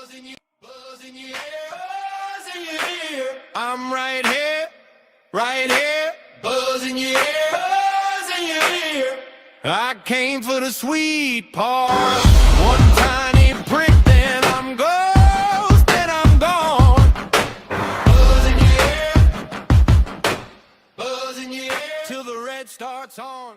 Buzz in your ear, buzz in your ear. I'm right here, buzz in your ear, buzz in your ear. I came for the sweet part. One tiny prick, then I'm ghost, then I'm gone. Buzz in your ear, buzz in your ear, till the red starts on.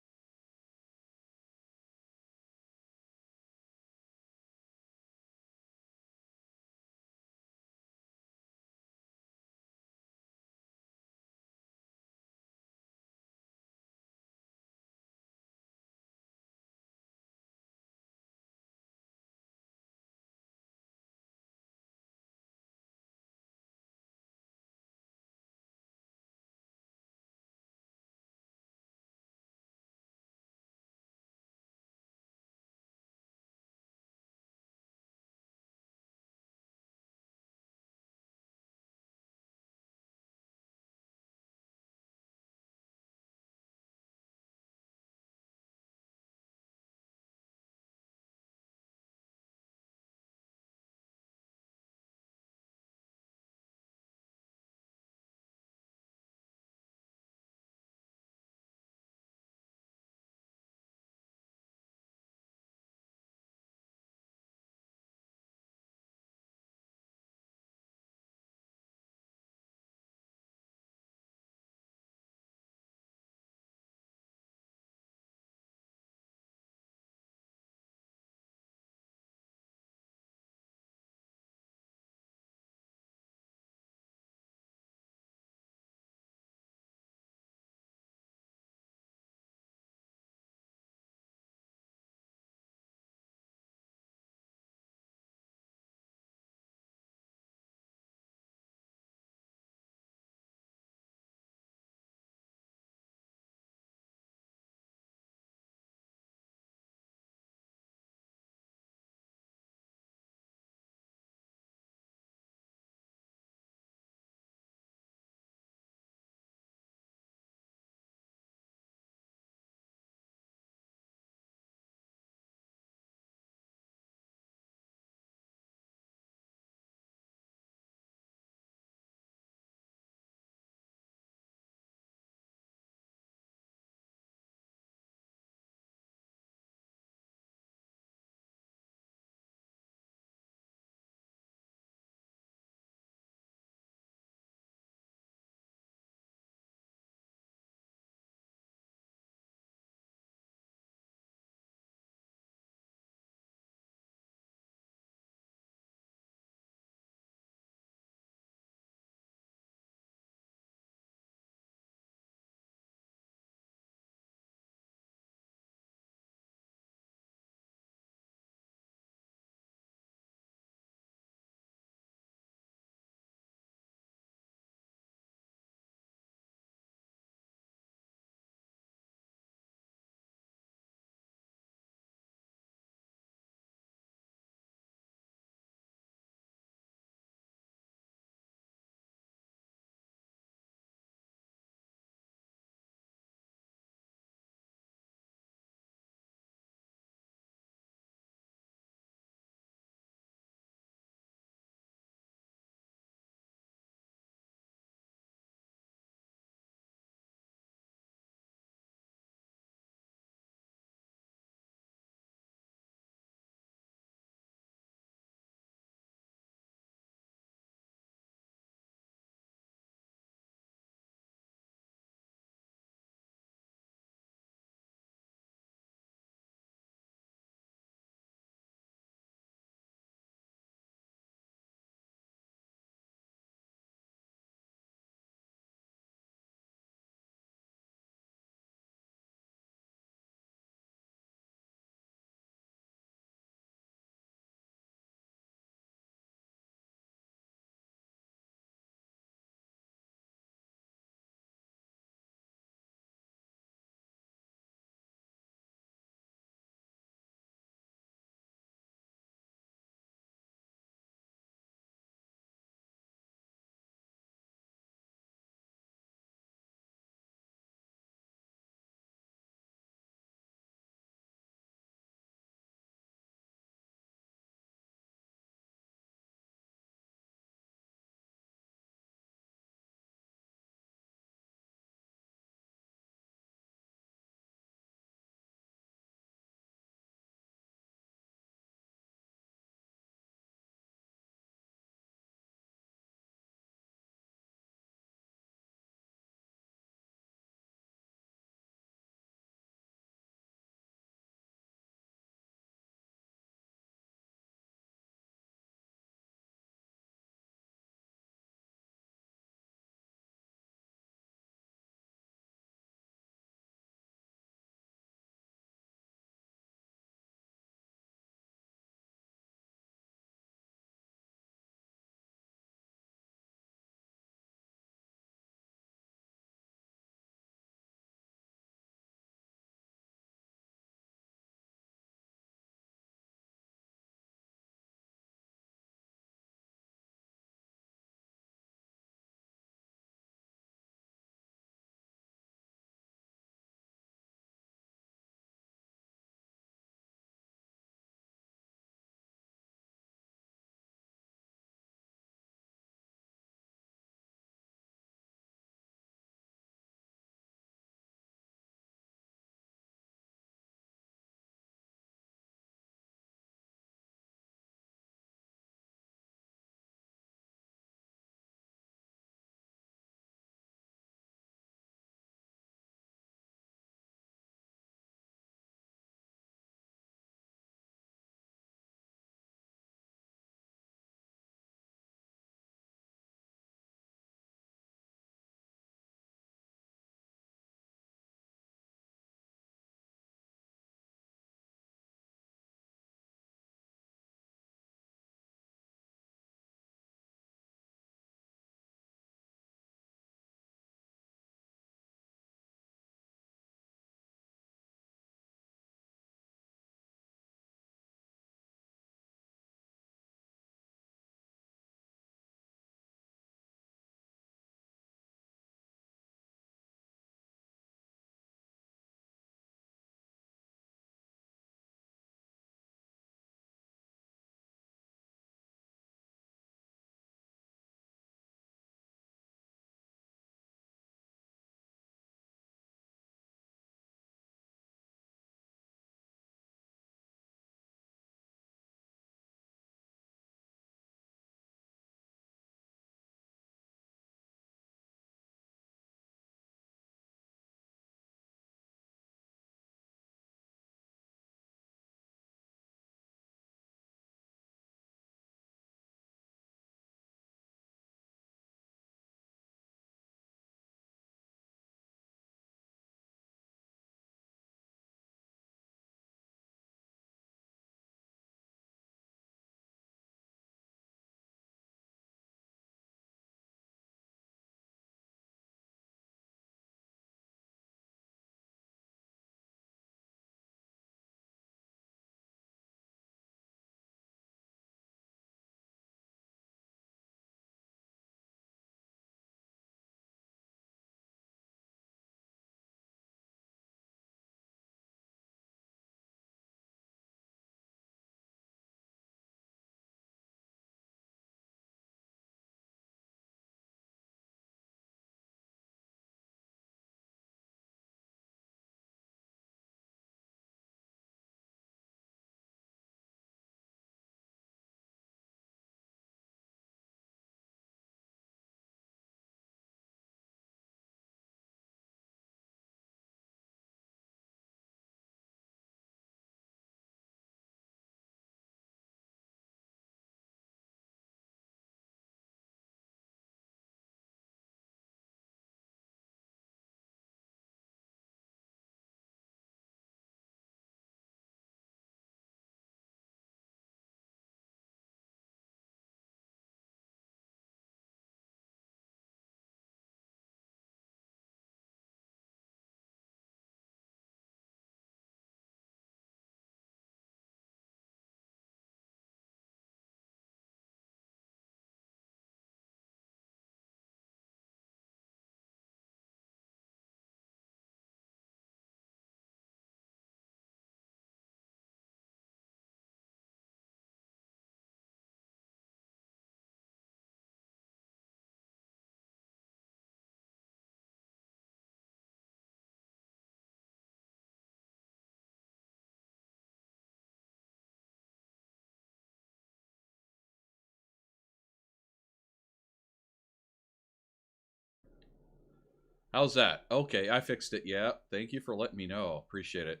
How's that? Okay, I fixed it. Yeah, thank you for letting me know. Appreciate it.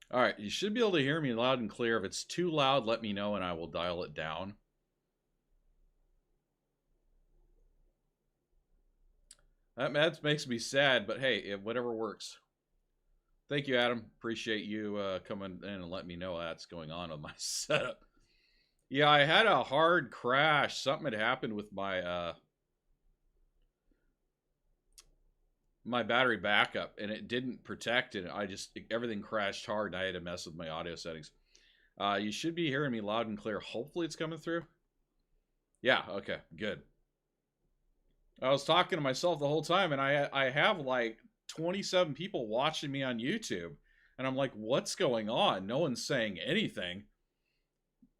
All right, you should be able to hear me loud and clear. If it's too loud, let me know and I will dial it down. That makes me sad, but hey, whatever works. Thank you, Adam. Appreciate you coming in and letting me know that's going on with my setup. Yeah, I had a hard crash. Something had happened with my battery backup, and it didn't protect it. Everything crashed hard, and I had to mess with my audio settings. You should be hearing me loud and clear. Hopefully, it's coming through. Yeah. Okay. Good. I was talking to myself the whole time, and I have like 27 people watching me on YouTube, and I'm like, what's going on? No one's saying anything.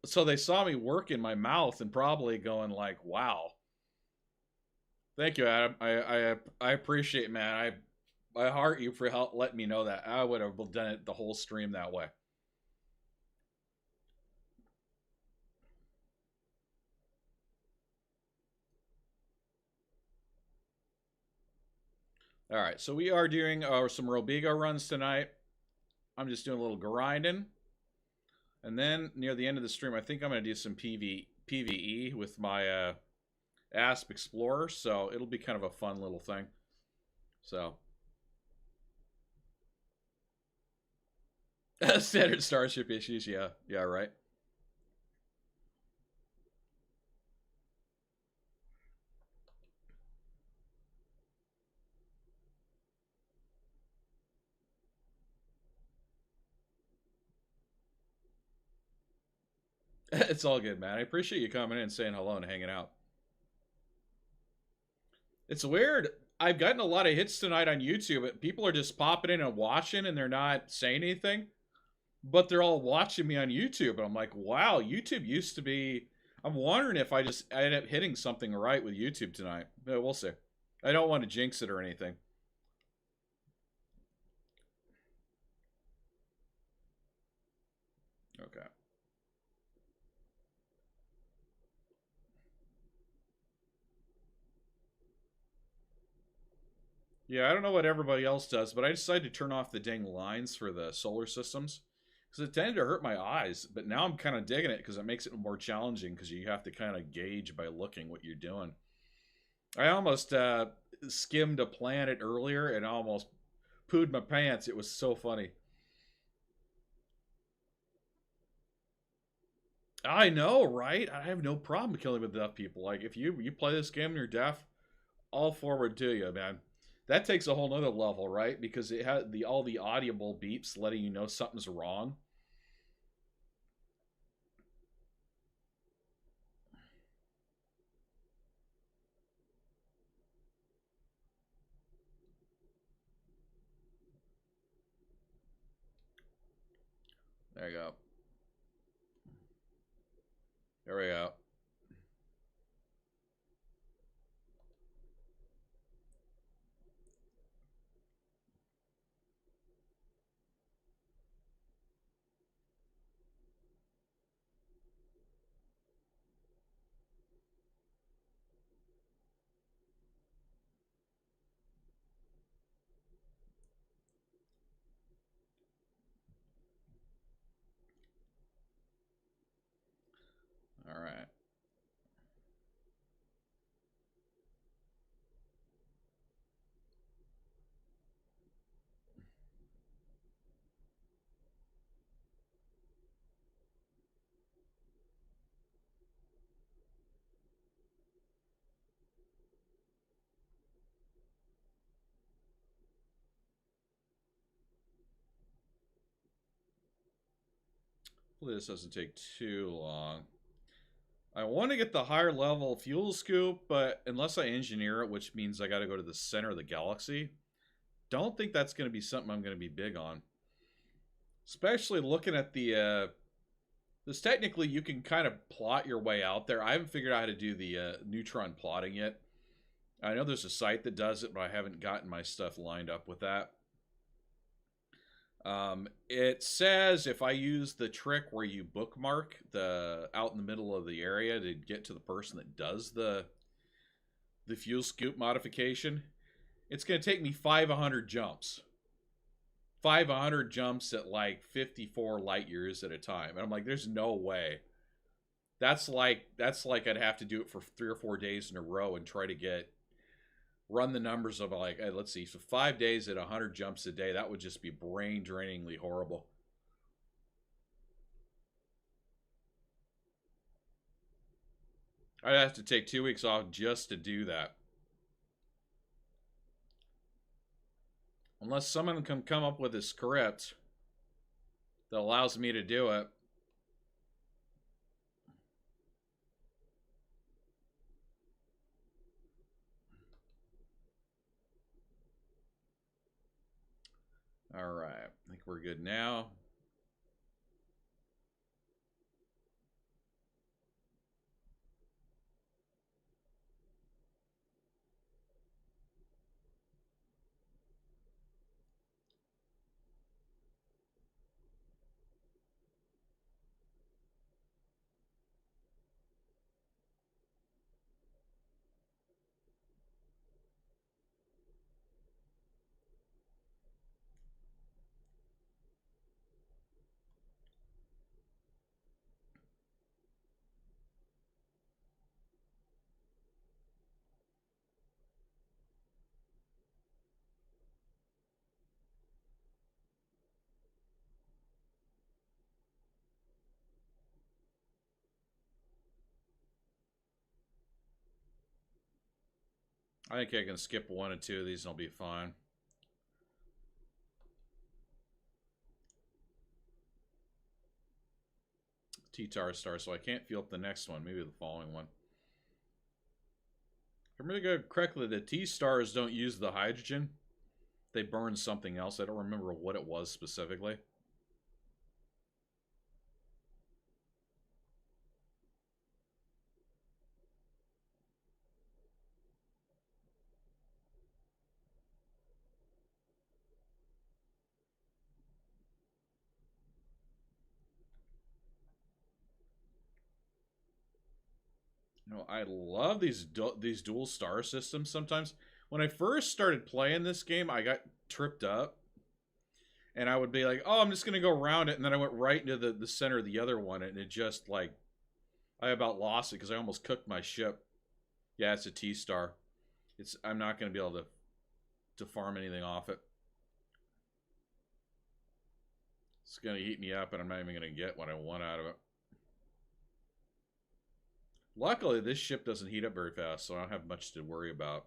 So they saw me working my mouth and probably going like, wow. Thank you, Adam. I appreciate it, man. I heart you for letting me know that. I would have done it the whole stream that way. All right, so we are doing some Robigo runs tonight. I'm just doing a little grinding. And then near the end of the stream, I think I'm going to do some PvE with my Asp Explorer. So it'll be kind of a fun little thing. So. Standard Starship issues, yeah. Yeah, right. It's all good, man. I appreciate you coming in and saying hello and hanging out. It's weird. I've gotten a lot of hits tonight on YouTube. People are just popping in and watching, and they're not saying anything, but they're all watching me on YouTube. And I'm like, wow, YouTube used to be. I'm wondering if I end up hitting something right with YouTube tonight. We'll see. I don't want to jinx it or anything. Okay. Yeah, I don't know what everybody else does, but I decided to turn off the dang lines for the solar systems because it tended to hurt my eyes. But now I'm kind of digging it because it makes it more challenging because you have to kind of gauge by looking what you're doing. I almost skimmed a planet earlier and almost pooed my pants. It was so funny. I know, right? I have no problem killing with deaf people. Like if you play this game and you're deaf, all forward to you, man. That takes a whole nother level, right? Because it had all the audible beeps letting you know something's wrong. There you go. There we go. All right. Hopefully this doesn't take too long. I want to get the higher level fuel scoop, but unless I engineer it, which means I got to go to the center of the galaxy, don't think that's going to be something I'm going to be big on. Especially looking at this technically you can kind of plot your way out there. I haven't figured out how to do the neutron plotting yet. I know there's a site that does it, but I haven't gotten my stuff lined up with that. It says if I use the trick where you bookmark the out in the middle of the area to get to the person that does the fuel scoop modification, it's going to take me 500 jumps. 500 jumps at like 54 light years at a time. And I'm like, there's no way. That's like I'd have to do it for 3 or 4 days in a row and try to run the numbers of like, let's see, so 5 days at 100 jumps a day, that would just be brain drainingly horrible. I'd have to take 2 weeks off just to do that. Unless someone can come up with a script that allows me to do it. All right, I think we're good now. I think I can skip 1 and 2 of these and I'll be fine. T-Tar star, so I can't feel up the next one. Maybe the following one. If I remember correctly, the T-stars don't use the hydrogen. They burn something else. I don't remember what it was specifically. You know, I love these dual star systems sometimes. When I first started playing this game, I got tripped up. And I would be like, oh, I'm just going to go around it. And then I went right into the center of the other one. And it just, like, I about lost it because I almost cooked my ship. Yeah, it's a T-star. I'm not going to be able to farm anything off it. It's going to heat me up, and I'm not even going to get what I want out of it. Luckily, this ship doesn't heat up very fast, so I don't have much to worry about.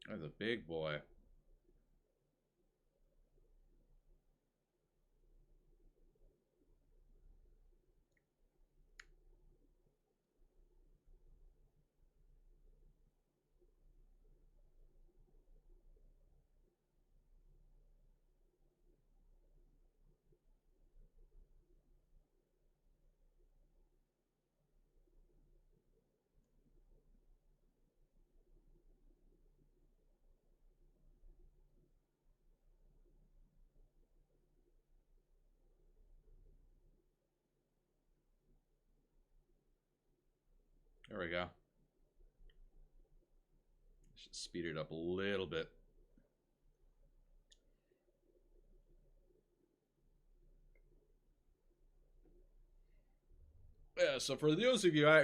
That's a big boy. There we go. Should speed it up a little bit. Yeah, so for those of you out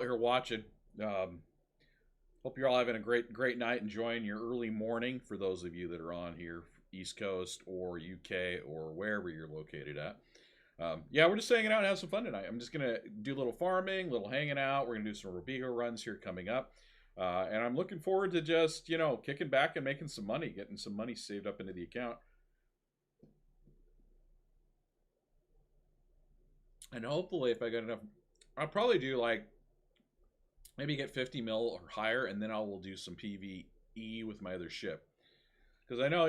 here watching, hope you're all having a great night, enjoying your early morning. For those of you that are on here, East Coast or UK or wherever you're located at, Yeah, we're just hanging out and have some fun tonight. I'm just gonna do a little farming, little hanging out. We're gonna do some Robigo runs here coming up, and I'm looking forward to just kicking back and making some money, getting some money saved up into the account, and hopefully, if I get enough, I'll probably do like maybe get 50 mil or higher, and then I will do some PVE with my other ship because I know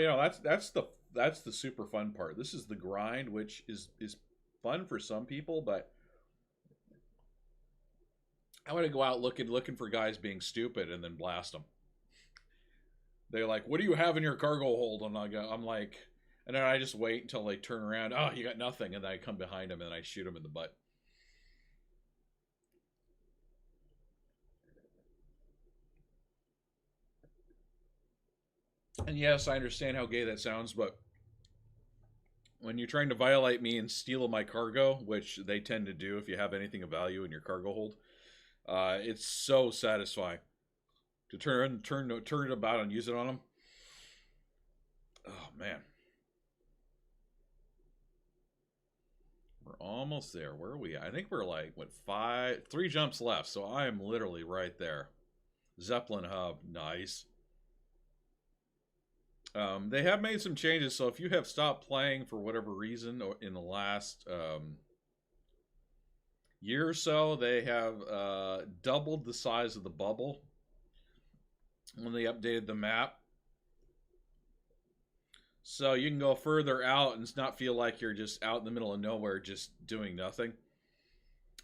that's the super fun part. This is the grind, which is fun for some people, but I want to go out looking for guys being stupid and then blast them. They're like, "What do you have in your cargo hold?" And I'm like, and then I just wait until they turn around. Oh, you got nothing, and then I come behind them and I shoot them in the butt. And yes, I understand how gay that sounds, but when you're trying to violate me and steal my cargo, which they tend to do if you have anything of value in your cargo hold, it's so satisfying to turn it about and use it on them. Oh man, we're almost there. Where are we at? I think we're like what 3 jumps left, so I am literally right there. Zeppelin hub, nice. They have made some changes, so if you have stopped playing for whatever reason or in the last year or so, they have doubled the size of the bubble when they updated the map. So you can go further out and not feel like you're just out in the middle of nowhere just doing nothing.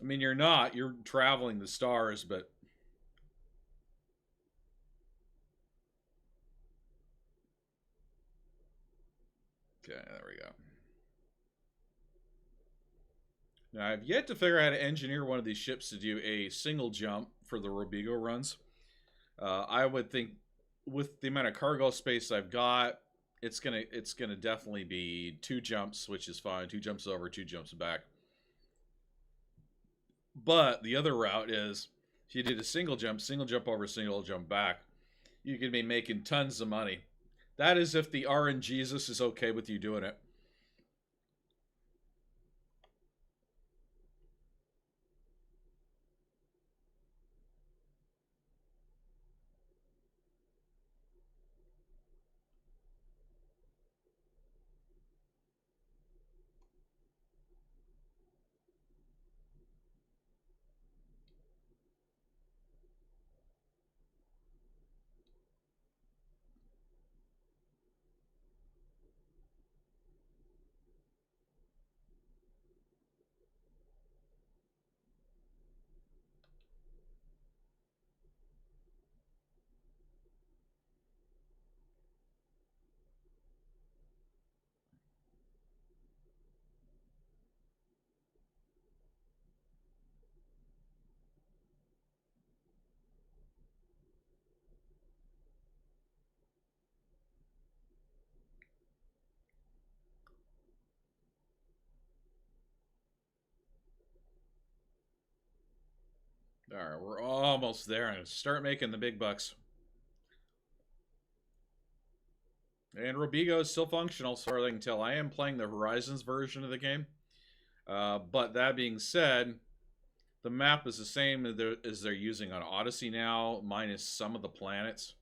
I mean, you're not. You're traveling the stars, but okay, there we go. Now, I've yet to figure out how to engineer one of these ships to do a single jump for the Robigo runs. I would think with the amount of cargo space I've got, it's gonna definitely be 2 jumps, which is fine. 2 jumps over, 2 jumps back. But the other route is if you did a single jump over, single jump back, you could be making tons of money. That is if the RNGesus is okay with you doing it. All right, we're almost there. I'm gonna start making the big bucks. And Robigo is still functional, as far as I can tell. I am playing the Horizons version of the game. But that being said, the map is the same as they're using on Odyssey now, minus some of the planets.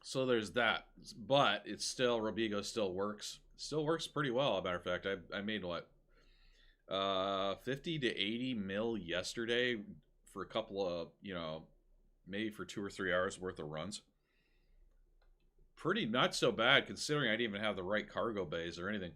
So there's that. But it's still, Robigo still works. Still works pretty well, as a matter of fact. I made what? 50 to 80 mil yesterday for a couple of, maybe for 2 or 3 hours worth of runs. Pretty not so bad considering I didn't even have the right cargo bays or anything.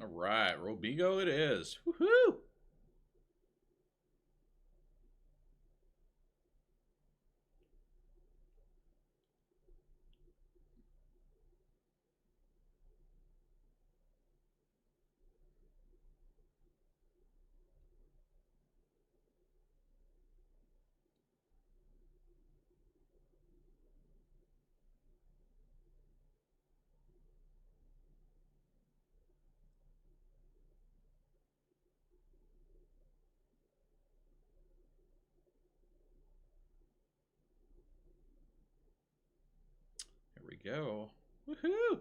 All right, Robigo it is. Woohoo! go. Woohoo!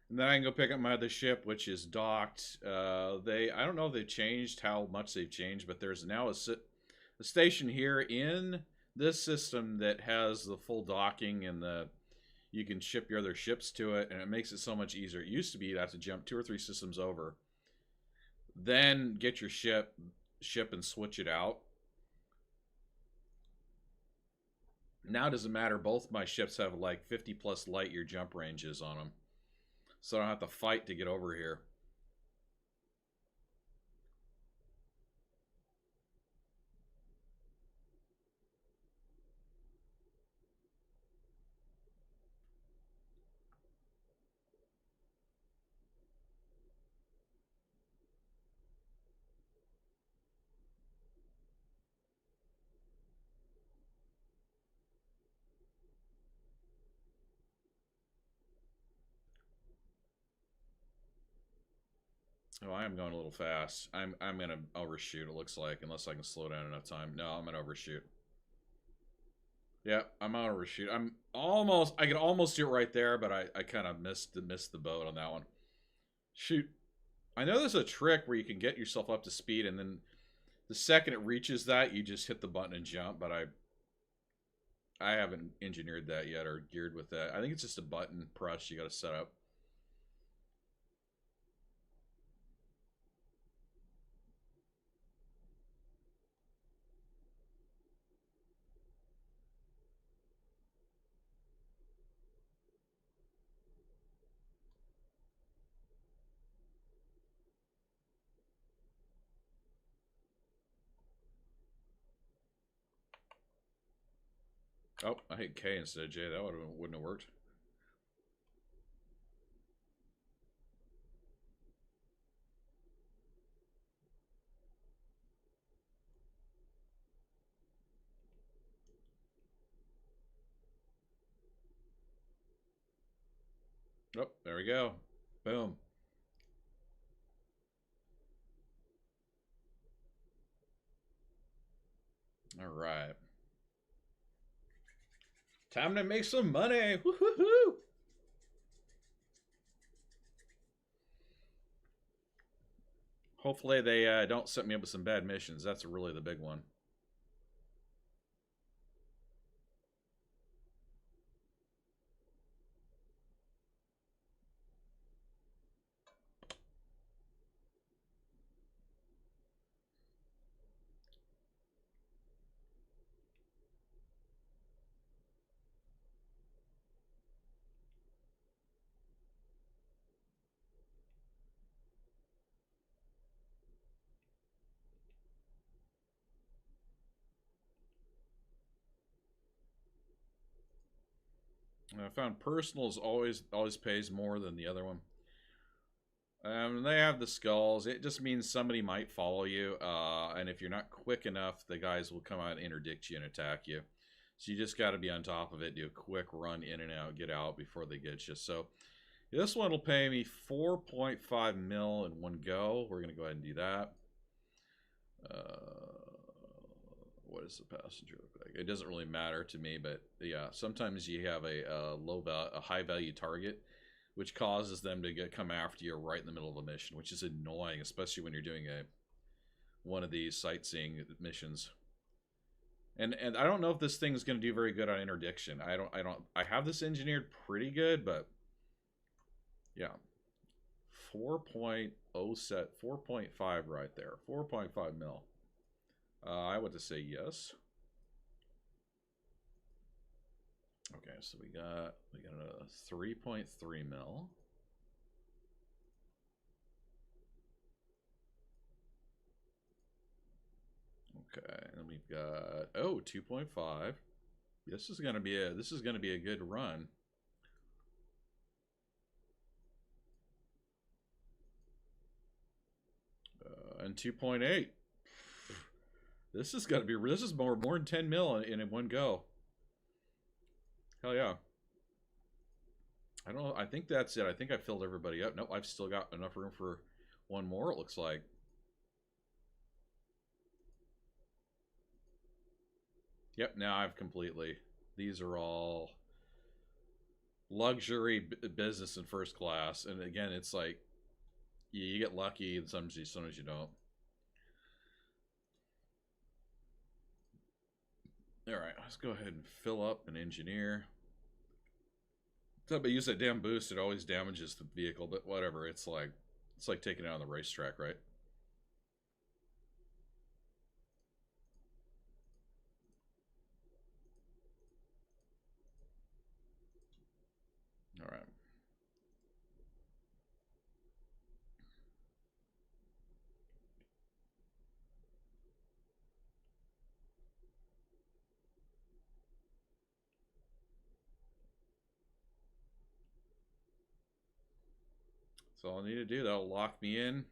And then I can go pick up my other ship, which is docked. I don't know if they've changed how much they've changed, but there's now a station here in this system that has the full docking and you can ship your other ships to it, and it makes it so much easier. It used to be you'd have to jump 2 or 3 systems over, then get your ship and switch it out. Now it doesn't matter. Both my ships have like 50 plus light year jump ranges on them, so I don't have to fight to get over here. Oh, I am going a little fast. I'm gonna overshoot. It looks like, unless I can slow down enough time. No, I'm gonna overshoot. Yeah, I'm gonna overshoot. I could almost do it right there, but I kind of missed the boat on that one. Shoot. I know there's a trick where you can get yourself up to speed, and then the second it reaches that, you just hit the button and jump, but I haven't engineered that yet or geared with that. I think it's just a button press you gotta set up. Oh, I hit K instead of J. That wouldn't have worked. Oh, there we go. Boom. All right. Time to make some money. Woo-hoo-hoo. Hopefully they don't set me up with some bad missions. That's really the big one. I found personals always pays more than the other one. They have the skulls. It just means somebody might follow you, and if you're not quick enough, the guys will come out and interdict you and attack you. So you just got to be on top of it. Do a quick run in and out, get out before they get you. So this one will pay me 4.5 mil in one go. We're gonna go ahead and do that. What does the passenger look like? It doesn't really matter to me, but yeah, sometimes you have a high value target, which causes them to come after you right in the middle of a mission, which is annoying, especially when you're doing one of these sightseeing missions. And I don't know if this thing's going to do very good on interdiction. I have this engineered pretty good, but yeah. 4.0 set 4.5 right there. 4.5 mil. I would just say yes. Okay, so we got a 3.3 mil. Okay, and we've got 2.5. This is gonna be a good run. And 2.8. This is more than 10 mil in one go. Hell yeah. I don't know. I think that's it. I think I filled everybody up. Nope, I've still got enough room for one more, it looks like. Yep, now I've completely. These are all. luxury business in first class. And again, it's like you get lucky, and sometimes you don't. All right, let's go ahead and fill up and engineer. But use that damn boost; it always damages the vehicle. But whatever, it's like taking it on the racetrack, right? All right. That's all I need to do. That'll lock me in.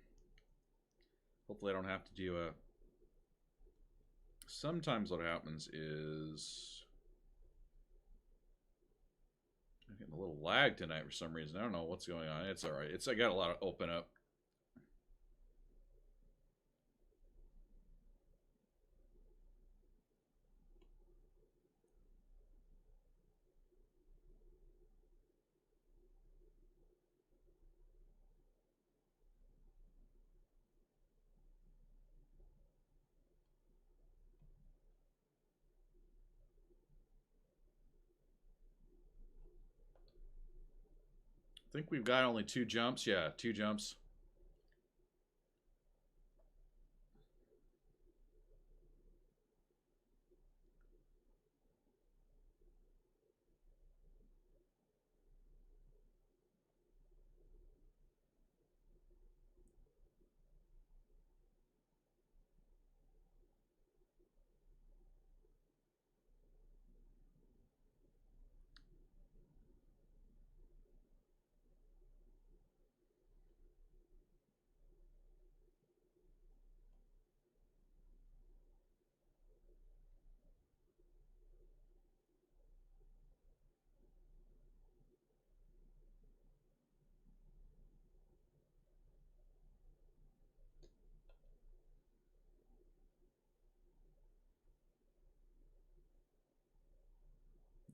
Hopefully I don't have to do a... Sometimes what happens is... I'm getting a little lag tonight for some reason. I don't know what's going on. It's alright. I got a lot of open up. I think we've got only 2 jumps. Yeah, 2 jumps.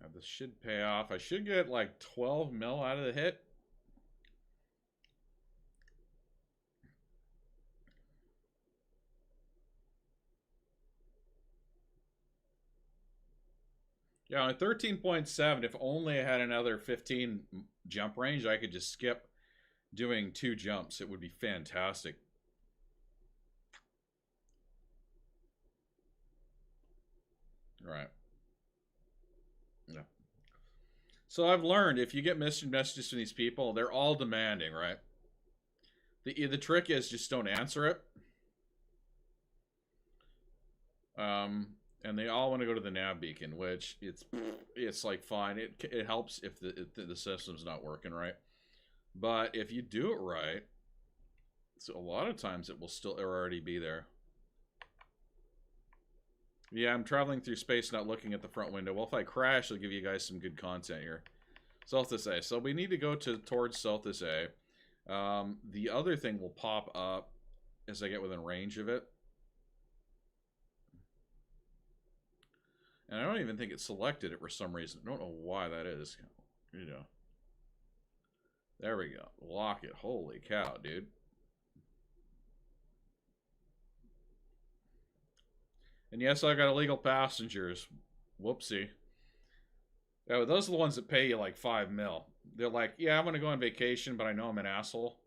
Now this should pay off. I should get like 12 mil out of the hit. Yeah, on 13.7, if only I had another 15 jump range, I could just skip doing 2 jumps. It would be fantastic. Right. Yeah. So I've learned if you get messages from these people, they're all demanding, right? The trick is just don't answer it. And they all want to go to the nav beacon, which it's like fine. It helps if the system's not working right. But if you do it right, so a lot of times it will still already be there. Yeah, I'm traveling through space, not looking at the front window. Well, if I crash, I'll give you guys some good content here. Solstice A. So we need to go towards Solstice A. The other thing will pop up as I get within range of it. And I don't even think it selected it for some reason. I don't know why that is. You know. There we go. Lock it. Holy cow, dude. And yes, I got illegal passengers. Whoopsie. Yeah, but those are the ones that pay you like 5 mil. They're like, yeah, I'm going to go on vacation, but I know I'm an asshole.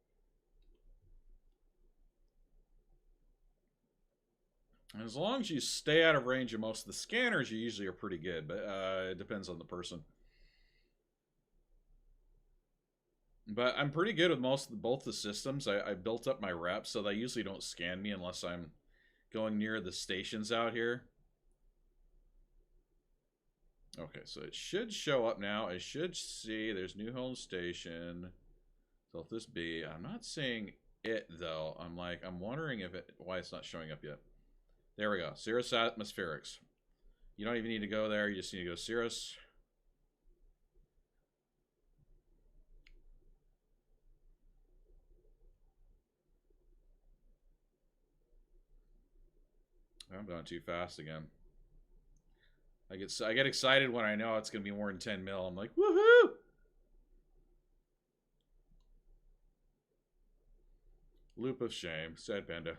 And as long as you stay out of range of most of the scanners, you usually are pretty good. But it depends on the person. But I'm pretty good with both the systems. I built up my reps, so they usually don't scan me unless I'm going near the stations out here. Okay, so it should show up now. I should see there's New Home Station. So if this be, I'm not seeing it though. I'm wondering why it's not showing up yet. There we go. Cirrus Atmospherics. You don't even need to go there. You just need to go Cirrus. I'm going too fast again. I get excited when I know it's going to be more than 10 mil. I'm like, woohoo! Loop of shame. Sad panda.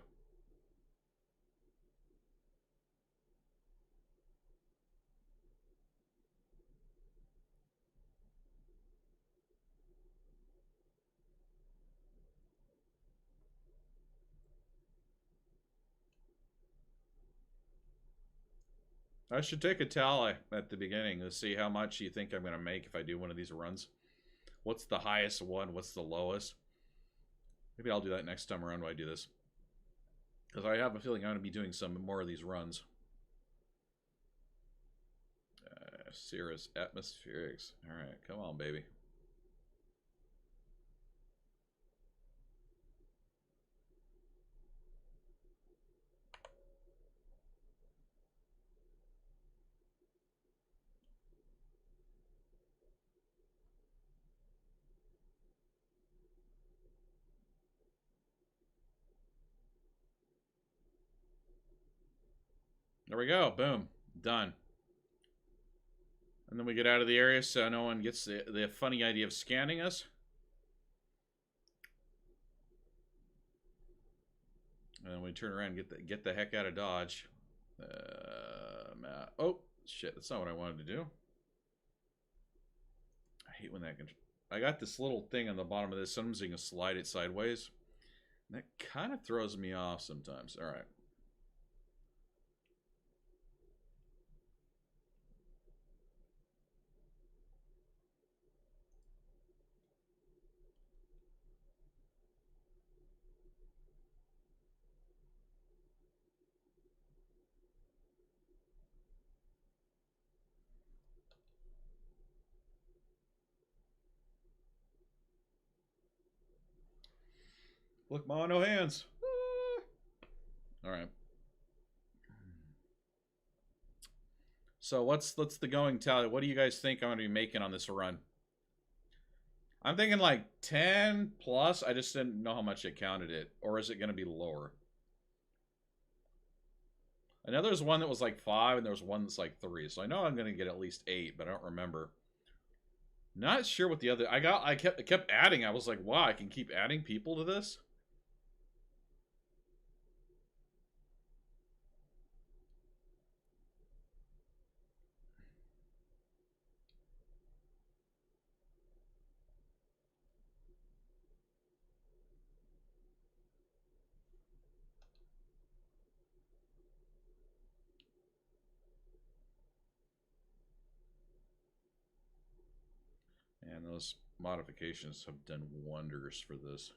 I should take a tally at the beginning to see how much you think I'm going to make if I do one of these runs. What's the highest one? What's the lowest? Maybe I'll do that next time around when I do this. Because I have a feeling I'm going to be doing some more of these runs. Cirrus Atmospherics. Alright, come on, baby. There we go. Boom. Done. And then we get out of the area so no one gets the funny idea of scanning us. And then we turn around and get the heck out of Dodge. Oh, shit. That's not what I wanted to do. I hate when that can... I got this little thing on the bottom of this. Sometimes you can slide it sideways. And that kind of throws me off sometimes. All right. Look, Ma, no hands. All right. So what's the going tally? What do you guys think I'm going to be making on this run? I'm thinking like 10 plus. I just didn't know how much it counted it. Or is it going to be lower? I know there's one that was like 5 and there was one that's like 3. So I know I'm going to get at least 8, but I don't remember. Not sure what the other... I kept adding. I was like, wow, I can keep adding people to this? And those modifications have done wonders for this.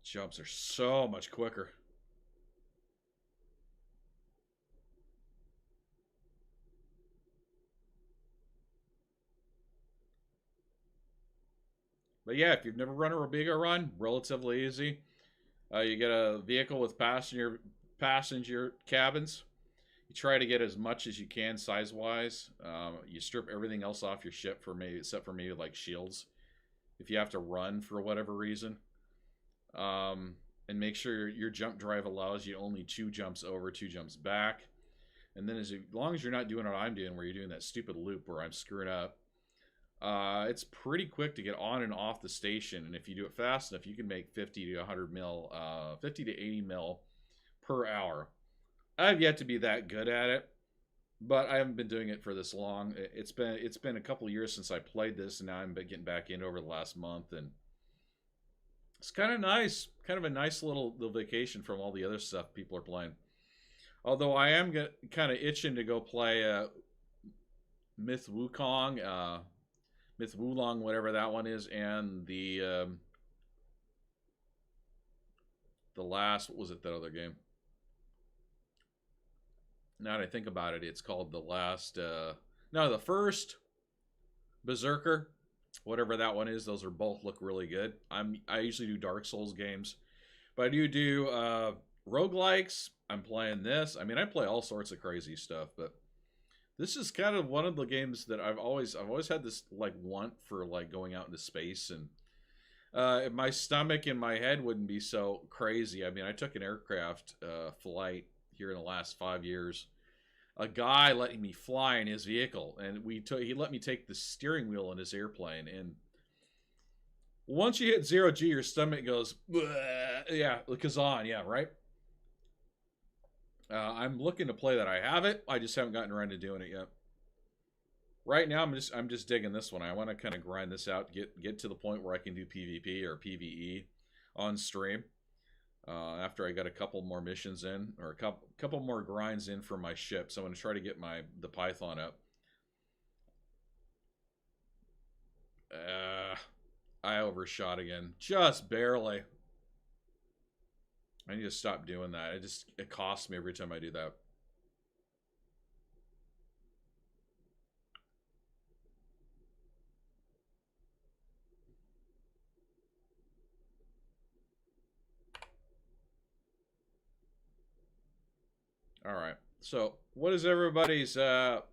Jumps are so much quicker. But yeah, if you've never run a bigger run, relatively easy. You get a vehicle with passenger cabins. You try to get as much as you can size-wise. You strip everything else off your ship for maybe, except for maybe like shields, if you have to run for whatever reason. And make sure your jump drive allows you only 2 jumps over, 2 jumps back. And then as long as you're not doing what I'm doing, where you're doing that stupid loop where I'm screwing up, it's pretty quick to get on and off the station. And if you do it fast enough, you can make 50 to 100 mil, 50 to 80 mil per hour. I've yet to be that good at it, but I haven't been doing it for this long. It's been a couple of years since I played this, and now I'm getting back in over the last month, and it's kind of nice, kind of a nice little vacation from all the other stuff people are playing. Although I am kind of itching to go play Myth Wukong, Myth Wulong, whatever that one is, and the last, what was it, that other game? Now that I think about it, it's called the last, no, the first Berserker, whatever that one is. Those are both look really good. I usually do Dark Souls games, but I do roguelikes. I'm playing this. I mean, I play all sorts of crazy stuff, but this is kind of one of the games that I've always had this like want for, like going out into space, and my stomach and my head wouldn't be so crazy. I mean, I took an aircraft flight here in the last 5 years. A guy let me fly in his vehicle, and he let me take the steering wheel in his airplane, and Once you hit 0G, your stomach goes, bleh. Yeah, the Kazan, yeah, right? I'm looking to play that. I have it. I just haven't gotten around to doing it yet. Right now, I'm just digging this one. I want to kind of grind this out, get to the point where I can do PvP or PvE on stream. After I got a couple more missions in, or a couple more grinds in for my ship, so I'm going to try to get the Python up. I overshot again, just barely. I need to stop doing that. It costs me every time I do that. All right. So, what is everybody's bet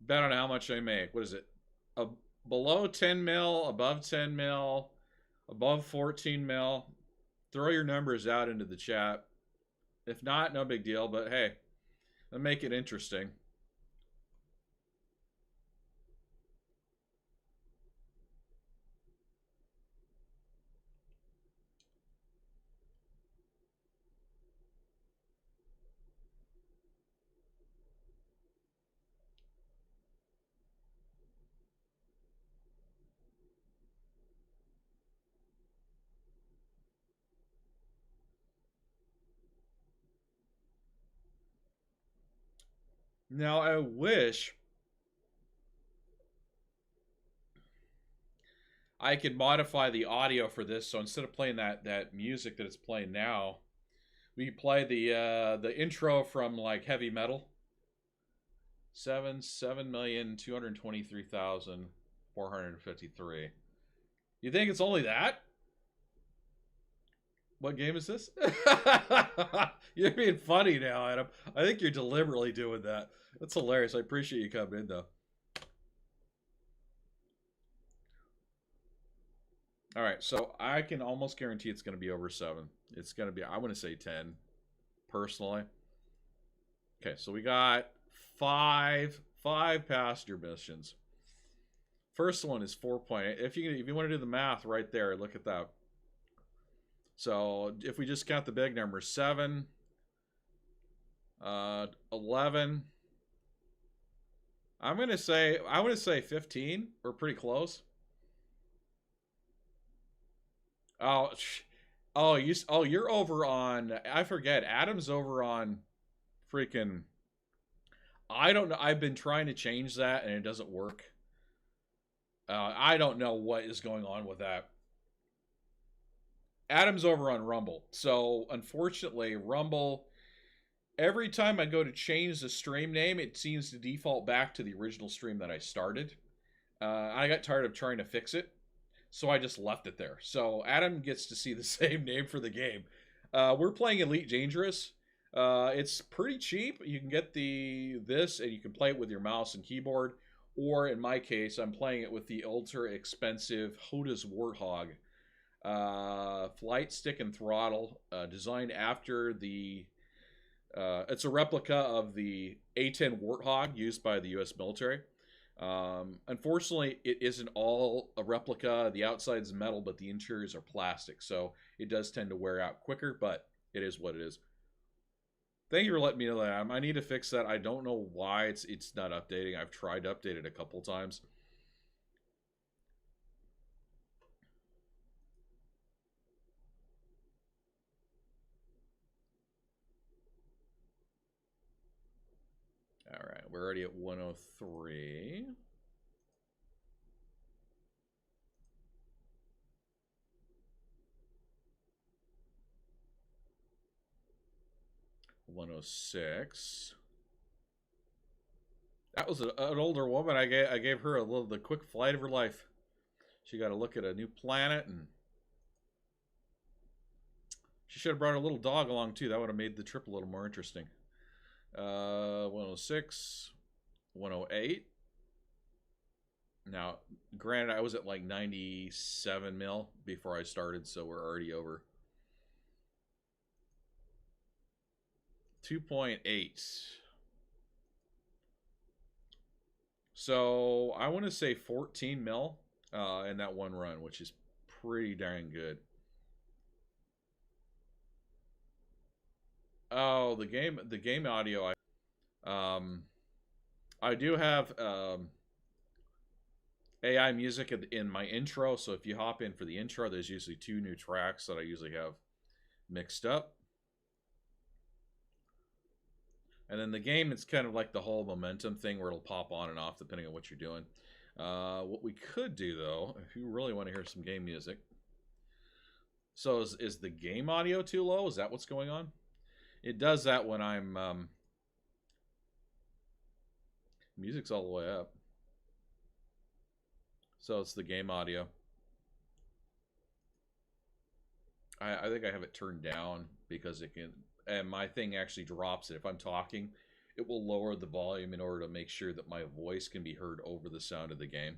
on how much I make? What is it? Below 10 mil, above 10 mil, above 14 mil. Throw your numbers out into the chat. If not, no big deal, but hey, let's make it interesting. Now, I wish I could modify the audio for this, so instead of playing that music that it's playing now, we play the intro from like heavy metal. 7,223,453. You think it's only that? What game is this? You're being funny now, Adam. I think you're deliberately doing that. That's hilarious. I appreciate you coming in, though. All right, so I can almost guarantee it's going to be over 7. It's going to be, I want to say 10, personally. Okay, so we got five passenger missions. First one is 4.8. If you want to do the math right there, look at that. So if we just count the big numbers, 7, 11. I want to say 15. We're pretty close. You're over on. I forget. Adam's over on freaking. I don't know. I've been trying to change that and it doesn't work. I don't know what is going on with that. Adam's over on Rumble. So, unfortunately, Rumble, every time I go to change the stream name, it seems to default back to the original stream that I started. I got tired of trying to fix it, so I just left it there. So, Adam gets to see the same name for the game. We're playing Elite Dangerous. It's pretty cheap. You can get this, and you can play it with your mouse and keyboard. Or, in my case, I'm playing it with the ultra expensive Hoda's Warthog. Flight stick and throttle, designed after it's a replica of the A-10 Warthog used by the U.S. military. Unfortunately, it isn't all a replica. The outside's metal, but the interiors are plastic, so it does tend to wear out quicker, but it is what it is. Thank you for letting me know that. I need to fix that. I don't know why it's not updating. I've tried to update it a couple times. All right, we're already at 103. $106. That was an older woman. I gave her the quick flight of her life. She got to look at a new planet, and she should have brought her little dog along too. That would have made the trip a little more interesting. 106, 108. Now, granted, I was at like 97 mil before I started, so we're already over. 2.8. So I want to say 14 mil in that one run, which is pretty dang good. Oh, the game audio. I do have AI music in my intro, so if you hop in for the intro, there's usually 2 new tracks that I usually have mixed up. And then the game, it's kind of like the whole momentum thing where it'll pop on and off depending on what you're doing. What we could do, though, if you really want to hear some game music. So is the game audio too low? Is that what's going on? It does that when I'm... music's all the way up. So it's the game audio. I think I have it turned down because it can... And my thing actually drops it. If I'm talking, it will lower the volume in order to make sure that my voice can be heard over the sound of the game.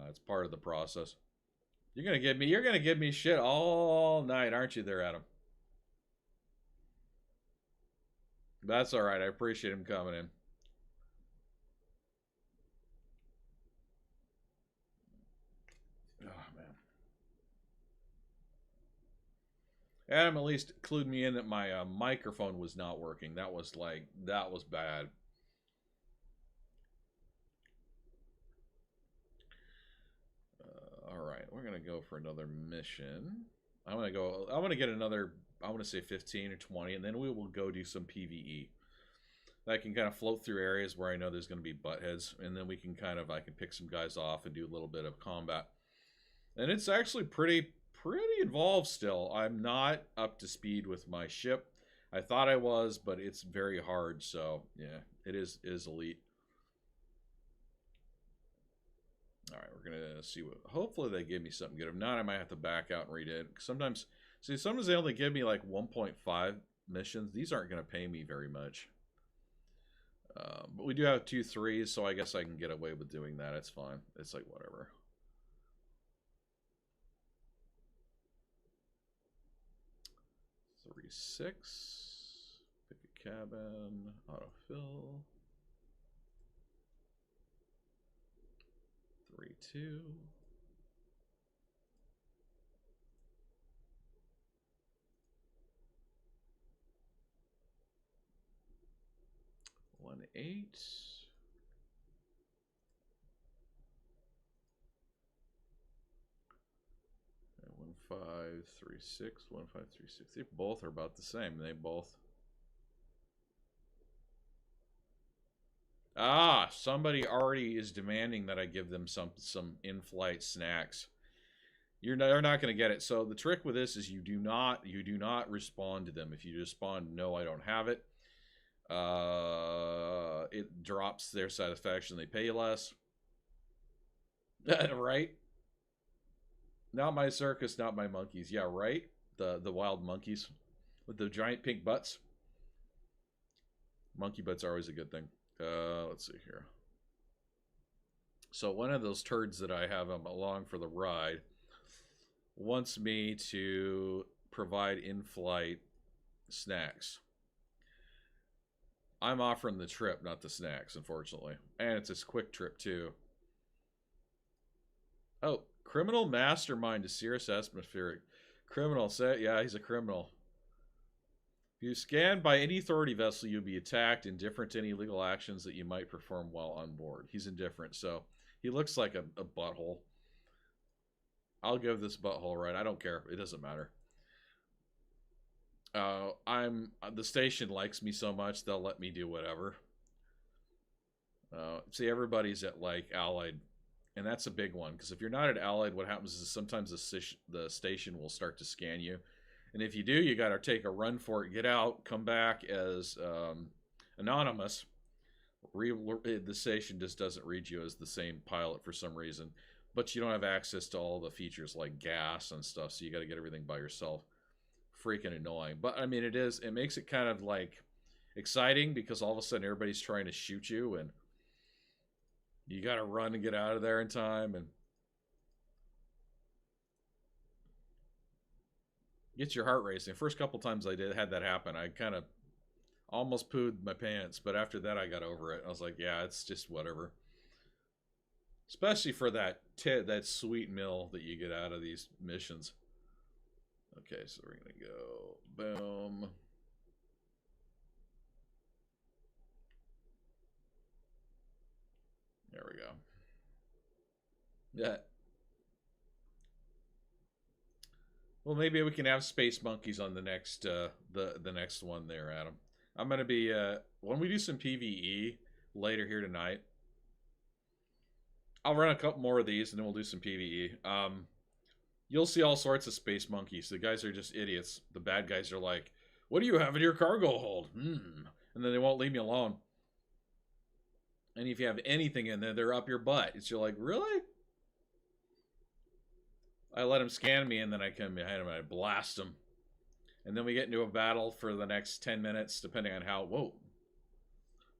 It's part of the process. You're gonna give me shit all night, aren't you, there, Adam? That's all right. I appreciate him coming in. Oh man. Adam at least clued me in that my microphone was not working. That was bad. All right, we're gonna go for another mission. I'm gonna get another. I want to say 15 or 20, and then we will go do some PVE. I can kind of float through areas where I know there's going to be butt heads, and then we can I can pick some guys off and do a little bit of combat. And it's actually pretty involved still. I'm not up to speed with my ship. I thought I was, but it's very hard. So yeah, it is elite. All right, we're gonna see what. Hopefully they give me something good. If not, I might have to back out and read it. Sometimes they only give me like 1.5 missions. These aren't gonna pay me very much. But we do have 2 3s, so I guess I can get away with doing that. It's fine. It's like whatever. Three 6. Pick a cabin. Autofill. 3 2. One 8. 1 5 3 6. 1 5 3 6. They both are about the same. They both. Ah, somebody already is demanding that I give them some in-flight snacks. They're not going to get it. So the trick with this is you do not respond to them. If you respond, no, I don't have it. It drops their satisfaction. They pay you less. Right? Not my circus, not my monkeys. Yeah, right? The wild monkeys with the giant pink butts. Monkey butts are always a good thing. Let's see here. So one of those turds that I have along for the ride wants me to provide in-flight snacks. I'm offering the trip, not the snacks, unfortunately. And it's a quick trip, too. Oh, criminal mastermind to Cirrus Atmospheric. Criminal, yeah, he's a criminal. If you scan by any authority vessel, you'll be attacked, indifferent to any illegal actions that you might perform while on board. He's indifferent, so he looks like a butthole. I'll give this butthole right. I don't care. It doesn't matter. The station likes me so much they'll let me do whatever. See, everybody's at like Allied, and that's a big one because if you're not at Allied, what happens is sometimes the station will start to scan you, and if you do, you got to take a run for it, get out, come back as anonymous. The station just doesn't read you as the same pilot for some reason, but you don't have access to all the features like gas and stuff, so you got to get everything by yourself. Freaking annoying. But I mean, it makes it kind of like exciting because all of a sudden everybody's trying to shoot you and you got to run and get out of there in time and gets your heart racing. First couple times I had that happen, I kind of almost pooed my pants, but after that I got over it. I was like, yeah, it's just whatever. especially for that sweet meal that you get out of these missions. Okay, so we're gonna go boom. There we go. Yeah. Well, maybe we can have space monkeys on the next the next one there, Adam. I'm gonna be when we do some PVE later here tonight. I'll run a couple more of these and then we'll do some PVE. You'll see all sorts of space monkeys. The guys are just idiots. The bad guys are like, "What do you have in your cargo hold?" And then they won't leave me alone. And if you have anything in there, they're up your butt. It's you're like, really? I let him scan me, and then I come behind him and I blast him. And then we get into a battle for the next 10 minutes, depending on how... Whoa.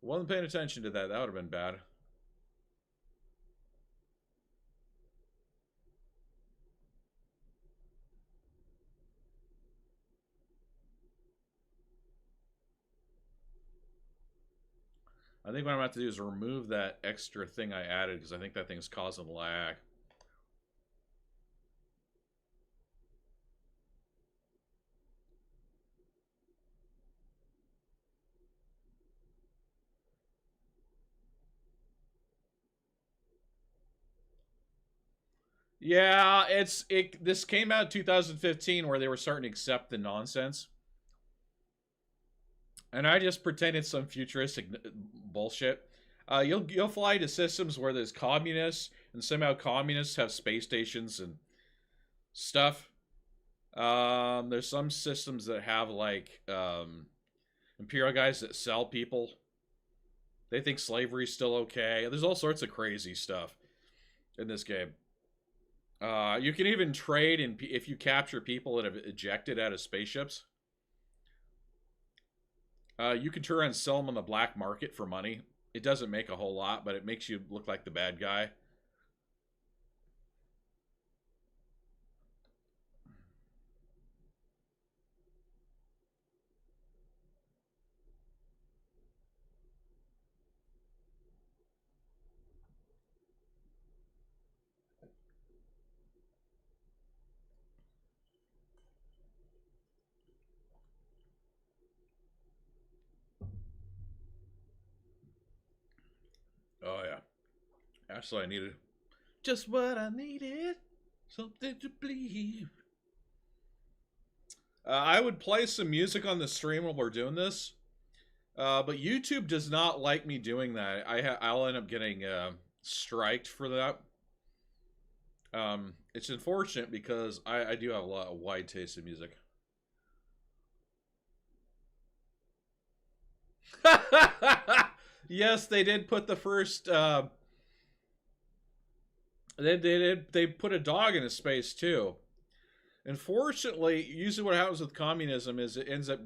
Wasn't paying attention to that. That would have been bad. I think what I'm about to do is remove that extra thing I added, because I think that thing's causing lag. Yeah, this came out in 2015 where they were starting to accept the nonsense. And I just pretended some futuristic bullshit. You'll fly to systems where there's communists, and somehow communists have space stations and stuff. There's some systems that have like imperial guys that sell people. They think slavery's still okay. There's all sorts of crazy stuff in this game. You can even trade if you capture people that have ejected out of spaceships. You can turn and sell them on the black market for money. It doesn't make a whole lot, but it makes you look like the bad guy. Oh, yeah. That's what I needed. Just what I needed. Something to believe. I would play some music on the stream while we're doing this. But YouTube does not like me doing that. I'll end up getting striked for that. It's unfortunate because I do have a lot of wide taste in music. Yes, they did put the first. They put a dog into space too. Unfortunately, usually what happens with communism is it ends up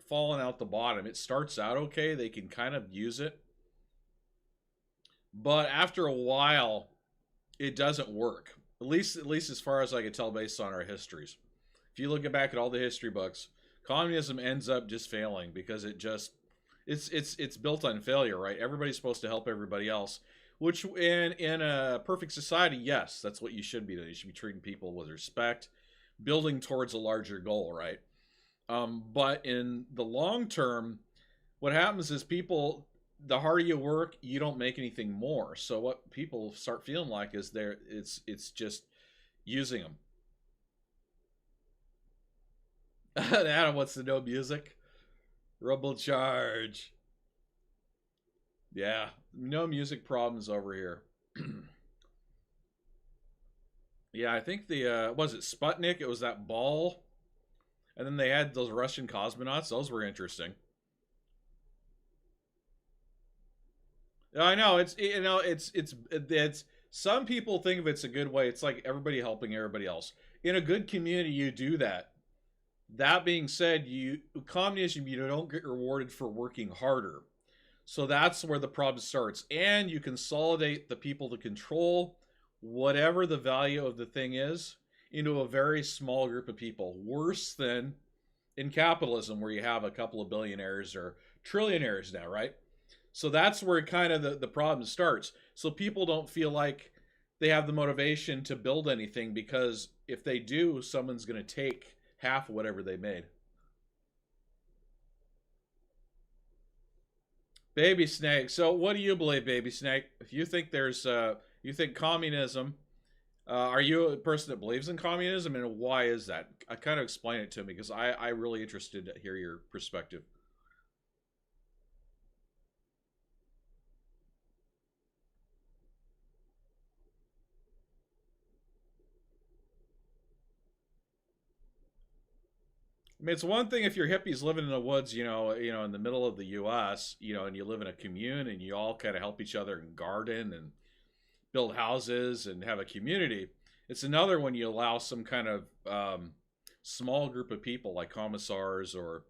falling out the bottom. It starts out okay; they can kind of use it, but after a while, it doesn't work. At least as far as I can tell, based on our histories. If you look back at all the history books, communism ends up just failing because it's built on failure, right? Everybody's supposed to help everybody else, which in a perfect society, yes, that's what you should be doing. You should be treating people with respect, building towards a larger goal, right? But in the long term, what happens is people, the harder you work, you don't make anything more. So what people start feeling like is it's just using them. Adam wants to know music. Rumble charge. Yeah, no music problems over here. Yeah, I think was it Sputnik? It was that ball, and then they had those Russian cosmonauts. Those were interesting. I know it's some people think of it's a good way. It's like everybody helping everybody else. In a good community, you do that. That being said, communism, you don't get rewarded for working harder. So that's where the problem starts. And you consolidate the people to control whatever the value of the thing is into a very small group of people. Worse than in capitalism, where you have a couple of billionaires or trillionaires now, right? So that's where kind of the problem starts. So people don't feel like they have the motivation to build anything, because if they do, someone's going to take half of whatever they made. Baby Snake. So, what do you believe, Baby Snake? If you think you think communism, are you a person that believes in communism, and why is that? I kind of explain it to me, because I really interested to hear your perspective. I mean, it's one thing if you're hippies living in the woods, in the middle of the U.S., and you live in a commune and you all kind of help each other and garden and build houses and have a community. It's another when you allow some kind of small group of people like commissars or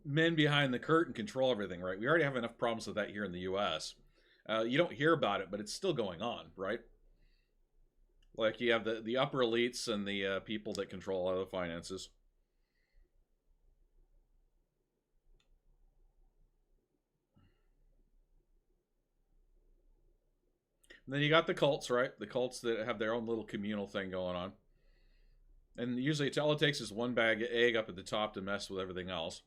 men behind the curtain control everything, right? We already have enough problems with that here in the U.S. You don't hear about it, but it's still going on, right? Like you have the upper elites and the people that control all the finances. And then you got the cults, right? The cults that have their own little communal thing going on. And usually all it takes is one bag of egg up at the top to mess with everything else.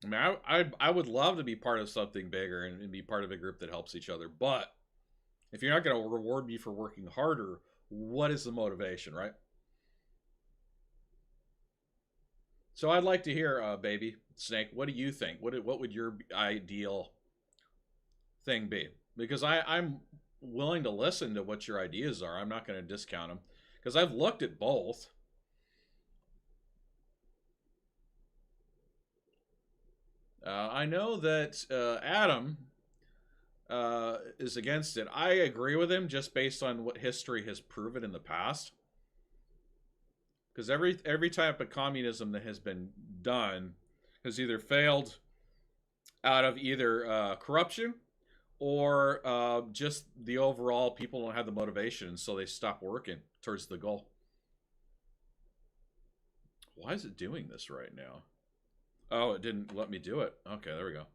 I mean, I would love to be part of something bigger and be part of a group that helps each other. But if you're not going to reward me for working harder, what is the motivation, right? So I'd like to hear, Baby Snake, what do you think? What would your ideal thing be? Because I'm willing to listen to what your ideas are. I'm not going to discount them because I've looked at both. I know that Adam is against it. I agree with him just based on what history has proven in the past. Because every type of communism that has been done has either failed out of either corruption or just the overall people don't have the motivation, so they stop working towards the goal. Why is it doing this right now? Oh, it didn't let me do it. Okay, there we go.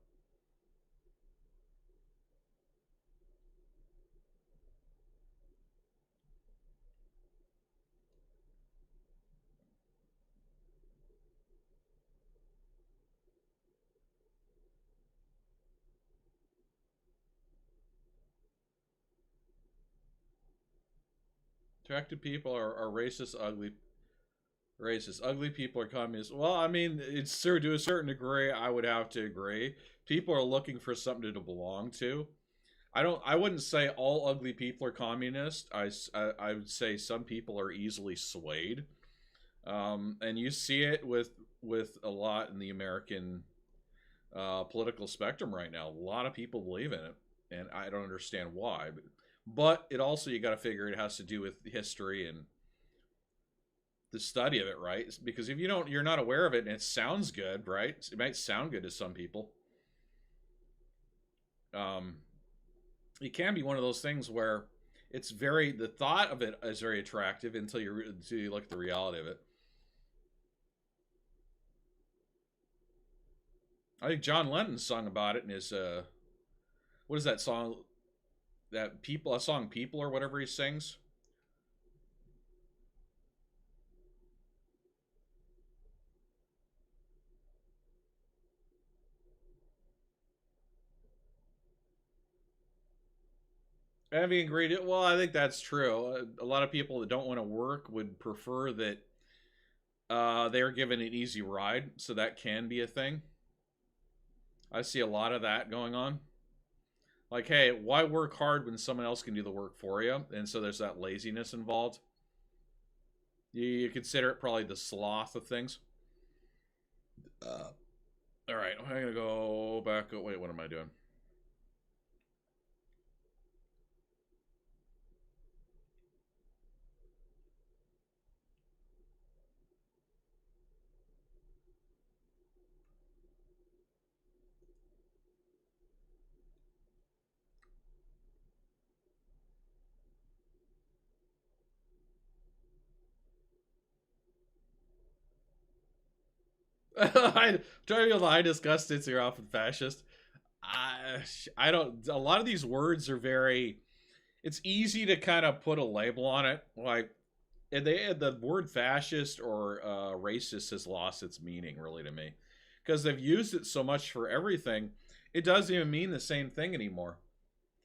Attractive people are racist, ugly. Racist, ugly people are communists. Well, I mean, it's to a certain degree. I would have to agree. People are looking for something to belong to. I don't. I wouldn't say all ugly people are communist. I would say some people are easily swayed, and you see it with a lot in the American political spectrum right now. A lot of people believe in it, and I don't understand why. But it also, you got to figure, it has to do with history and the study of it, right? Because if you're not aware of it, and it sounds good, right? It might sound good to some people. Um, it can be one of those things where the thought of it is very attractive until you look at the reality of it. I think John Lennon sung about it in his what is that song, that people a song people or whatever he sings. Having agreed, well, I think that's true. A lot of people that don't want to work would prefer that they are given an easy ride, so that can be a thing. I see a lot of that going on. Like, hey, why work hard when someone else can do the work for you? And so there's that laziness involved. You consider it probably the sloth of things. All right, I'm gonna go back. Oh, wait, what am I doing? I try to be high disgusted, so you're often fascist. I don't. A lot of these words are very. It's easy to kind of put a label on it, like and the word fascist or racist has lost its meaning really to me because they've used it so much for everything. It doesn't even mean the same thing anymore,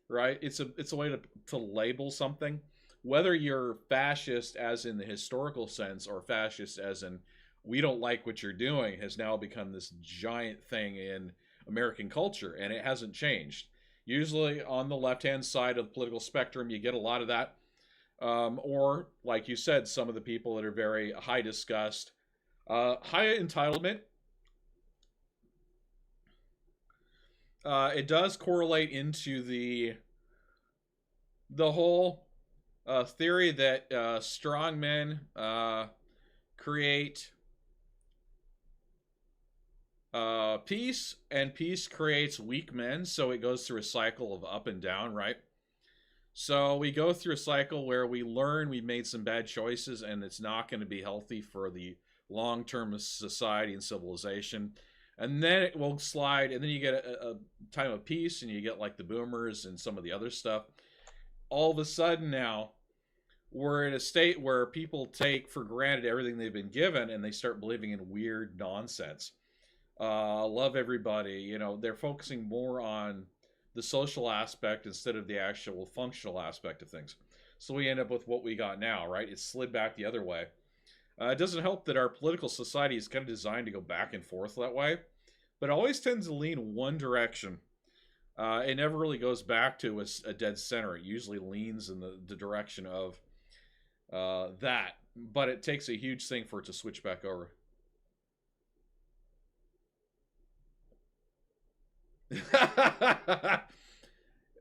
right? It's a way to label something, whether you're fascist as in the historical sense or fascist as in we don't like what you're doing has now become this giant thing in American culture, and it hasn't changed. Usually on the left hand side of the political spectrum, you get a lot of that. Or, like you said, some of the people that are very high disgust, high entitlement. It does correlate into the whole theory that strong men create peace, and peace creates weak men. So it goes through a cycle of up and down, right? So we go through a cycle where we learn we made some bad choices and it's not going to be healthy for the long term society and civilization. And then it will slide, and then you get a time of peace, and you get like the boomers and some of the other stuff. All of a sudden now, we're in a state where people take for granted everything they've been given and they start believing in weird nonsense. Love everybody. You know, they're focusing more on the social aspect instead of the actual functional aspect of things. So we end up with what we got now, right? It's slid back the other way. It doesn't help that our political society is kind of designed to go back and forth that way, but it always tends to lean one direction. It never really goes back to a dead center. It usually leans in the direction of that, but it takes a huge thing for it to switch back over.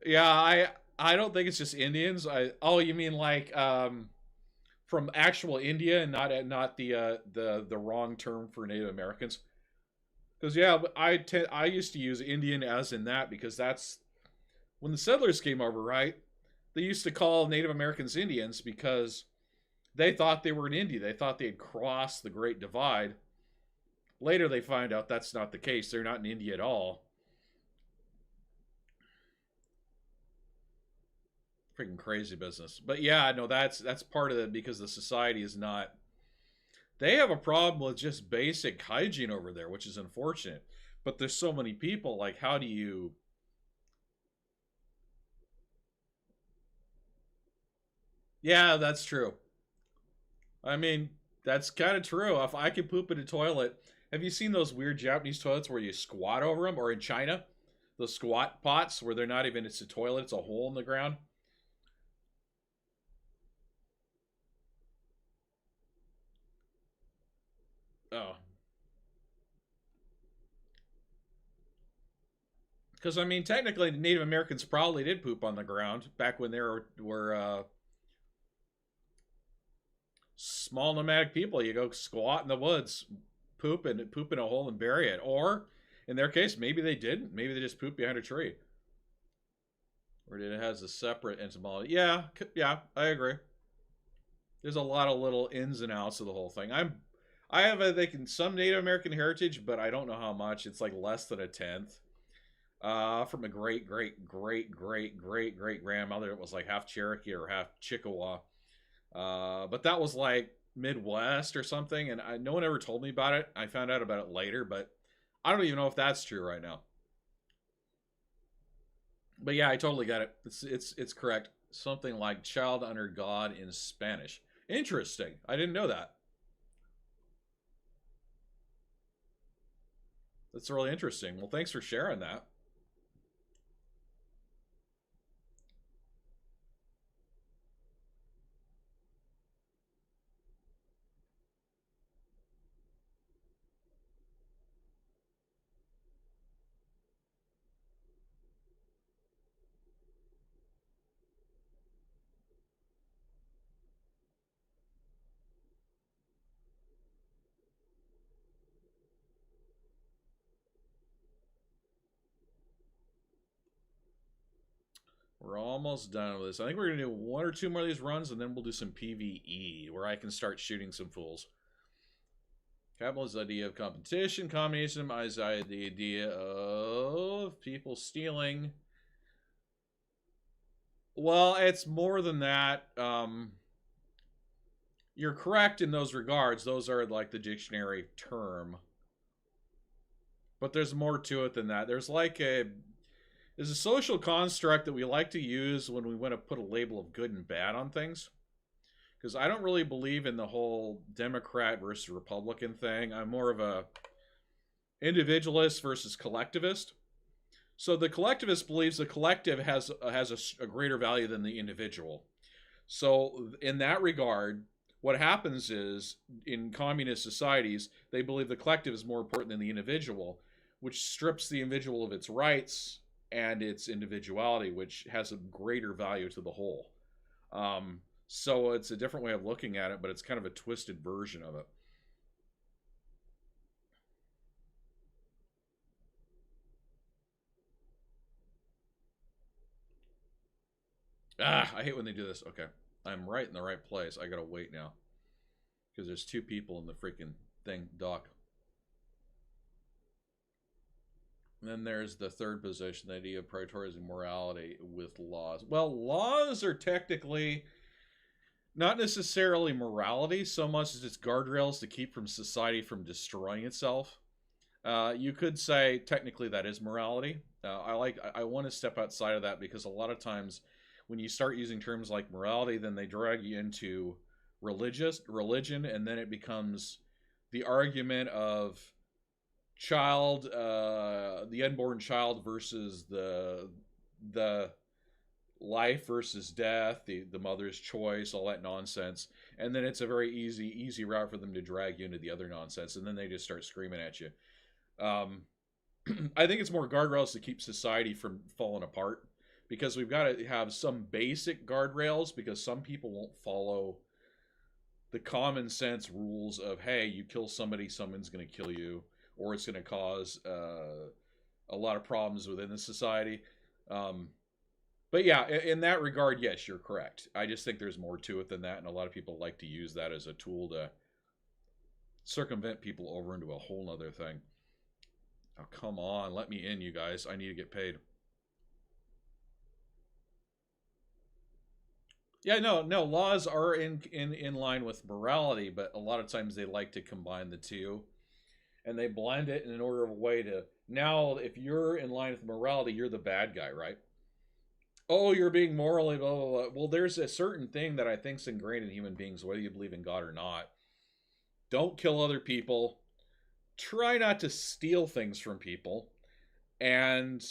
Yeah, I don't think it's just Indians. You mean like from actual India and not the wrong term for Native Americans? Because yeah, I used to use Indian as in that because that's when the settlers came over, right? They used to call Native Americans Indians because they thought they were in India. They thought they had crossed the Great Divide. Later, they find out that's not the case. They're not in India at all. Freaking crazy business. But yeah, no, that's part of it because the society is not. They have a problem with just basic hygiene over there, which is unfortunate. But there's so many people. Like, how do you? Yeah, that's true. I mean, that's kind of true. If I can poop in a toilet, have you seen those weird Japanese toilets where you squat over them, or in China, the squat pots where they're not even it's a toilet, it's a hole in the ground. Oh, because I mean, technically, Native Americans probably did poop on the ground back when there were small nomadic people. You go squat in the woods, poop in a hole and bury it. Or in their case, maybe they didn't. Maybe they just pooped behind a tree. Or did it has a separate entomology? Yeah, yeah, I agree. There's a lot of little ins and outs of the whole thing. I have I think some Native American heritage, but I don't know how much. It's like less than a tenth. From a great grandmother. It was like half Cherokee or half Chippewa. But that was like Midwest or something, and no one ever told me about it. I found out about it later, but I don't even know if that's true right now. But yeah, I totally got it. It's correct. Something like child under God in Spanish. Interesting. I didn't know that. That's really interesting. Well, thanks for sharing that. We're almost done with this. I think we're gonna do one or two more of these runs, and then we'll do some PVE where I can start shooting some fools. Capitalism is the idea of competition. Communism is the idea of people stealing. Well, it's more than that. You're correct in those regards. Those are like the dictionary term. But there's more to it than that. There's a social construct that we like to use when we want to put a label of good and bad on things. Because I don't really believe in the whole Democrat versus Republican thing. I'm more of a individualist versus collectivist. So the collectivist believes the collective has a greater value than the individual. So in that regard, what happens is in communist societies, they believe the collective is more important than the individual, which strips the individual of its rights and its individuality, which has a greater value to the whole. So it's a different way of looking at it, but it's kind of a twisted version of it. I hate when they do this. Okay. I'm right in the right place. I gotta wait now. Because there's two people in the freaking thing, dock. And then there's the third position, the idea of prioritizing morality with laws. Well, laws are technically not necessarily morality so much as it's guardrails to keep from society from destroying itself. You could say technically that is morality. I want to step outside of that because a lot of times when you start using terms like morality, then they drag you into religion, and then it becomes the argument of the unborn child versus the life versus death, the mother's choice, all that nonsense. And then it's a very easy route for them to drag you into the other nonsense, and then they just start screaming at you. I think it's more guardrails to keep society from falling apart, because we've got to have some basic guardrails, because some people won't follow the common sense rules of, hey, you kill somebody, someone's going to kill you, or it's going to cause a lot of problems within the society. But yeah, in that regard, yes, you're correct. I just think there's more to it than that, and a lot of people like to use that as a tool to circumvent people over into a whole nother thing. Oh, come on, let me in, you guys. I need to get paid. Yeah, no, laws are in line with morality, but a lot of times they like to combine the two, and they blend it in order of a way to, now if you're in line with morality, you're the bad guy, right? Oh, you're being morally blah blah blah. Well, there's a certain thing that I think's ingrained in human beings, whether you believe in God or not. Don't kill other people. Try not to steal things from people, and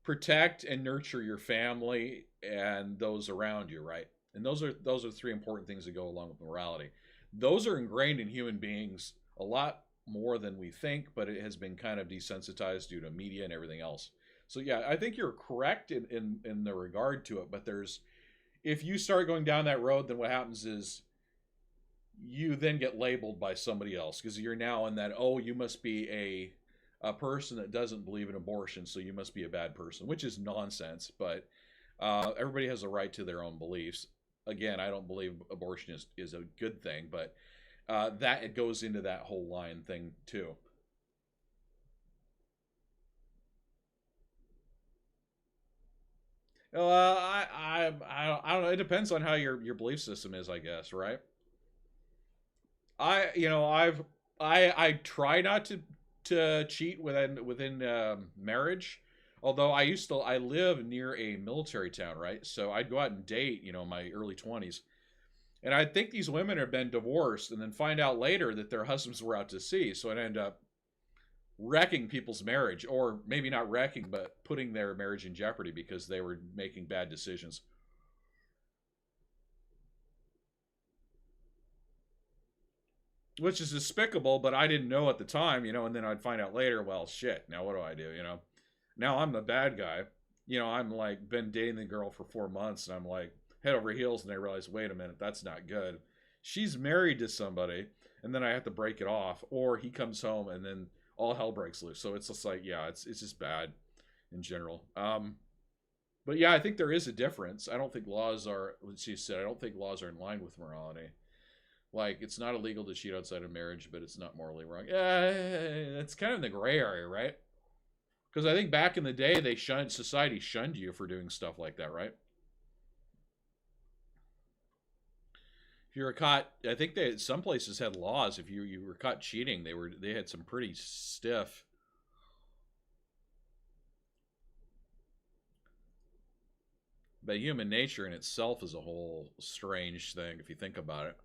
protect and nurture your family and those around you, right? And those are three important things that go along with morality. Those are ingrained in human beings a lot more than we think, but it has been kind of desensitized due to media and everything else. So yeah, I think you're correct in the regard to it, but if you start going down that road, then what happens is you then get labeled by somebody else, because you're now in that, oh, you must be a person that doesn't believe in abortion, so you must be a bad person, which is nonsense. But everybody has a right to their own beliefs. Again, I don't believe abortion is a good thing, but that it goes into that whole line thing too. I don't know. It depends on how your belief system is, I guess, right? I try not to cheat within marriage. Although I live near a military town, right? So I'd go out and date, my early 20s. And I think these women have been divorced and then find out later that their husbands were out to sea. So it ended up wrecking people's marriage, or maybe not wrecking, but putting their marriage in jeopardy because they were making bad decisions. Which is despicable, but I didn't know at the time, and then I'd find out later, well, shit, now what do I do? Now I'm the bad guy. I'm like been dating the girl for 4 months, and I'm like head over heels, and I realize, wait a minute, that's not good. She's married to somebody, and then I have to break it off, or he comes home, and then all hell breaks loose. So it's just like, yeah, it's just bad in general. But yeah, I think there is a difference. I don't think laws are, what she said, I don't think laws are in line with morality. Like, it's not illegal to cheat outside of marriage, but it's not morally wrong. Yeah, it's kind of in the gray area, right? Because I think back in the day, society shunned you for doing stuff like that, right? If you were caught, I think some places had laws. If you were caught cheating, they had some pretty stiff. But human nature in itself is a whole strange thing if you think about it.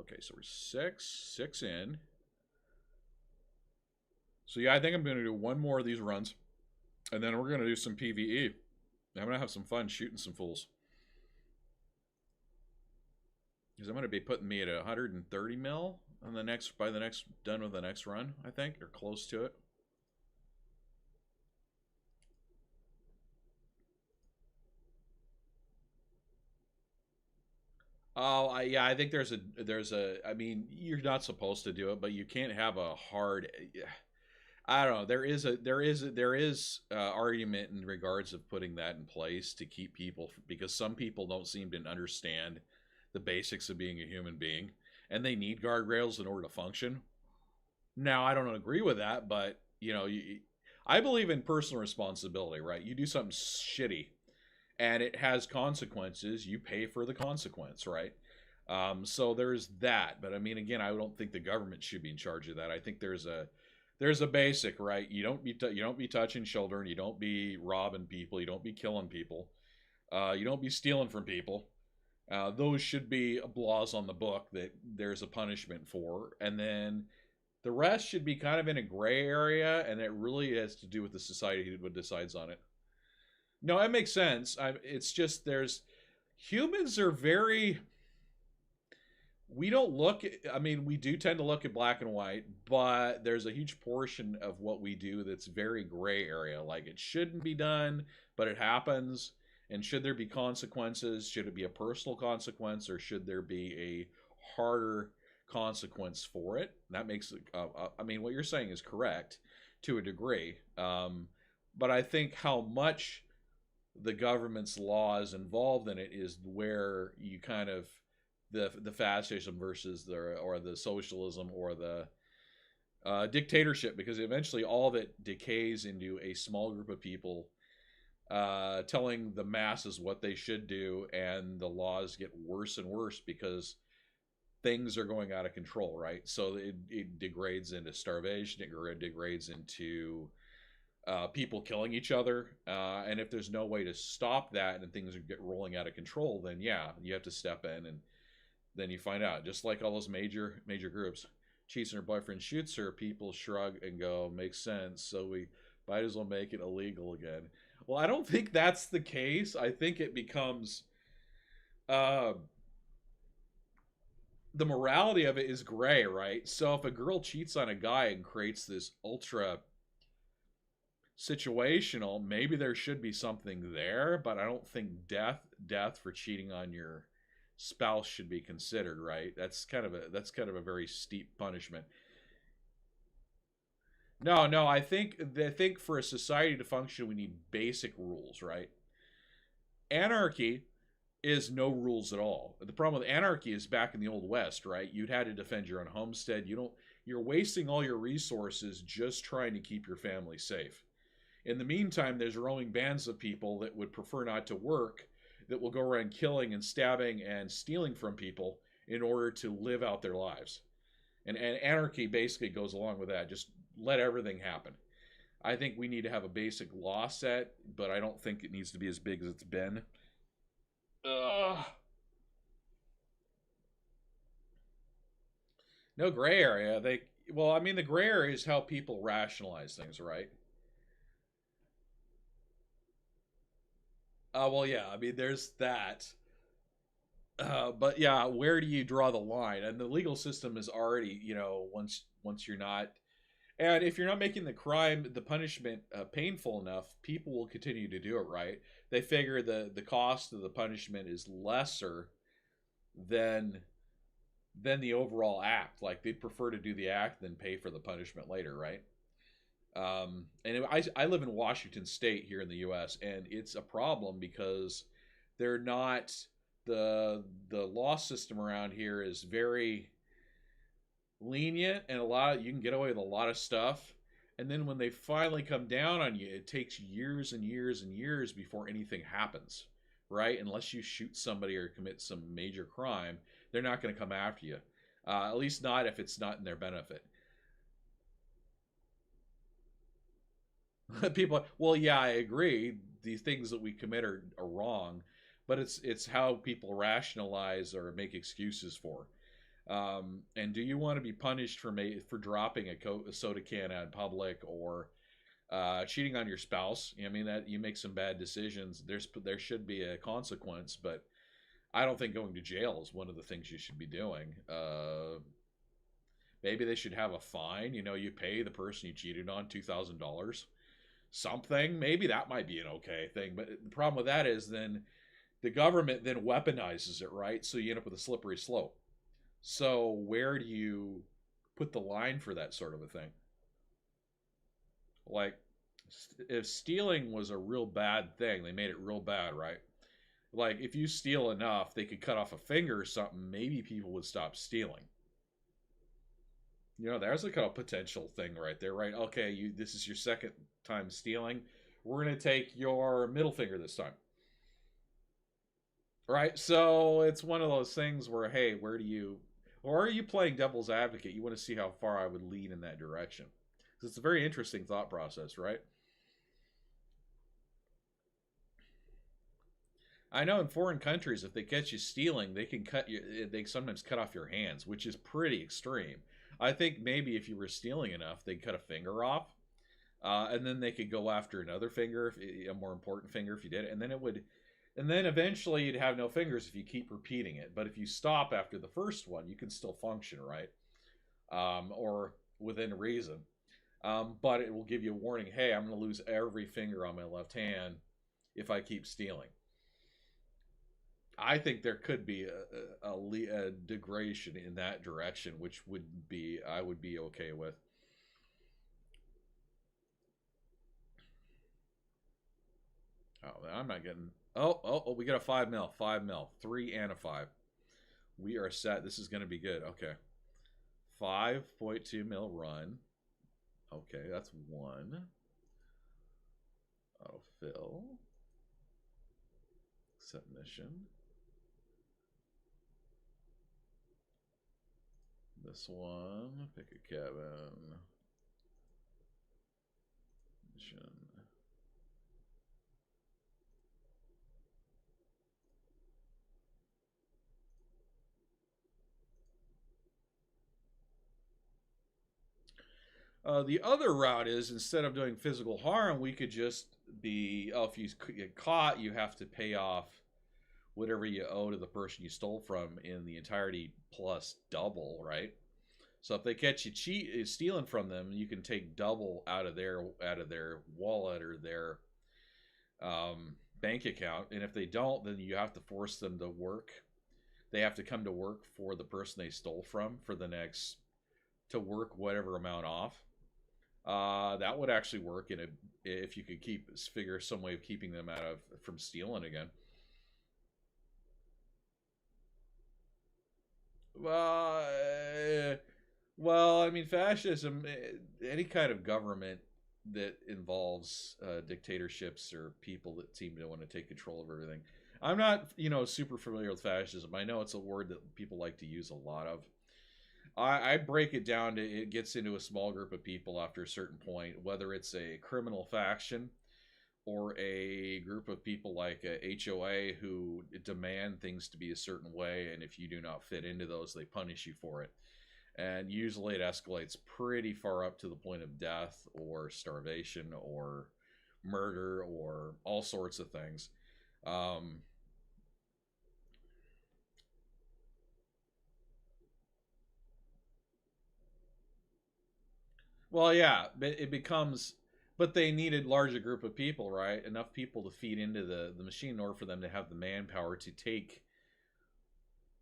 Okay, so we're six in. So yeah, I think I'm going to do one more of these runs, and then we're going to do some PvE. I'm going to have some fun shooting some fools. Because I'm going to be putting me at 130 mil on the next done with the next run, I think, or close to it. Oh, yeah, I think there's a. I mean, you're not supposed to do it, but you can't have a hard. I don't know. There is argument in regards of putting that in place to keep people, because some people don't seem to understand the basics of being a human being, and they need guardrails in order to function. Now, I don't agree with that, but I believe in personal responsibility. Right? You do something shitty, and it has consequences. You pay for the consequence, right? So there's that. But I mean, again, I don't think the government should be in charge of that. I think there's a basic, right. You don't be touching children. You don't be robbing people. You don't be killing people. You don't be stealing from people. Those should be laws on the book that there's a punishment for, and then the rest should be kind of in a gray area, and it really has to do with the society who decides on it. No, that makes sense. It's just humans are very. We don't look. I mean, we do tend to look at black and white, but there's a huge portion of what we do that's very gray area. Like, it shouldn't be done, but it happens. And should there be consequences? Should it be a personal consequence, or should there be a harder consequence for it? That makes it. I mean, what you're saying is correct to a degree, but I think how much the government's laws involved in it is where you kind of the fascism versus the socialism or the dictatorship, because eventually all of it decays into a small group of people telling the masses what they should do, and the laws get worse and worse because things are going out of control, right? So it degrades into starvation, it degrades into people killing each other, and if there's no way to stop that and things get rolling out of control, then yeah, you have to step in, and then you find out, just like all those major groups, cheats on her boyfriend, shoots her, people shrug and go, makes sense, so we might as well make it illegal again. Well, I don't think that's the case. I think it becomes the morality of it is gray, right? So if a girl cheats on a guy and creates this ultra situational, maybe there should be something there, but I don't think death for cheating on your spouse should be considered, right? That's kind of a very steep punishment. No, I think for a society to function, we need basic rules, right? Anarchy is no rules at all. The problem with anarchy is back in the old west, right? You'd had to defend your own homestead. You're wasting all your resources just trying to keep your family safe. In the meantime, there's roaming bands of people that would prefer not to work, that will go around killing and stabbing and stealing from people in order to live out their lives. And anarchy basically goes along with that. Just let everything happen. I think we need to have a basic law set, but I don't think it needs to be as big as it's been. No gray area. I mean, the gray area is how people rationalize things, right? Well, yeah. I mean, there's that. But yeah, where do you draw the line? And the legal system is already, once you're not, and if you're not making the punishment painful enough, people will continue to do it, right? They figure the cost of the punishment is lesser than the overall act. Like, they'd prefer to do the act than pay for the punishment later, right? I live in Washington State here in the U.S., and it's a problem because they're not the law system around here is very lenient, and you can get away with a lot of stuff. And then when they finally come down on you, it takes years and years and years before anything happens, right? Unless you shoot somebody or commit some major crime, they're not going to come after you. At least not if it's not in their benefit. People, well, yeah, I agree. These things that we commit are wrong, but it's how people rationalize or make excuses for. And do you want to be punished for dropping a soda can out in public, or cheating on your spouse? I mean, that you make some bad decisions. There should be a consequence, but I don't think going to jail is one of the things you should be doing. Maybe they should have a fine. You pay the person you cheated on $2,000. Something. Maybe that might be an okay thing. But the problem with that is then the government then weaponizes it, right? So you end up with a slippery slope. So where do you put the line for that sort of a thing? Like, if stealing was a real bad thing, they made it real bad, right? Like, if you steal enough, they could cut off a finger or something, maybe people would stop stealing. There's a kind of potential thing right there, right? Okay, this is your second time stealing. We're going to take your middle finger this time. Right? So it's one of those things where, hey, or are you playing devil's advocate? You want to see how far I would lean in that direction. Because it's a very interesting thought process, right? I know in foreign countries, if they catch you stealing, they sometimes cut off your hands, which is pretty extreme. I think maybe if you were stealing enough, they'd cut a finger off, and then they could go after another finger, a more important finger, if you did it, and then eventually you'd have no fingers if you keep repeating it. But if you stop after the first one, you can still function, right? Or within reason. But it will give you a warning. Hey, I'm going to lose every finger on my left hand if I keep stealing. I think there could be a degradation in that direction, which I would be okay with. Oh, I'm not getting. Oh, we got a 5 mil, 5 mil, 3 and a 5. We are set. This is going to be good. Okay, 5.2 mil run. Okay, that's one. Autofill. Set mission. This one. Pick a cabin. Mission. The other route is, instead of doing physical harm, we could just be, if you get caught, you have to pay off whatever you owe to the person you stole from in the entirety plus double, right? So if they catch you stealing from them, you can take double out of their wallet or their bank account. And if they don't, then you have to force them to work. They have to come to work for the person they stole from to work whatever amount off. That would actually work if you could figure some way of keeping them from stealing again. Well, I mean, fascism, any kind of government that involves dictatorships or people that seem to want to take control of everything. I'm not, super familiar with fascism. I know it's a word that people like to use a lot of. I break it down to, it gets into a small group of people after a certain point, whether it's a criminal faction or a group of people like a HOA who demand things to be a certain way, and if you do not fit into those, they punish you for it. And usually it escalates pretty far up to the point of death or starvation or murder or all sorts of things. Well, yeah, it becomes, but they needed larger group of people, right? Enough people to feed into the machine in order for them to have the manpower to take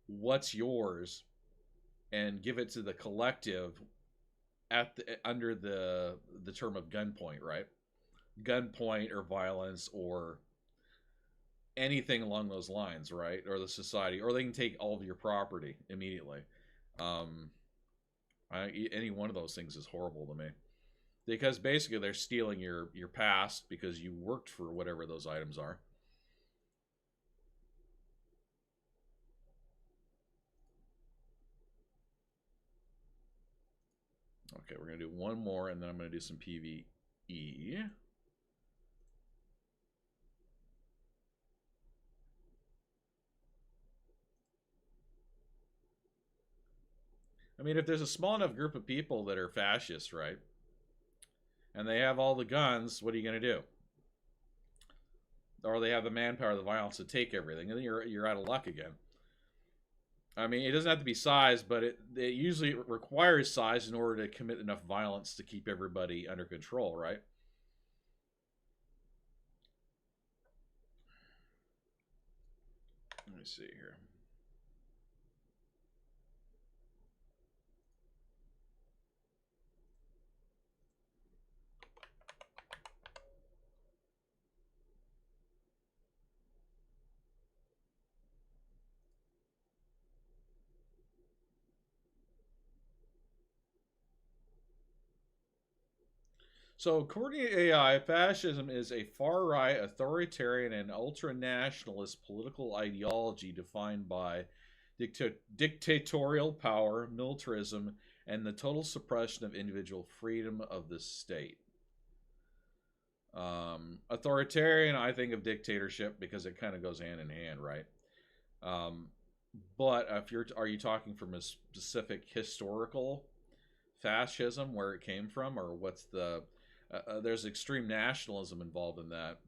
what's yours and give it to the collective under the term of gunpoint, right? Gunpoint or violence or anything along those lines, right? Or the society, or they can take all of your property immediately. Um, any one of those things is horrible to me because basically they're stealing your past because you worked for whatever those items are. Okay, we're gonna do one more, and then I'm gonna do some PVE. I mean, if there's a small enough group of people that are fascists, right, and they have all the guns, what are you gonna do? Or they have the manpower, the violence to take everything, and then you're out of luck again. I mean, it doesn't have to be size, but it usually requires size in order to commit enough violence to keep everybody under control, right? Let me see here. So, according to AI, fascism is a far right, authoritarian, and ultra nationalist political ideology defined by dictatorial power, militarism, and the total suppression of individual freedom of the state. Authoritarian, I think of dictatorship because it kind of goes hand in hand, right? Um, but if you're, are you talking from a specific historical fascism where it came from, or what's the? There's extreme nationalism involved in that.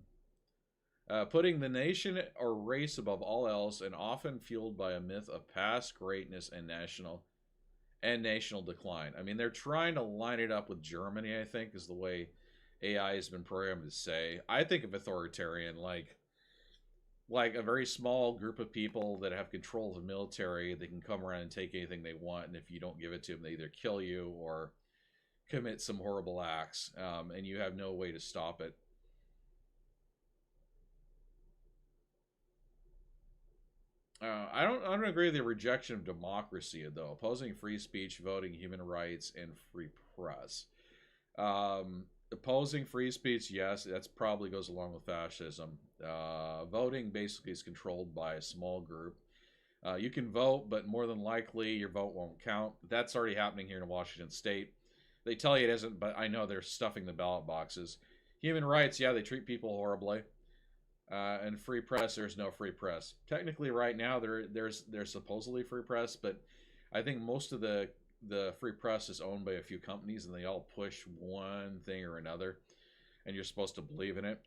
Putting the nation or race above all else, and often fueled by a myth of past greatness and national decline. I mean, they're trying to line it up with Germany. I think is the way AI has been programmed to say. I think of authoritarian like a very small group of people that have control of the military. They can come around and take anything they want, and if you don't give it to them, they either kill you or commit some horrible acts, and you have no way to stop it. I don't agree with the rejection of democracy though. Opposing free speech, voting, human rights, and free press. Opposing free speech, yes, that's probably goes along with fascism. Voting basically is controlled by a small group. You can vote, but more than likely your vote won't count. That's already happening here in Washington State. They tell you it isn't, but I know they're stuffing the ballot boxes. Human rights, yeah, they treat people horribly. And free press, there's no free press. Technically, right now there's supposedly free press, but I think most of the free press is owned by a few companies, and they all push one thing or another, and you're supposed to believe in it.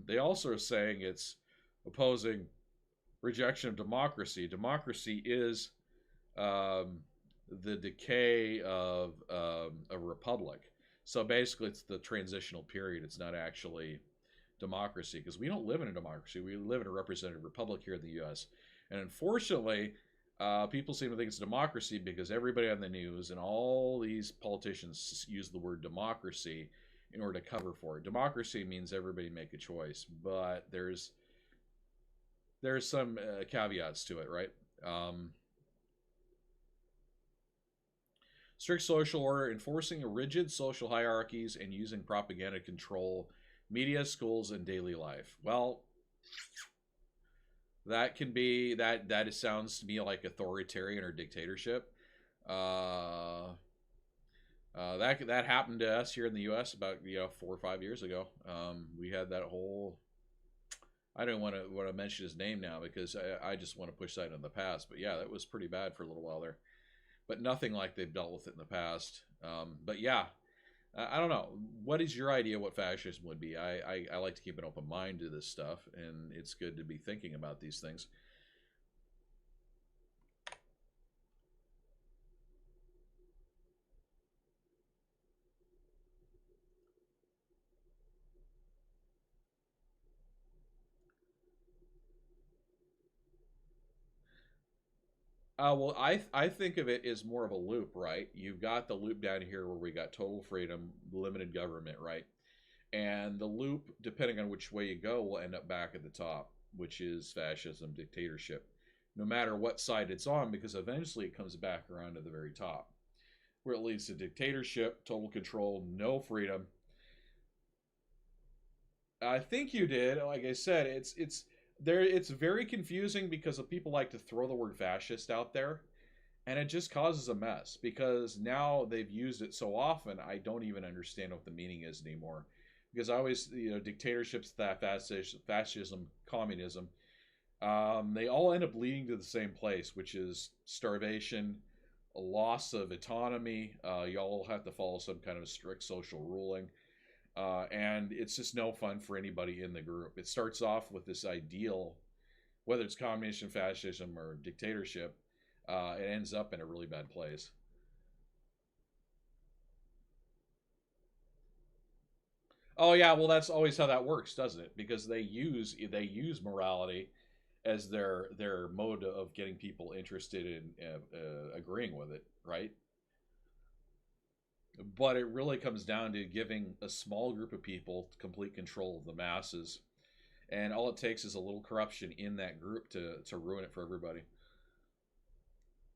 They also are saying it's opposing rejection of democracy. Democracy is um, the decay of a republic. So basically, it's the transitional period. It's not actually democracy because we don't live in a democracy. We live in a representative republic here in the U.S. And unfortunately, people seem to think it's democracy because everybody on the news and all these politicians use the word democracy in order to cover for it. Democracy means everybody make a choice, but there's some caveats to it, right? Strict social order, enforcing rigid social hierarchies, and using propaganda control media, schools, and daily life. Well, that can be that sounds to me like authoritarian or dictatorship. That happened to us here in the U.S. about 4 or 5 years ago. We had that whole. I don't want to mention his name now because I just want to push that in the past. But yeah, that was pretty bad for a little while there. But nothing like they've dealt with it in the past. But yeah, I don't know. What is your idea what fascism would be? I like to keep an open mind to this stuff, and it's good to be thinking about these things. Well, I think of it as more of a loop, right? You've got the loop down here where we got total freedom, limited government, right? And the loop, depending on which way you go, will end up back at the top, which is fascism, dictatorship. No matter what side it's on, because eventually it comes back around to the very top, where it leads to dictatorship, total control, no freedom. I think you did. Like I said, it's there. It's very confusing because people like to throw the word fascist out there, and it just causes a mess because now they've used it so often. I don't even understand what the meaning is anymore. Because I always, dictatorships, that fascism, communism, they all end up leading to the same place, which is starvation, a loss of autonomy. You all have to follow some kind of strict social ruling. And it's just no fun for anybody in the group. It starts off with this ideal, whether it's communism, fascism, or dictatorship, it ends up in a really bad place. Oh yeah, well that's always how that works, doesn't it? Because they use morality as their mode of getting people interested in agreeing with it, right? But it really comes down to giving a small group of people complete control of the masses, and all it takes is a little corruption in that group to ruin it for everybody.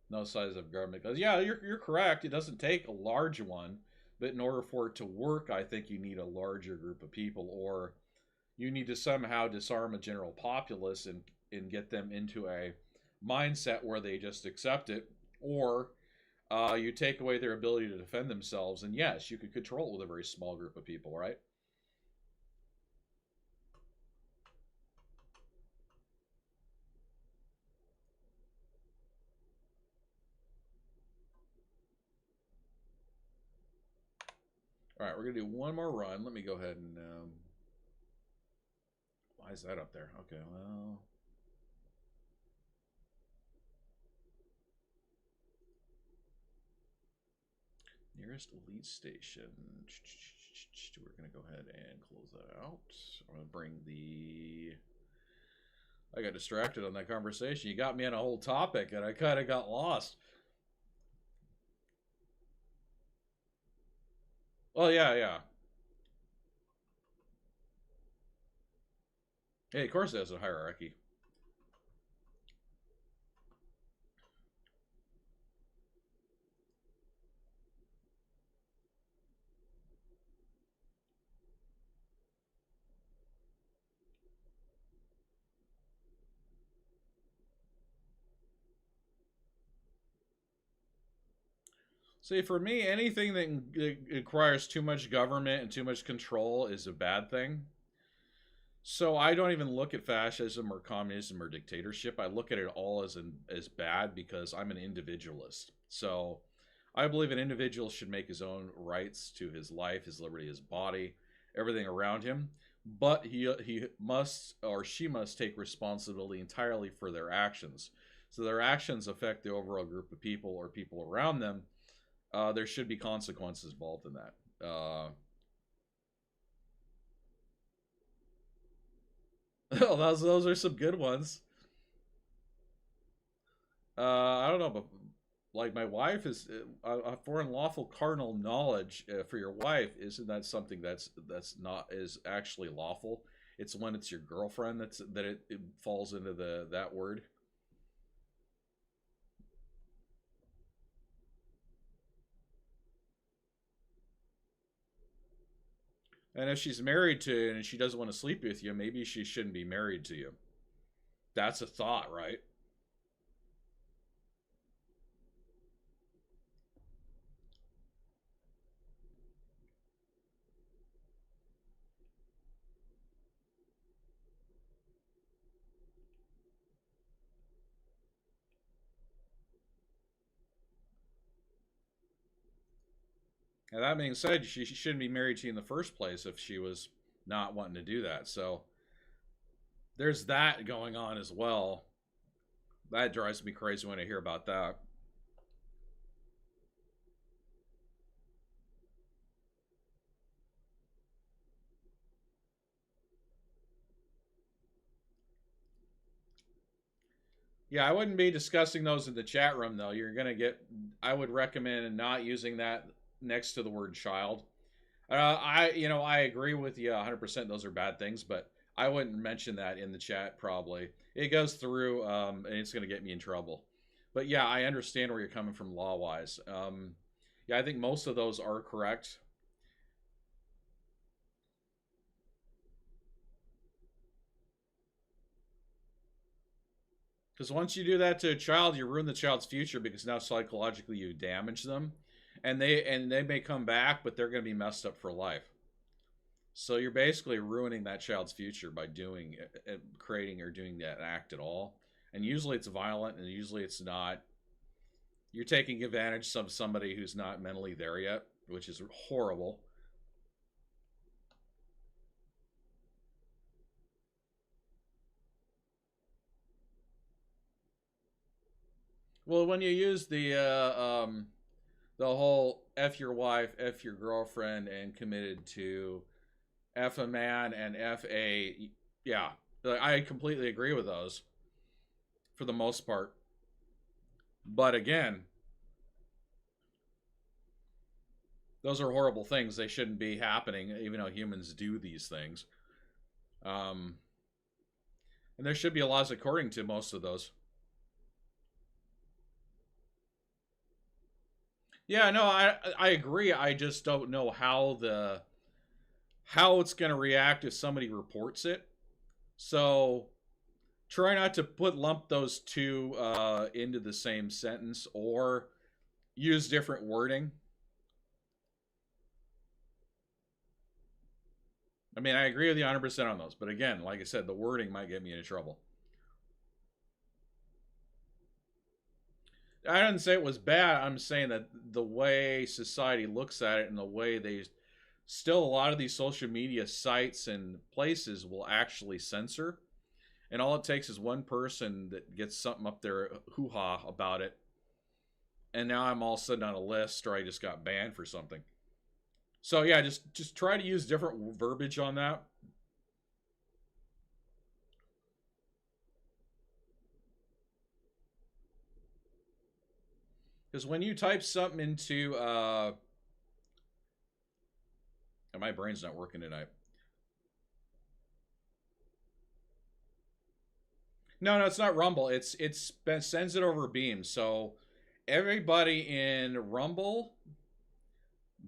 No size of government goes, yeah, you're correct. It doesn't take a large one, but in order for it to work, I think you need a larger group of people, or you need to somehow disarm a general populace and get them into a mindset where they just accept it, or you take away their ability to defend themselves, and yes, you could control it with a very small group of people, right? All right, we're gonna do one more run. Let me go ahead and why is that up there? Okay, well, nearest elite station. We're gonna go ahead and close that out. I'm gonna bring the. I got distracted on that conversation. You got me on a whole topic, and I kind of got lost. Oh yeah, yeah. Hey, of course it has a hierarchy. See, for me, anything that requires too much government and too much control is a bad thing. So I don't even look at fascism or communism or dictatorship. I look at it all as bad because I'm an individualist. So I believe an individual should make his own rights to his life, his liberty, his body, everything around him. But he must or she must take responsibility entirely for their actions. So their actions affect the overall group of people or people around them. There should be consequences involved in that. Oh, those are some good ones. I don't know, but like my wife is for unlawful carnal knowledge for your wife. Isn't that something that's not is actually lawful? It's when it's your girlfriend that it falls into the that word. And if she's married to you and she doesn't want to sleep with you, maybe she shouldn't be married to you. That's a thought, right? And that being said, she shouldn't be married to you in the first place if she was not wanting to do that. So there's that going on as well. That drives me crazy when I hear about that. Yeah, I wouldn't be discussing those in the chat room though. You're gonna get. I would recommend not using that next to the word child. I agree with you 100%. Those are bad things, but I wouldn't mention that in the chat. Probably it goes through, and it's gonna get me in trouble. But yeah, I understand where you're coming from law wise. Yeah, I think most of those are correct. Because once you do that to a child, you ruin the child's future because now psychologically you damage them, and they may come back, but they're going to be messed up for life. So you're basically ruining that child's future by doing, creating or doing that act at all. And usually it's violent, and usually it's not. You're taking advantage of somebody who's not mentally there yet, which is horrible. Well, when you use the whole "f your wife, f your girlfriend," and committed to "f a man" and "f a," yeah, I completely agree with those for the most part. But again, those are horrible things. They shouldn't be happening, even though humans do these things. Um, and there should be laws according to most of those. Yeah, no, I agree. I just don't know how it's going to react if somebody reports it. So try not to lump those two into the same sentence or use different wording. I mean, I agree with you 100% on those, but again, like I said, the wording might get me into trouble. I didn't say it was bad. I'm saying that the way society looks at it and the way they still, a lot of these social media sites and places will actually censor. And all it takes is one person that gets something up there, hoo ha, about it. And now I'm all of a sudden on a list or I just got banned for something. So yeah, just try to use different verbiage on that. Because when you type something into my brain's not working tonight. No, it's not Rumble. Sends it over Beam. So everybody in Rumble,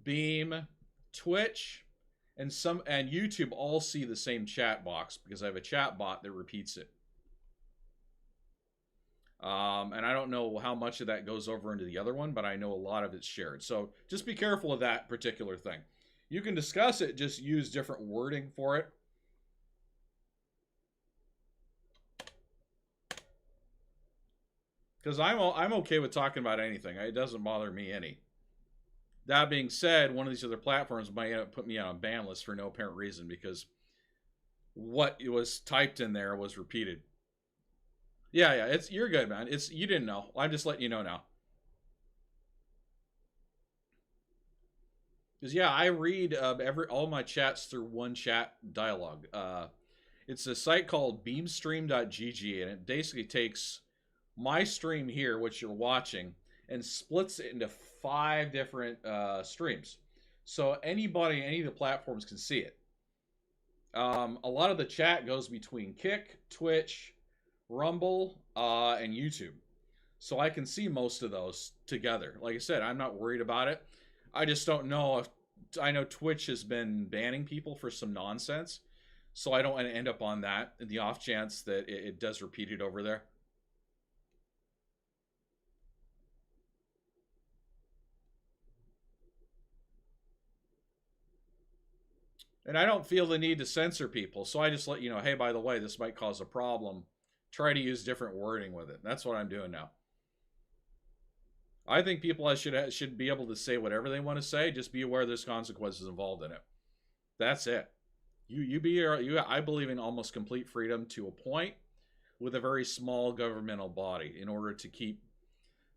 Beam, Twitch, and YouTube all see the same chat box because I have a chat bot that repeats it. And I don't know how much of that goes over into the other one, but I know a lot of it's shared. So just be careful of that particular thing. You can discuss it, just use different wording for it. Because I'm okay with talking about anything. It doesn't bother me any. That being said, one of these other platforms might end up putting me on a ban list for no apparent reason because what was typed in there was repeated. Yeah, you're good, man. You didn't know. I'm just letting you know now. Because yeah, I read all my chats through one chat dialogue. It's a site called beamstream.gg, and it basically takes my stream here, which you're watching, and splits it into 5 different streams. So anybody, any of the platforms can see it. A lot of the chat goes between Kick, Twitch, Rumble, and YouTube. So I can see most of those together. Like I said, I'm not worried about it. I just don't know if I know Twitch has been banning people for some nonsense. So I don't want to end up on that in the off chance that it does repeat it over there. And I don't feel the need to censor people. So I just let you know, hey, by the way, this might cause a problem. Try to use different wording with it. That's what I'm doing now. I think people should be able to say whatever they want to say. Just be aware there's consequences involved in it. That's it. I believe in almost complete freedom to a point with a very small governmental body in order to keep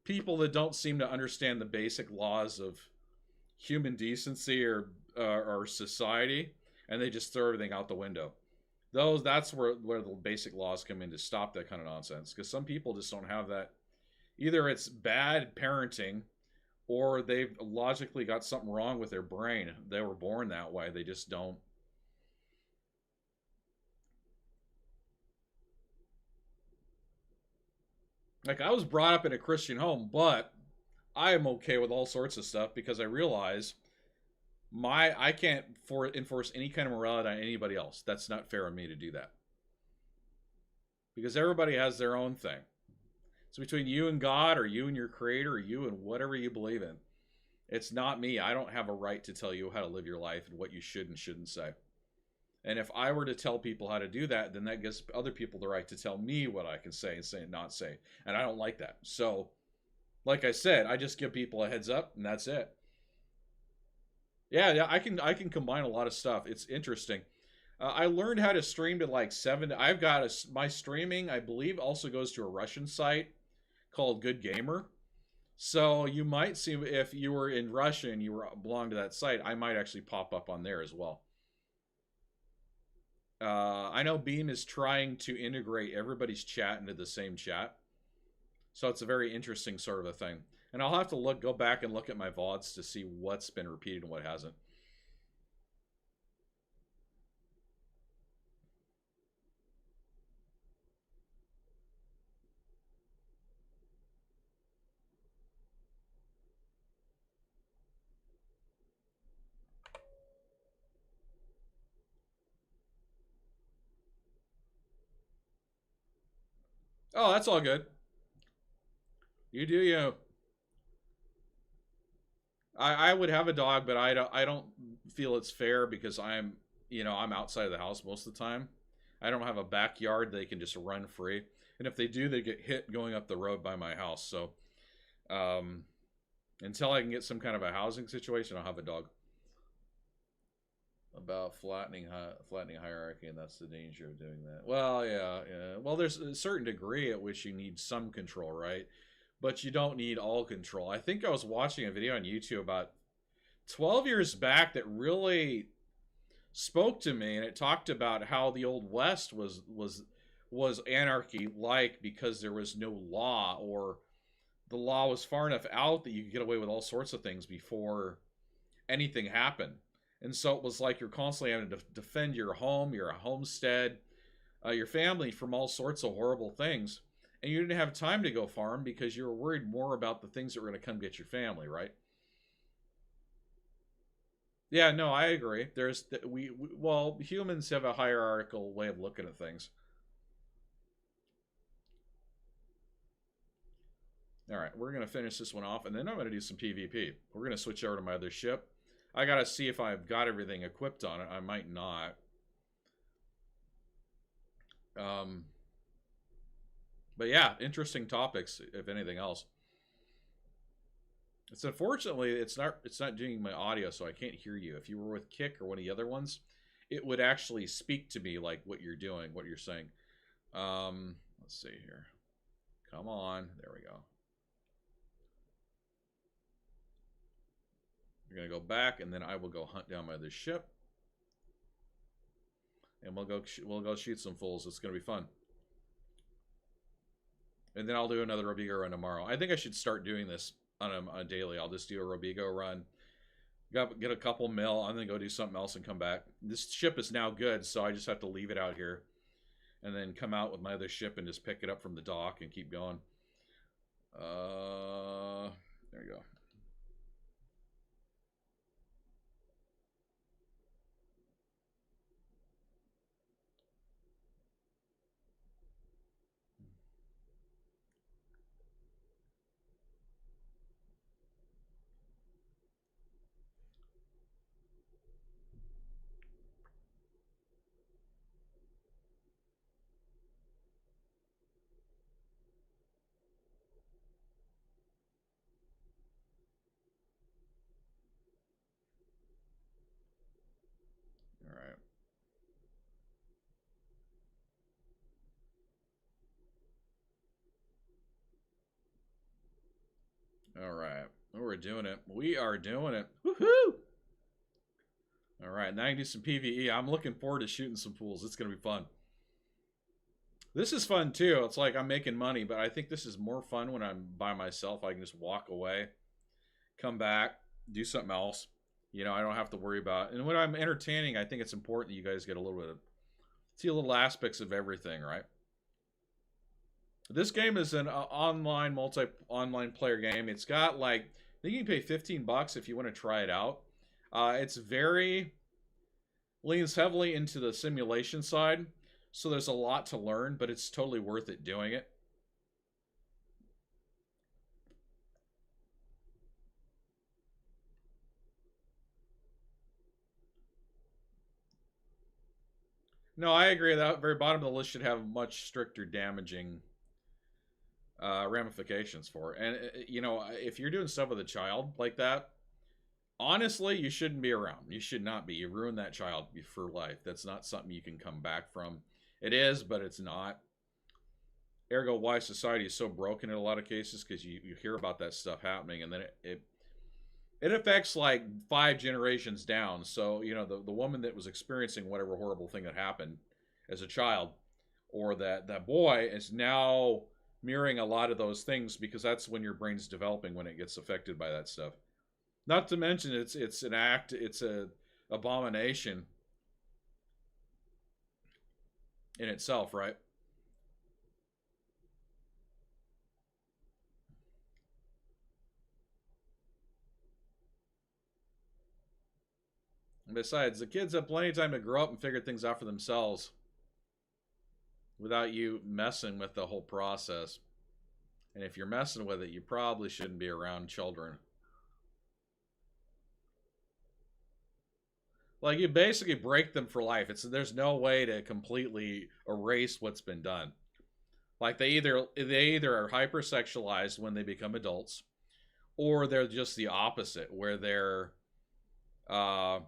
people that don't seem to understand the basic laws of human decency or society, and they just throw everything out the window. That's where the basic laws come in to stop that kind of nonsense. Because some people just don't have that. Either it's bad parenting, or they've logically got something wrong with their brain. They were born that way. They just don't. Like, I was brought up in a Christian home, but I am okay with all sorts of stuff because I realize I can't enforce any kind of morality on anybody else. That's not fair on me to do that, because everybody has their own thing. It's between you and God, or you and your creator, or you and whatever you believe in. It's not me. I don't have a right to tell you how to live your life and what you should and shouldn't say. And if I were to tell people how to do that, then that gives other people the right to tell me what I can say and say and not say. And I don't like that. So, like I said, I just give people a heads up, and that's it. Yeah, I can combine a lot of stuff. It's interesting. I learned how to stream to like seven. I've got my streaming, I believe, also goes to a Russian site called Good Gamer. So you might see, if you were in Russia and you were belong to that site, I might actually pop up on there as well. I know Beam is trying to integrate everybody's chat into the same chat, so it's a very interesting sort of a thing. And I'll have to go back and look at my VODs to see what's been repeated and what hasn't. Oh, that's all good. You do you. I would have a dog, but I don't feel it's fair because I'm outside of the house most of the time. I don't have a backyard they can just run free, and if they do, they get hit going up the road by my house. So um, until I can get some kind of a housing situation, I'll have a dog. About flattening hierarchy, and that's the danger of doing that. Well, yeah. Well, there's a certain degree at which you need some control, right? But you don't need all control. I think I was watching a video on YouTube about 12 years back that really spoke to me, and it talked about how the old West was anarchy like, because there was no law, or the law was far enough out that you could get away with all sorts of things before anything happened. And so it was like you're constantly having to defend your home, your homestead, your family from all sorts of horrible things. And you didn't have time to go farm because you were worried more about the things that were going to come get your family, right? Yeah, no, I agree. Well, humans have a hierarchical way of looking at things. All right, we're going to finish this one off, and then I'm going to do some PvP. We're going to switch over to my other ship. I got to see if I've got everything equipped on it. I might not. But yeah, interesting topics, if anything else. It's unfortunately it's not doing my audio, so I can't hear you. If you were with Kick or one of the other ones, it would actually speak to me like what you're doing, what you're saying. Let's see here. Come on, there we go. We're gonna go back, and then I will go hunt down my other ship, and we'll go shoot some fools. It's gonna be fun. And then I'll do another Robigo run tomorrow. I think I should start doing this on a daily. I'll just do a Robigo run, get a couple mil, I'm gonna go do something else and come back. This ship is now good, so I just have to leave it out here, and then come out with my other ship and just pick it up from the dock and keep going. There you go. All right. All right. We're doing it. We are doing it. Woohoo! All right, now I can do some PvE. I'm looking forward to shooting some fools. It's gonna be fun. This is fun too. It's like I'm making money, but I think this is more fun when I'm by myself. I can just walk away, come back, do something else. You know, I don't have to worry about. And when I'm entertaining, I think it's important that you guys get a little bit of see a little aspects of everything, right? This game is an online online player game. It's got like I think you can pay $15 if you want to try it out. It's very leans heavily into the simulation side, so there's a lot to learn, but it's totally worth it doing it. No, I agree. That very bottom of the list should have much stricter damaging ramifications for it. And you know, if you're doing stuff with a child like that, honestly, you shouldn't be around. You should not be. You ruin that child for life. That's not something you can come back from. It is, but it's not. Ergo, why society is so broken in a lot of cases because you hear about that stuff happening, and then it affects like 5 generations down. So you know the woman that was experiencing whatever horrible thing that happened as a child, or that boy is now mirroring a lot of those things because that's when your brain's developing when it gets affected by that stuff. Not to mention it's an act, it's a abomination in itself, right? And besides, the kids have plenty of time to grow up and figure things out for themselves without you messing with the whole process. And if you're messing with it, you probably shouldn't be around children. Like you basically break them for life. There's no way to completely erase what's been done. Like they either are hypersexualized when they become adults, or they're just the opposite, uh,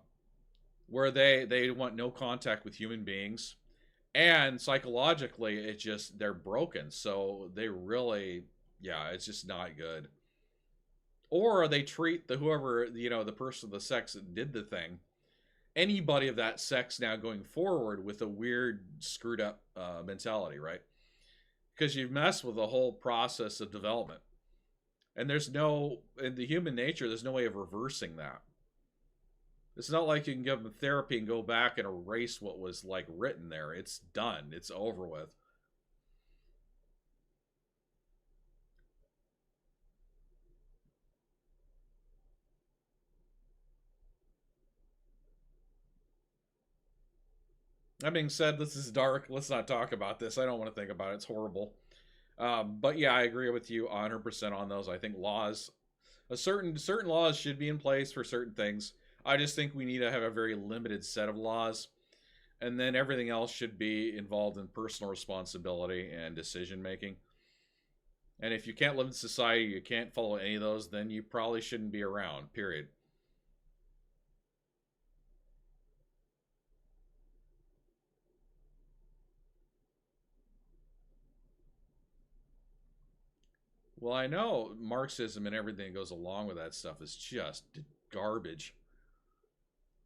where they want no contact with human beings, and psychologically, it just they're broken. So they really, yeah, it's just not good. Or they treat the whoever the person of the sex that did the thing, anybody of that sex now going forward with a weird screwed up mentality, right? Because you've messed with the whole process of development, and there's no in the human nature there's no way of reversing that. It's not like you can give them therapy and go back and erase what was like written there. It's done. It's over with. That being said, this is dark. Let's not talk about this. I don't want to think about it. It's horrible. But yeah, I agree with you 100% on those. I think certain laws should be in place for certain things. I just think we need to have a very limited set of laws, and then everything else should be involved in personal responsibility and decision making. And if you can't live in society, you can't follow any of those, then you probably shouldn't be around. Period. Well, I know Marxism and everything that goes along with that stuff is just garbage.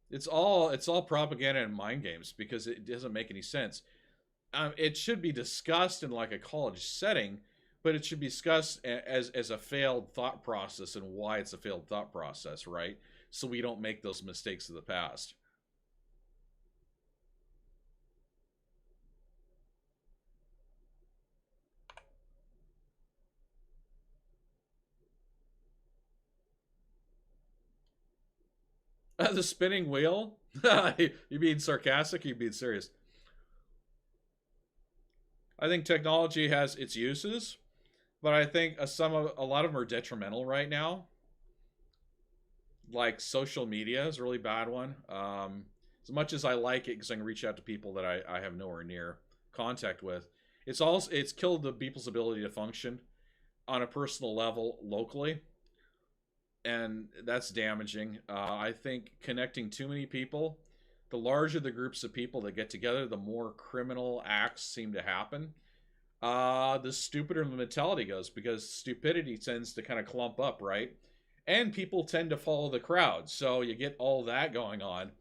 It's all propaganda and mind games because it doesn't make any sense. It should be discussed in like a college setting, but it should be discussed as a failed thought process and why it's a failed thought process, right? So we don't make those mistakes of the past. The spinning wheel? You being sarcastic? Or you being serious? I think technology has its uses, but I think a lot of them are detrimental right now. Like social media is a really bad one. As much as I like it because I can reach out to people that I have nowhere near contact with, it's killed the people's ability to function on a personal level locally, and that's damaging. I think connecting too many people, the larger the groups of people that get together, the more criminal acts seem to happen. The stupider the mentality goes because stupidity tends to kind of clump up, right? And people tend to follow the crowd, so you get all that going on.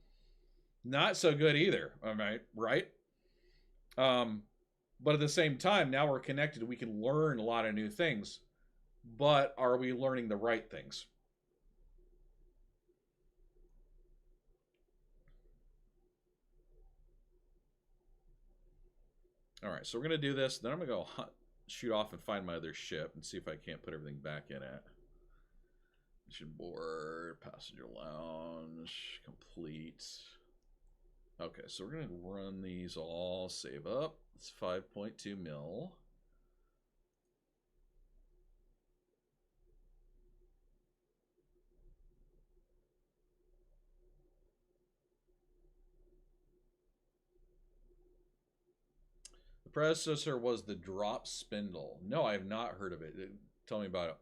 Not so good either. All right, right? Um, but at the same time, now we're connected. We can learn a lot of new things. But are we learning the right things? All right, so we're gonna do this. Then I'm gonna go shoot off and find my other ship and see if I can't put everything back in it. Mission board, passenger lounge, complete. Okay, so we're gonna run these all, save up. It's 5.2 mil. The predecessor was the drop spindle. No, I have not heard of it. Tell me about it.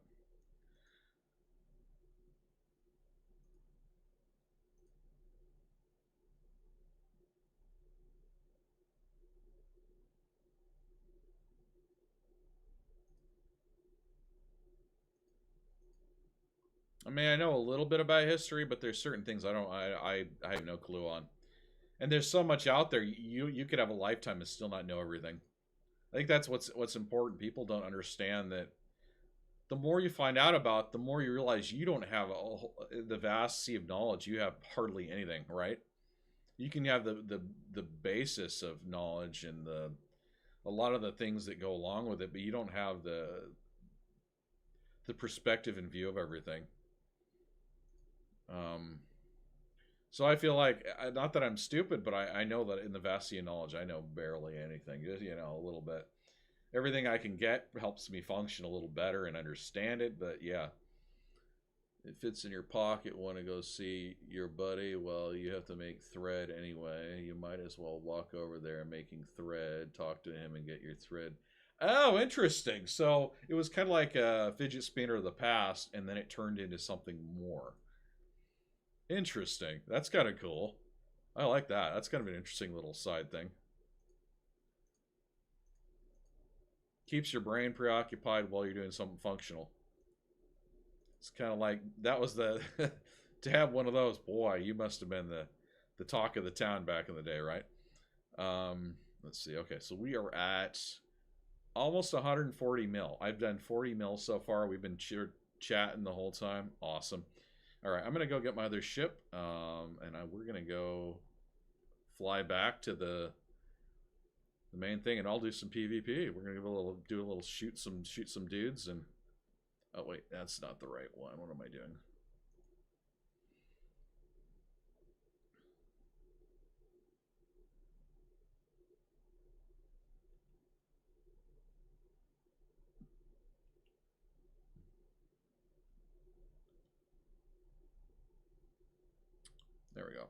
I mean, I know a little bit about history, but there's certain things I don't. I have no clue on. And there's so much out there. You could have a lifetime and still not know everything. I think that's what's important. People don't understand that the more you find out about, the more you realize you don't have the vast sea of knowledge. You have hardly anything, right? You can have the basis of knowledge and the a lot of the things that go along with it, but you don't have the perspective and view of everything. Um, so I feel like not that I'm stupid, but I know that in the vast sea of knowledge, I know barely anything. Just a little bit. Everything I can get helps me function a little better and understand it. But yeah, it fits in your pocket. Want to go see your buddy? Well, you have to make thread anyway. You might as well walk over there making thread, talk to him, and get your thread. Oh, interesting. So it was kind of like a fidget spinner of the past, and then it turned into something more. Interesting. That's kind of cool. I like that. That's kind of an interesting little side thing. Keeps your brain preoccupied while you're doing something functional. It's kind of like that was the to have one of those. Boy, you must have been the talk of the town back in the day, right? Let's see. Okay, so we are at almost 140 mil. I've done 40 mil so far. We've been chatting the whole time. Awesome. All right, I'm gonna go get my other ship, and we're gonna go fly back to the main thing, and I'll do some PvP. We're gonna do a little shoot some dudes, and oh wait, that's not the right one. What am I doing? There we go.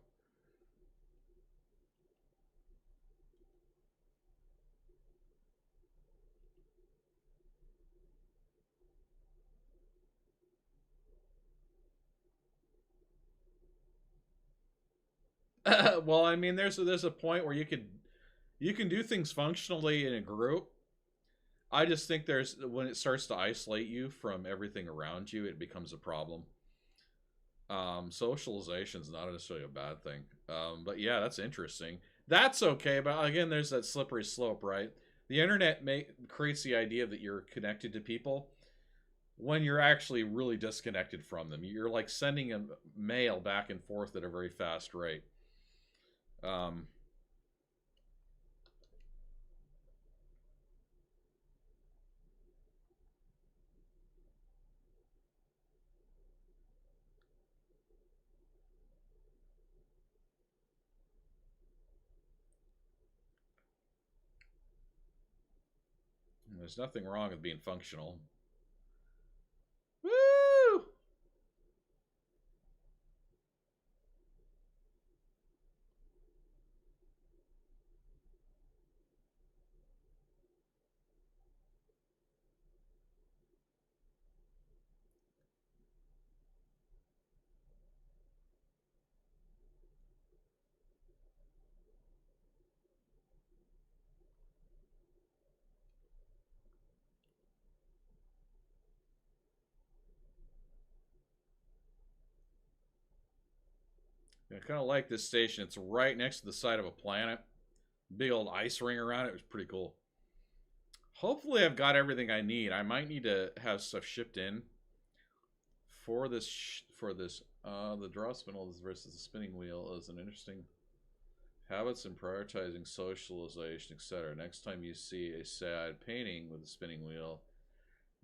Well, I mean, there's a point where you can do things functionally in a group. I just think there's when it starts to isolate you from everything around you, it becomes a problem. Socialization is not necessarily a bad thing, but yeah, that's interesting. That's okay, but again, there's that slippery slope, right? The internet creates the idea that you're connected to people when you're actually really disconnected from them. You're like sending a mail back and forth at a very fast rate. Um, there's nothing wrong with being functional. Woo! I kind of like this station. It's right next to the side of a planet. Big old ice ring around it. It was pretty cool. Hopefully I've got everything I need. I might need to have stuff shipped in for this. The draw spindle versus the spinning wheel is an interesting habits and prioritizing socialization, etc. Next time you see a sad painting with a spinning wheel,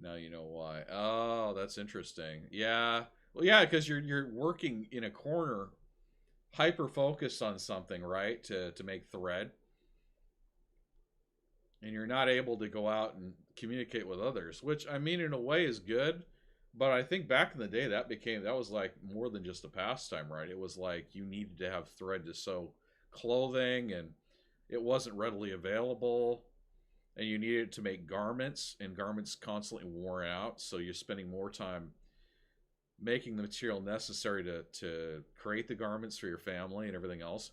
now you know why. Oh, that's interesting. Yeah. Well, yeah, because you're working in a corner, hyper focused on something, right? To make thread, and you're not able to go out and communicate with others, which I mean in a way is good, but I think back in the day that was like more than just a pastime, right? It was like you needed to have thread to sew clothing, and it wasn't readily available, and you needed to make garments, and garments constantly wore out, so you're spending more time making the material necessary to create the garments for your family and everything else.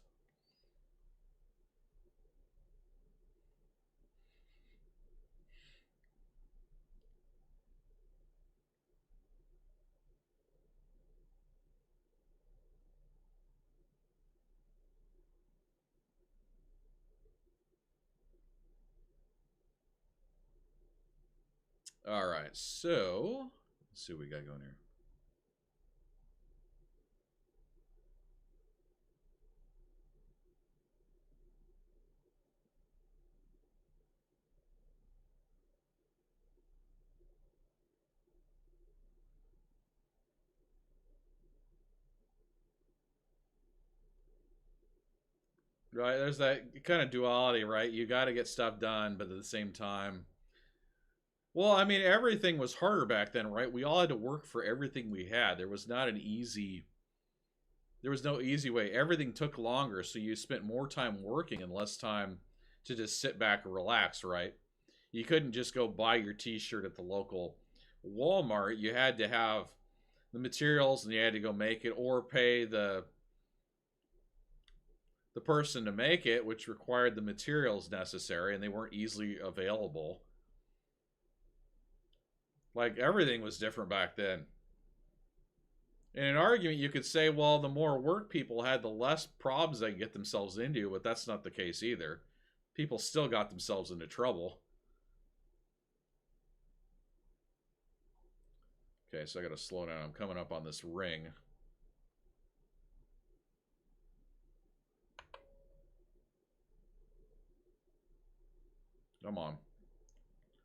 All right, so let's see what we got going here. Right, there's that kind of duality, right? You got to get stuff done, but at the same time, well, I mean, everything was harder back then, right? We all had to work for everything we had. There was no easy way. Everything took longer, so you spent more time working and less time to just sit back and relax, right? You couldn't just go buy your t-shirt at the local Walmart. You had to have the materials and you had to go make it or pay the person to make it, which required the materials necessary, and they weren't easily available. Like everything was different back then. In an argument, you could say, well, the more work people had, the less problems they could get themselves into, but that's not the case either. People still got themselves into trouble. Okay, so I gotta slow down. I'm coming up on this ring. Come on.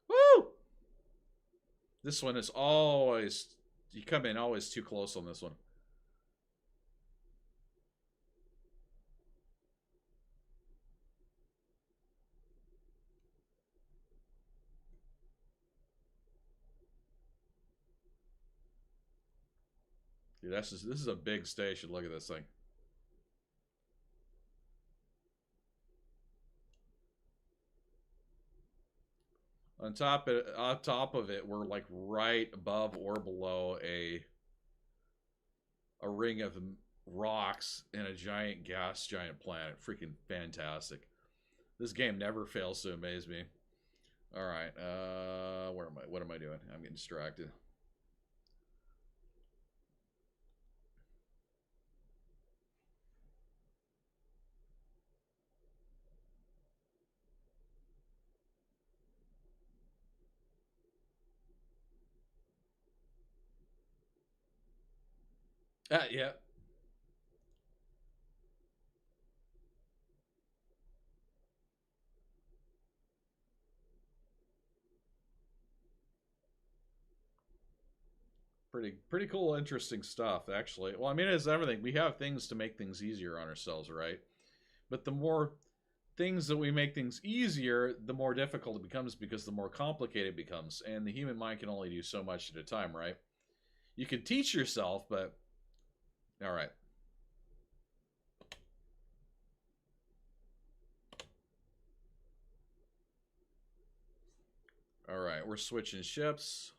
Woo! This one is always, you come in always too close on this one. Dude, this is a big station. Look at this thing. On top of it, we're like right above or below a ring of rocks in a giant giant planet. Freaking fantastic. This game never fails to amaze me. All right, where am I? What am I doing? I'm getting distracted. Yeah. Pretty cool, interesting stuff, actually. Well, I mean, it's everything. We have things to make things easier on ourselves, right? But the more things that we make things easier, the more difficult it becomes because the more complicated it becomes. And the human mind can only do so much at a time, right? You can teach yourself, but all right. All right, we're switching ships.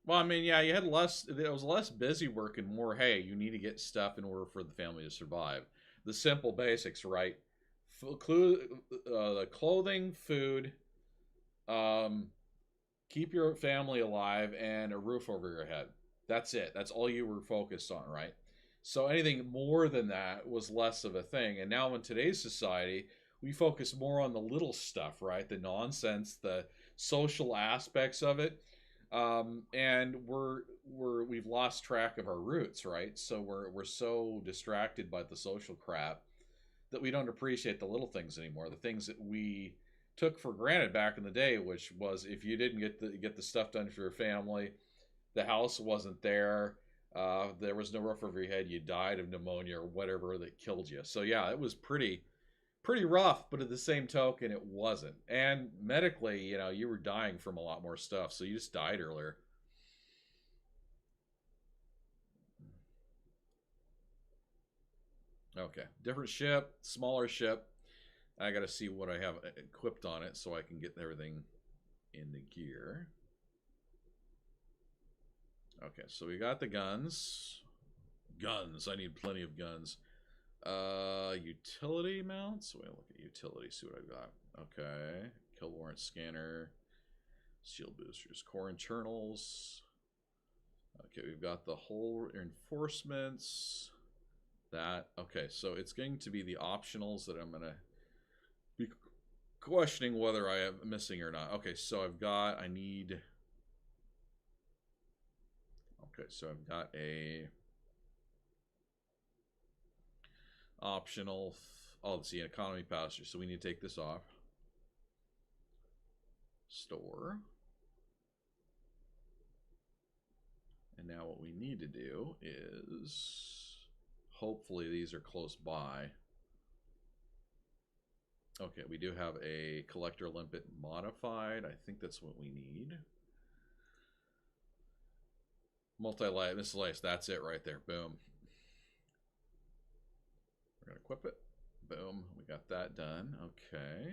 Well, I mean, yeah, you had less. It was less busy work and more. Hey, you need to get stuff in order for the family to survive. The simple basics, right? The clothing, food, um, keep your family alive, and a roof over your head. That's it. That's all you were focused on, right? So anything more than that was less of a thing. And now in today's society, we focus more on the little stuff, right? The nonsense, the social aspects of it. And we've lost track of our roots, right? So we're so distracted by the social crap that we don't appreciate the little things anymore. The things that we took for granted back in the day, which was if you didn't get the stuff done for your family, the house wasn't there. There was no roof over your head. You died of pneumonia or whatever that killed you. So yeah, it was pretty rough. But at the same token, it wasn't. And medically, you were dying from a lot more stuff. So you just died earlier. Okay, different ship, smaller ship. I got to see what I have equipped on it so I can get everything in the gear. Okay, so we got the guns. Guns. I need plenty of guns. Utility mounts. Wait, look at utility. See what I've got. Okay, kill warrant scanner. Shield boosters. Core internals. Okay, we've got the whole reinforcements. That. Okay, so it's going to be the optionals that I'm going to be questioning whether I am missing or not. Okay, so I need. Okay, so I've got a optional. Oh, let's see, economy passenger. So we need to take this off. Store. And now what we need to do is, hopefully these are close by. Okay, we do have a collector limpet modified. I think that's what we need. Multi-light miscellaneous. That's it right there. Boom. We're going to equip it. Boom. We got that done. Okay.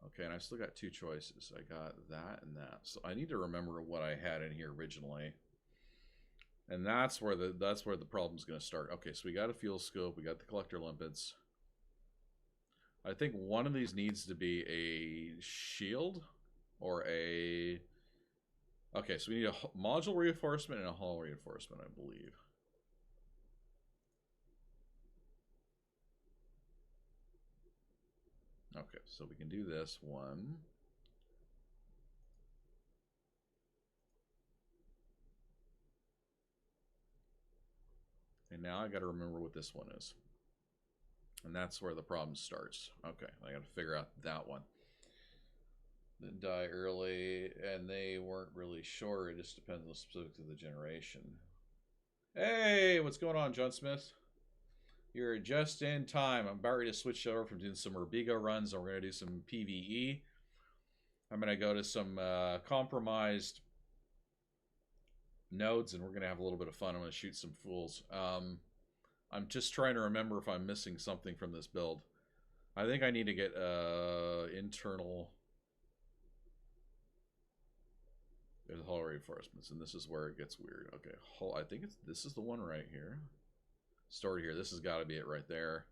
Okay, and I still got two choices. I got that and that. So I need to remember what I had in here originally. And that's where the problem's going to start. Okay, so we got a fuel scope. We got the collector limpets. I think one of these needs to be a shield or a... Okay, so we need a module reinforcement and a hull reinforcement, I believe. Okay, so we can do this one. And now I got to remember what this one is. And that's where the problem starts. Okay, I got to figure out that one. Didn't die early, and they weren't really sure. It just depends on the specifics of the generation. Hey, what's going on, John Smith? You're just in time. I'm about ready to switch over from doing some Urbigo runs, and we're going to do some PvE. I'm going to go to some compromised nodes, and we're going to have a little bit of fun. I'm going to shoot some fools. I'm just trying to remember if I'm missing something from this build. I think I need to get internal... There's hull reinforcements, and this is where it gets weird. Okay, hull. I think this is the one right here. Stored here. This has got to be it right there.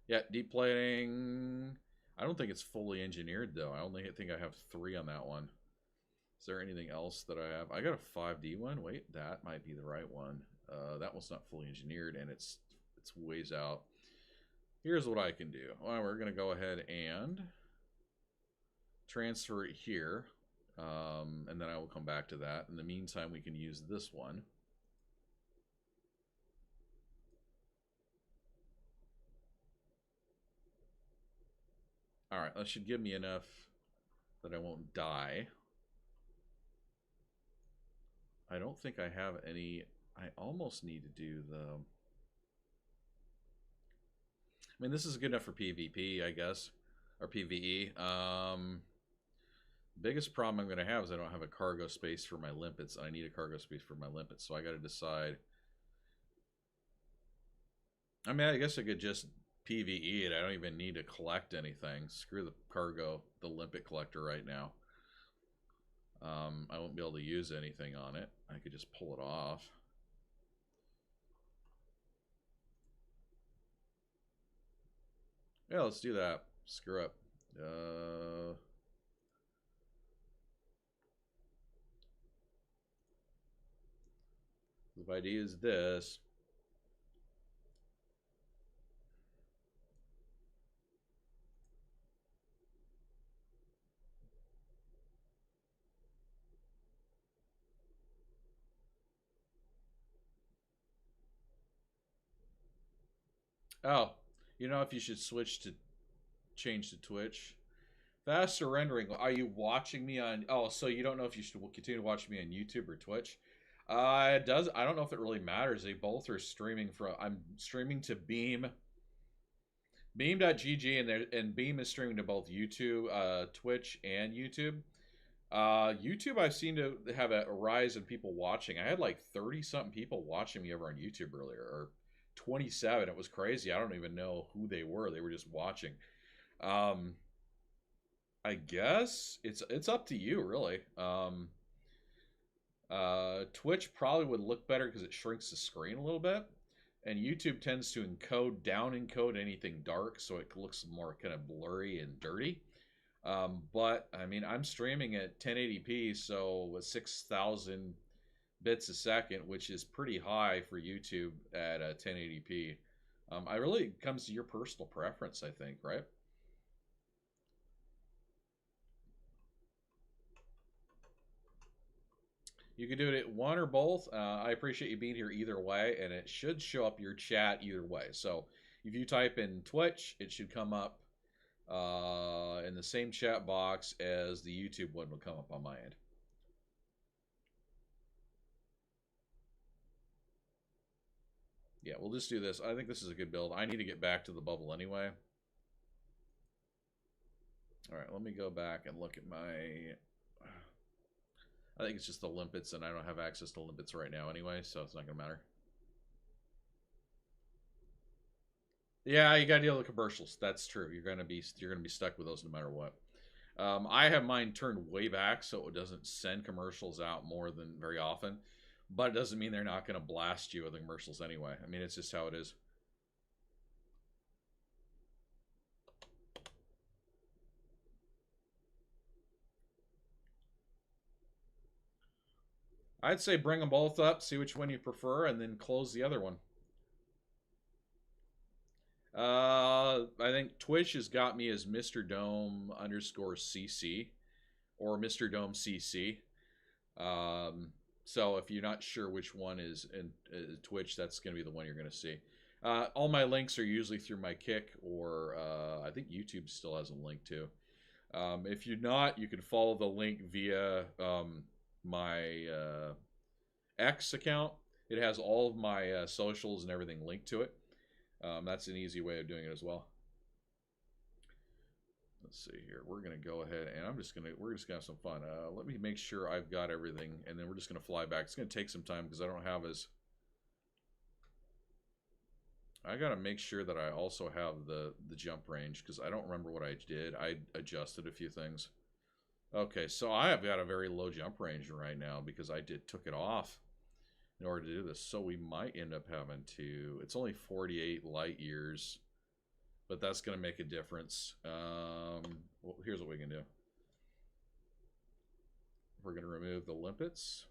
Yeah, deep plating. I don't think it's fully engineered though. I only think I have 3 on that one. Is there anything else that I have? I got a 5D one. Wait, that might be the right one. That one's not fully engineered, and it's ways out. Here's what I can do. Well, we're gonna go ahead and transfer it here. And then I will come back to that. In the meantime, we can use this one. Alright, that should give me enough that I won't die. I don't think I have any... I almost need to do the... I mean, this is good enough for PvP, I guess. Or PvE. Biggest problem I'm going to have is I don't have a cargo space for my limpets. I need a cargo space for my limpets, so I got to decide. I mean, I guess I could just PvE it. I don't even need to collect anything. Screw the cargo, the limpet collector right now. I won't be able to use anything on it. I could just pull it off. Yeah, let's do that. Screw up. If I use this, oh, you know if you should switch to change to Twitch. Faster rendering. Are you watching me on? Oh, so you don't know if you should continue watching me on YouTube or Twitch? It does. I don't know if it really matters. They both are streaming from. I'm streaming to Beam, Beam.gg, and Beam is streaming to both YouTube, Twitch, and YouTube. YouTube, I've seen to have a rise in people watching. I had like 30 something people watching me over on YouTube earlier, or 27. It was crazy. I don't even know who they were. They were just watching. I guess it's up to you, really. Twitch probably would look better because it shrinks the screen a little bit, and YouTube tends to down encode anything dark, so it looks more kind of blurry and dirty. But I mean, I'm streaming at 1080p, so with 6,000 bits a second, which is pretty high for YouTube at 1080p. I really it comes to your personal preference, I think, right? You can do it at one or both. I appreciate you being here either way, and it should show up your chat either way. So if you type in Twitch, it should come up in the same chat box as the YouTube one will come up on my end. Yeah, we'll just do this. I think this is a good build. I need to get back to the bubble anyway. All right, let me go back and look at my... I think it's just the limpets, and I don't have access to limpets right now anyway, so it's not going to matter. Yeah, you got to deal with commercials. That's true. You're gonna be stuck with those no matter what. I have mine turned way back so it doesn't send commercials out more than very often, but it doesn't mean they're not going to blast you with the commercials anyway. I mean, it's just how it is. I'd say bring them both up, see which one you prefer, and then close the other one. I think Twitch has got me as Mr. Dome _CC or Mr. Dome CC. So if you're not sure which one is in Twitch, that's going to be the one you're going to see. All my links are usually through my Kick, or I think YouTube still has a link too. If you're not, you can follow the link via my X account. It has all of my socials and everything linked to it. That's an easy way of doing it as well. Let's see here. We're gonna go ahead and we're just gonna have some fun. Let me make sure I've got everything, and then we're just gonna fly back. It's gonna take some time because I don't have as. I gotta make sure that I also have the jump range because I don't remember what I did. I adjusted a few things. Okay, so I have got a very low jump range right now because I took it off in order to do this. So we might end up having to. It's only 48 light years. But that's going to make a difference. Well, here's what we can do. We're going to remove the limpets.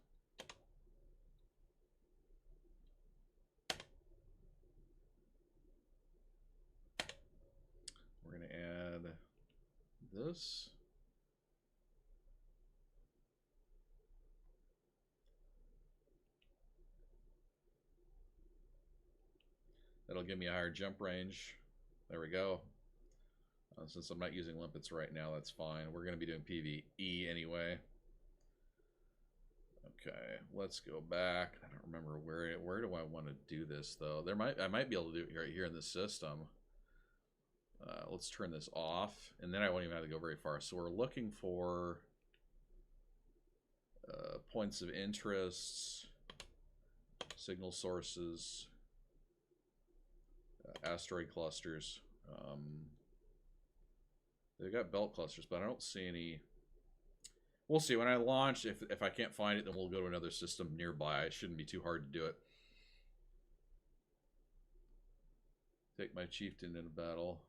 We're going to add this. That'll give me a higher jump range. There we go. Since I'm not using limpets right now, that's fine. We're going to be doing PvE anyway. Okay, let's go back. I don't remember where do I want to do this though. I might be able to do it right here in the system. Let's turn this off, and then I won't even have to go very far. So we're looking for points of interest, signal sources, asteroid clusters. They've got belt clusters, but I don't see any. We'll see. When I launch, if I can't find it, then we'll go to another system nearby. It shouldn't be too hard to do it. Take my chieftain in a battle.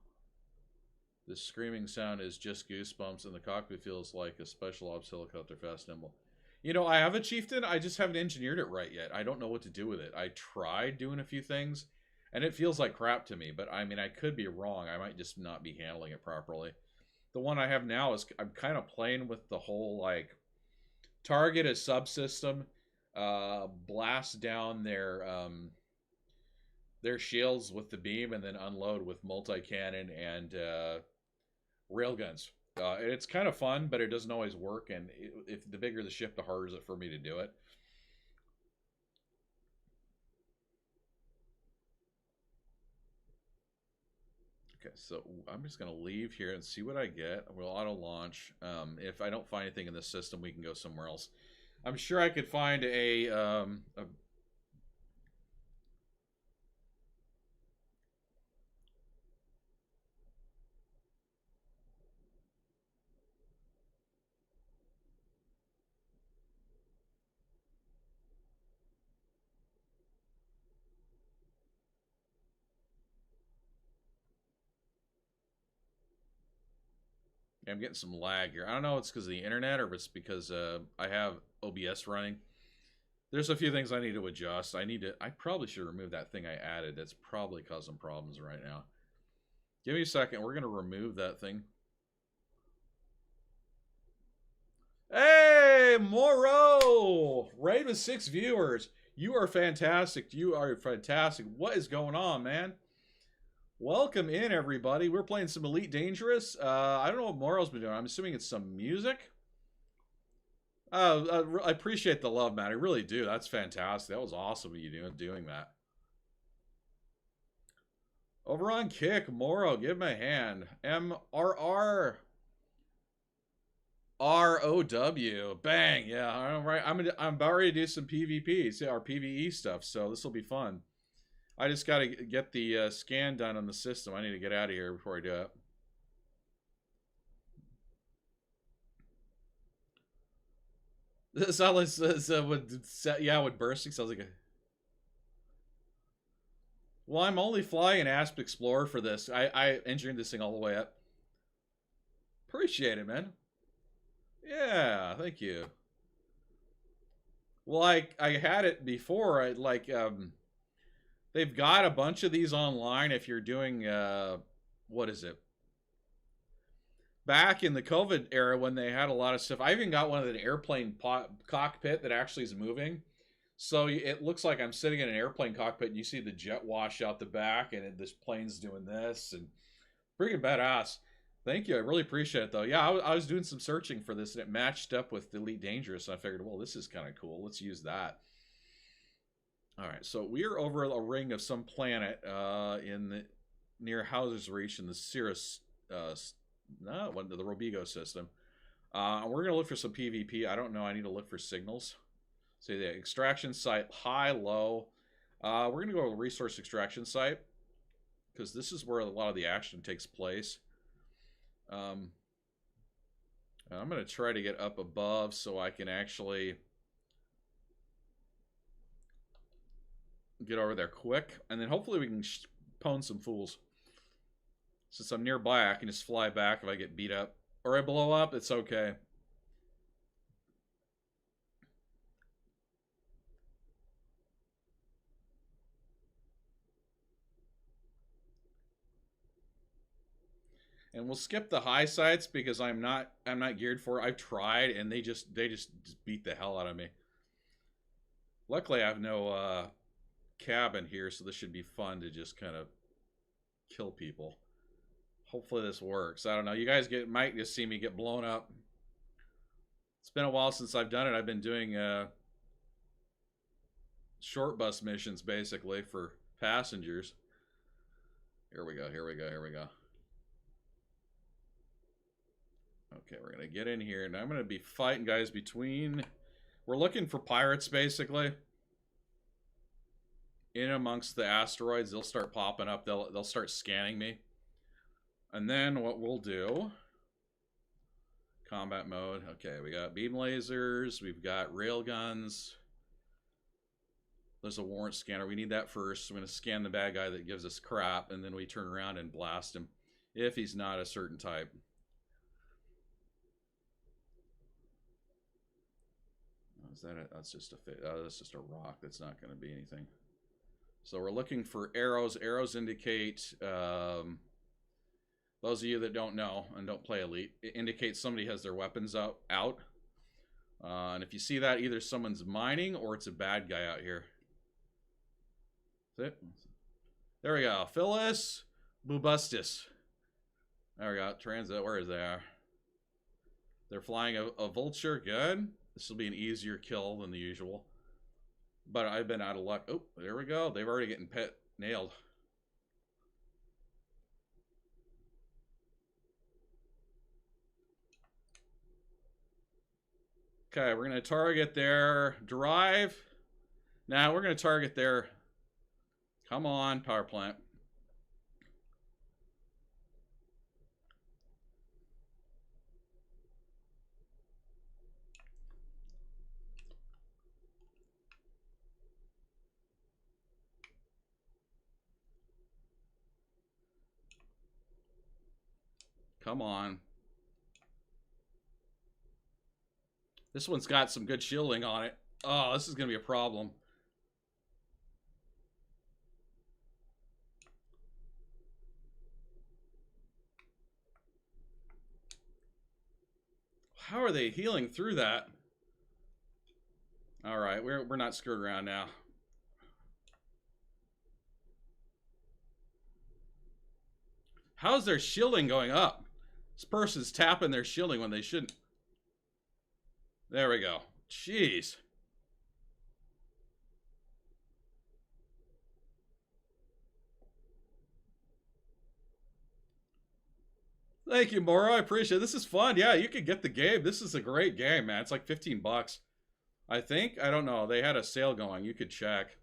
This screaming sound is just goosebumps, and the cockpit feels like a special ops helicopter, fast nimble. You know, I have a chieftain, I just haven't engineered it right yet. I don't know what to do with it. I tried doing a few things, and it feels like crap to me, but I mean, I could be wrong. I might just not be handling it properly. The one I have now is, I'm kind of playing with the whole, like, target a subsystem, blast down their shields with the beam, and then unload with multi-cannon and railguns. And it's kind of fun, but it doesn't always work, and if the bigger the ship, the harder is it for me to do it. Okay, so I'm just going to leave here and see what I get. We'll auto-launch. If I don't find anything in this system, we can go somewhere else. I'm sure I could find a I'm getting some lag here. I don't know if it's because of the internet or if it's because I have OBS running. There's a few things I need to adjust. I probably should remove that thing I added. That's probably causing problems right now. Give me a second. We're going to remove that thing. Hey, Moro! Raid with 6 viewers. You are fantastic. You are fantastic. What is going on, man? Welcome in, everybody. We're playing some Elite Dangerous. I don't know what Moro's been doing. I'm assuming it's some music. I appreciate the love, man. I really do. That's fantastic. That was awesome of you doing that. Over on Kick, Moro, give him a hand. MRR. ROW. Bang. Yeah, all right. I'm about ready to do some PvP. See our PvE stuff, so this will be fun. I just got to get the scan done on the system. I need to get out of here before I do it. This sounds like with bursting sounds like a. Well, I'm only flying Asp Explorer for this. I engineered this thing all the way up. Appreciate it, man. Yeah, thank you. Well, I had it before. They've got a bunch of these online if you're doing what is it? Back in the COVID era when they had a lot of stuff. I even got one of the airplane cockpit that actually is moving. So it looks like I'm sitting in an airplane cockpit and you see the jet wash out the back and this plane's doing this and freaking badass. Thank you. I really appreciate it, though. Yeah, I was doing some searching for this, and it matched up with Elite Dangerous, and I figured, well, this is kind of cool. Let's use that. All right, so we are over a ring of some planet near Hauser's Reach in the Cirrus, the Robigo system. We're going to look for some PvP. I don't know. I need to look for signals. So the extraction site, high, low. We're going to go to the resource extraction site, because this is where a lot of the action takes place. I'm going to try to get up above so I can actually get over there quick. And then hopefully we can pwn some fools. Since I'm nearby, I can just fly back if I get beat up. Or I blow up, it's okay. And we'll skip the high sites because I'm not geared for it. I've tried and they just beat the hell out of me. Luckily I have no cabin here, so this should be fun to just kind of kill people. Hopefully this works. I don't know. You guys might just see me get blown up. It's been a while since I've done it. I've been doing short bus missions basically for passengers. Here we go. Here we go. Here we go. Okay, we're going to get in here, and I'm going to be fighting guys between... We're looking for pirates, basically. In amongst the asteroids, they'll start popping up. They'll start scanning me. And then what we'll do... Combat mode. Okay, we got beam lasers. We've got rail guns. There's a warrant scanner. We need that first. I'm going to scan the bad guy that gives us crap, and then we turn around and blast him if he's not a certain type. Oh, is that a, that's just a rock. That's not going to be anything. So we're looking for arrows. Arrows indicate, those of you that don't know and don't play Elite, it indicates somebody has their weapons out. And if you see that, either someone's mining or it's a bad guy out here. There we go. Phyllis Bubustis. There we go. Transit. Where is they? They're flying a vulture. Good. This will be an easier kill than the usual. But I've been out of luck. Oh, there we go. They've already getting nailed. Okay, we're going to target their drive. Now we're going to target their... Come on, power plant. Come on. This one's got some good shielding on it. Oh, this is going to be a problem. How are they healing through that? All right, we're not screwed around now. How's their shielding going up? This person's tapping their shielding when they shouldn't. There we go. Jeez. Thank you, Moro. I appreciate it. This is fun. Yeah, you could get the game. This is a great game, man. It's like 15 bucks. I think. I don't know. They had a sale going. You could check.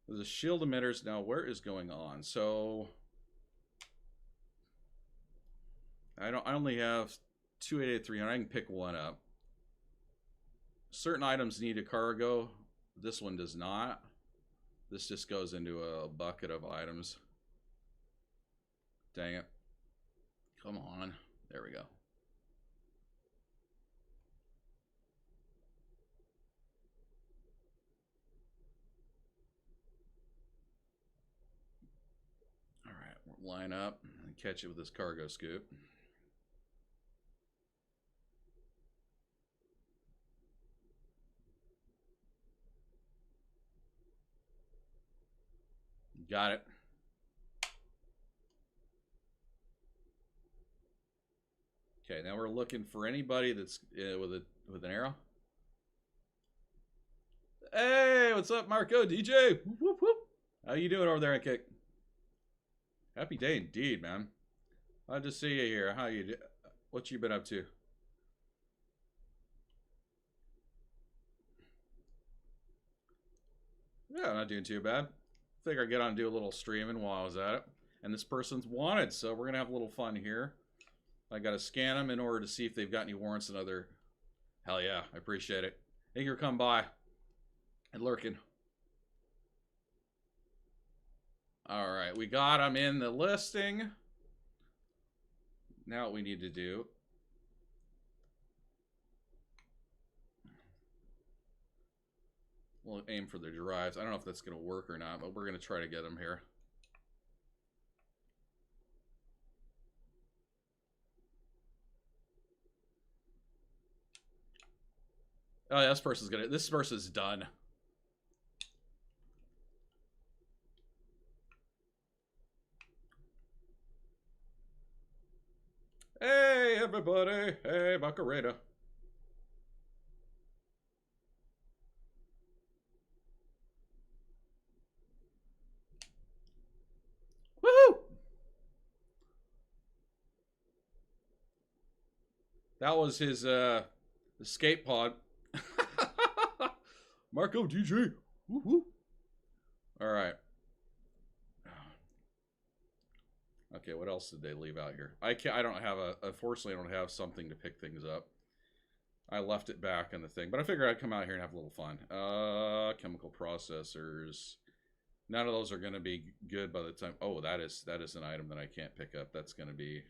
There's a shield emitters. Now, where is going on? So... I only have 288-300. I can pick one up. Certain items need a cargo. This one does not. This just goes into a bucket of items. Dang it. Come on. There we go. All right, we'll line up and catch it with this cargo scoop. Got it. Okay, now we're looking for anybody that's with an arrow. Hey, what's up, Marco DJ? Whoop, whoop. How you doing over there, Kick? Happy day indeed, man. I'll just see you here. How you? What you been up to? Yeah, not doing too bad. Figure I'd get on and do a little streaming while I was at it. And this person's wanted, so we're gonna have a little fun here. I gotta scan them in order to see if they've got any warrants and other. Hell yeah, I appreciate it. Thank you for coming by and lurking. All right, we got them in the listing. Now what we need to do. We'll aim for their drives. I don't know if that's going to work or not, but we're going to try to get them here. Oh, yeah, this person's done. Hey, everybody. Hey, Macarena. Woohoo! That was his escape pod. Marco DJ. Woohoo! All right. Okay, what else did they leave out here? I can't. I don't have a. Unfortunately, I don't have something to pick things up. I left it back in the thing, but I figured I'd come out here and have a little fun. Chemical processors. None of those are going to be good by the time. Oh, that is an item that I can't pick up. That's going to be.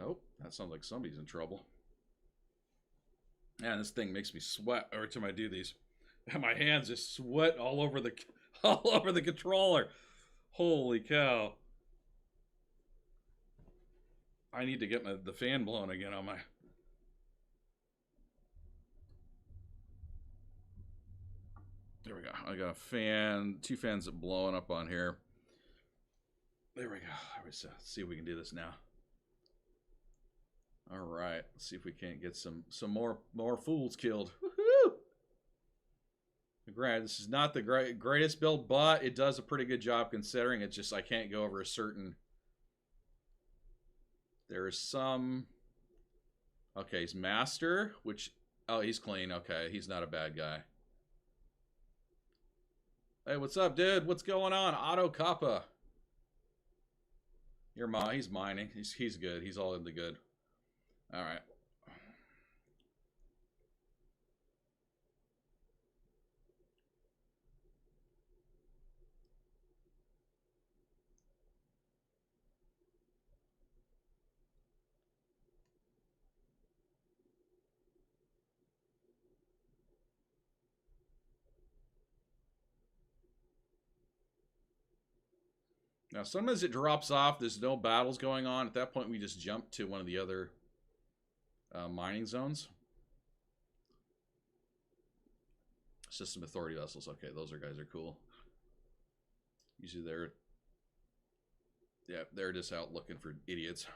Oh, that sounds like somebody's in trouble. Man, this thing makes me sweat every time I do these. My hands just sweat all over the controller. Holy cow! I need to get the fan blown again on my. There we go. I got a fan, 2 fans that blowing up on here. There we go. Let's see if we can do this now. All right. Let's see if we can't get some more fools killed. Woohoo! Granted, this is not the greatest build, but it does a pretty good job considering. It's just I can't go over a certain. There's some. Okay, he's master, which he's clean. Okay, he's not a bad guy. Hey, what's up, dude? What's going on? Otto Kappa. He's mining. He's good. He's all in the good. All right. Now, sometimes it drops off. There's no battles going on. At that point, we just jump to one of the other mining zones. System authority vessels. Okay, those guys are cool. Usually they're just out looking for idiots.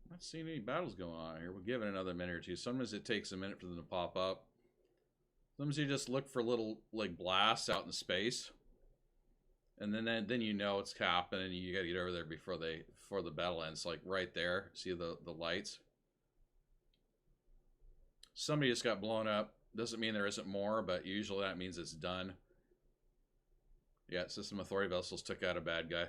Not seeing any battles going on here. We'll give it another minute or two. Sometimes it takes a minute for them to pop up. Sometimes you just look for little like blasts out in space, and then you know it's happening. You got to get over there before the battle ends. Like right there, see the lights. Somebody just got blown up. Doesn't mean there isn't more, but usually that means it's done. Yeah, system authority vessels took out a bad guy.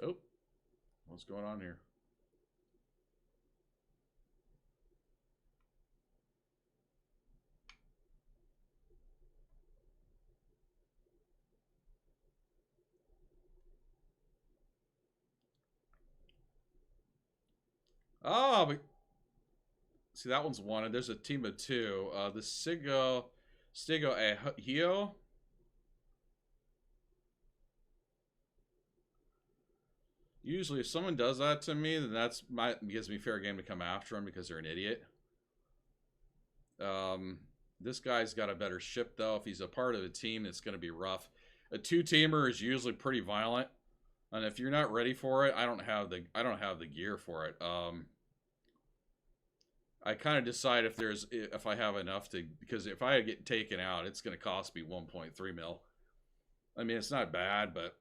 Oh, what's going on here? Oh, but see that one's wanted. There's a team of 2. The Stigo Hio. Usually, if someone does that to me, then gives me fair game to come after them because they're an idiot. This guy's got a better ship though. If he's a part of a team, it's going to be rough. A 2-teamer is usually pretty violent, and if you're not ready for it, I don't have the gear for it. I kind of decide if I have enough to, because if I get taken out, it's going to cost me 1.3 mil. I mean, it's not bad, but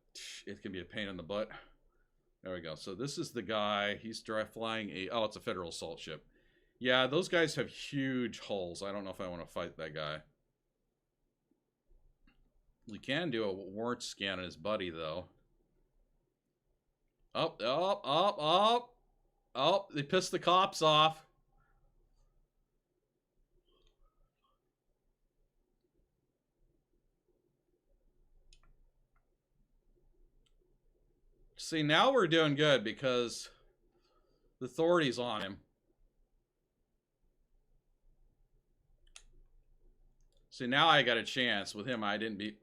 it can be a pain in the butt. There we go. So this is the guy. He's flying it's a federal assault ship. Yeah, those guys have huge hulls. I don't know if I want to fight that guy. We can do a warrant scan on his buddy, though. Up, up, up, up. Oh, they pissed the cops off. See, now we're doing good because the authority's on him. See, now I got a chance. With him, I didn't beat.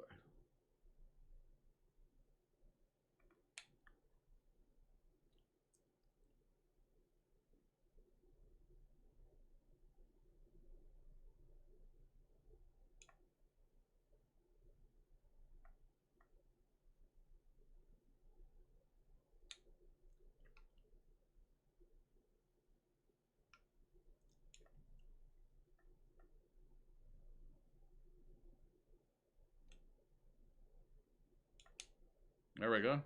There we go.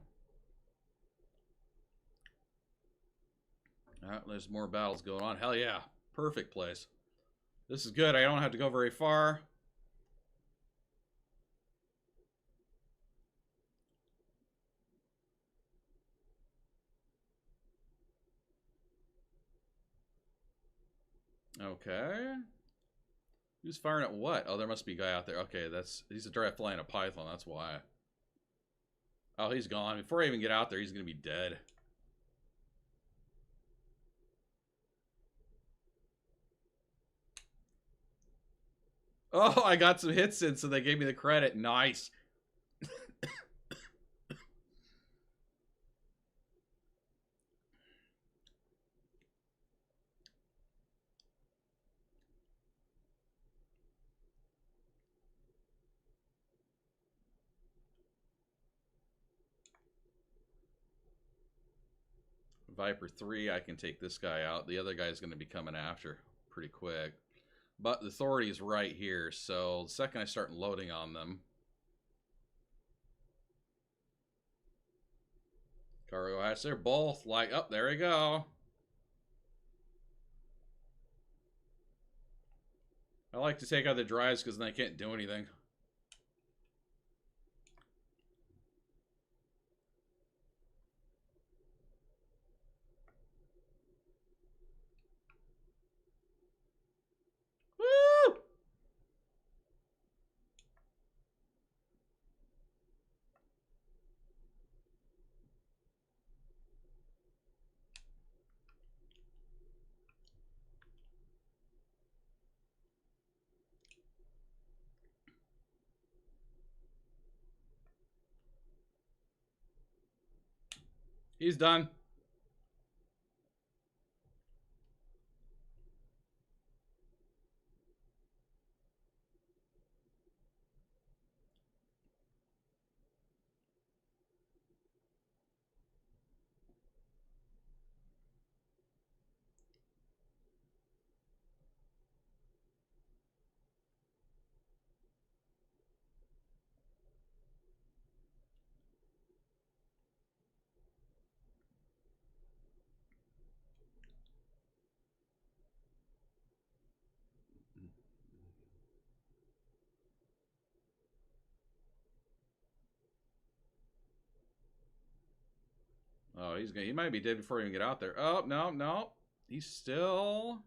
All right, there's more battles going on. Hell yeah. Perfect place. This is good. I don't have to go very far. Okay. Who's firing at what? Oh, there must be a guy out there. Okay, he's a draft flying a python. That's why. Oh, he's gone. Before I even get out there, he's going to be dead. Oh, I got some hits in, so they gave me the credit. Nice. Viper 3, I can take this guy out. The other guy's going to be coming after pretty quick. But the authority is right here, so the second I start loading on them... Cargo hatch, they're both like... Oh, there we go. I like to take out the drives because then I can't do anything. Woo! He's done. Oh, he might be dead before he even get out there. Oh, no, no. He's still...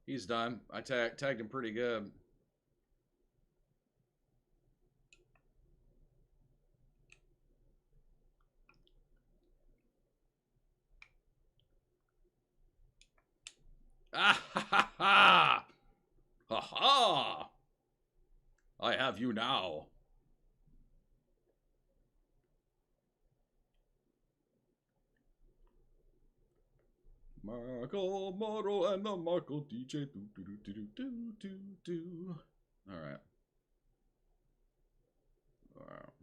He's done. I tagged him pretty good. Ah ha ha ha! Ha ha! I have you now. Michael Morrow and the Michael DJ. Do, do, do, do, do, do, do. All right. Wow.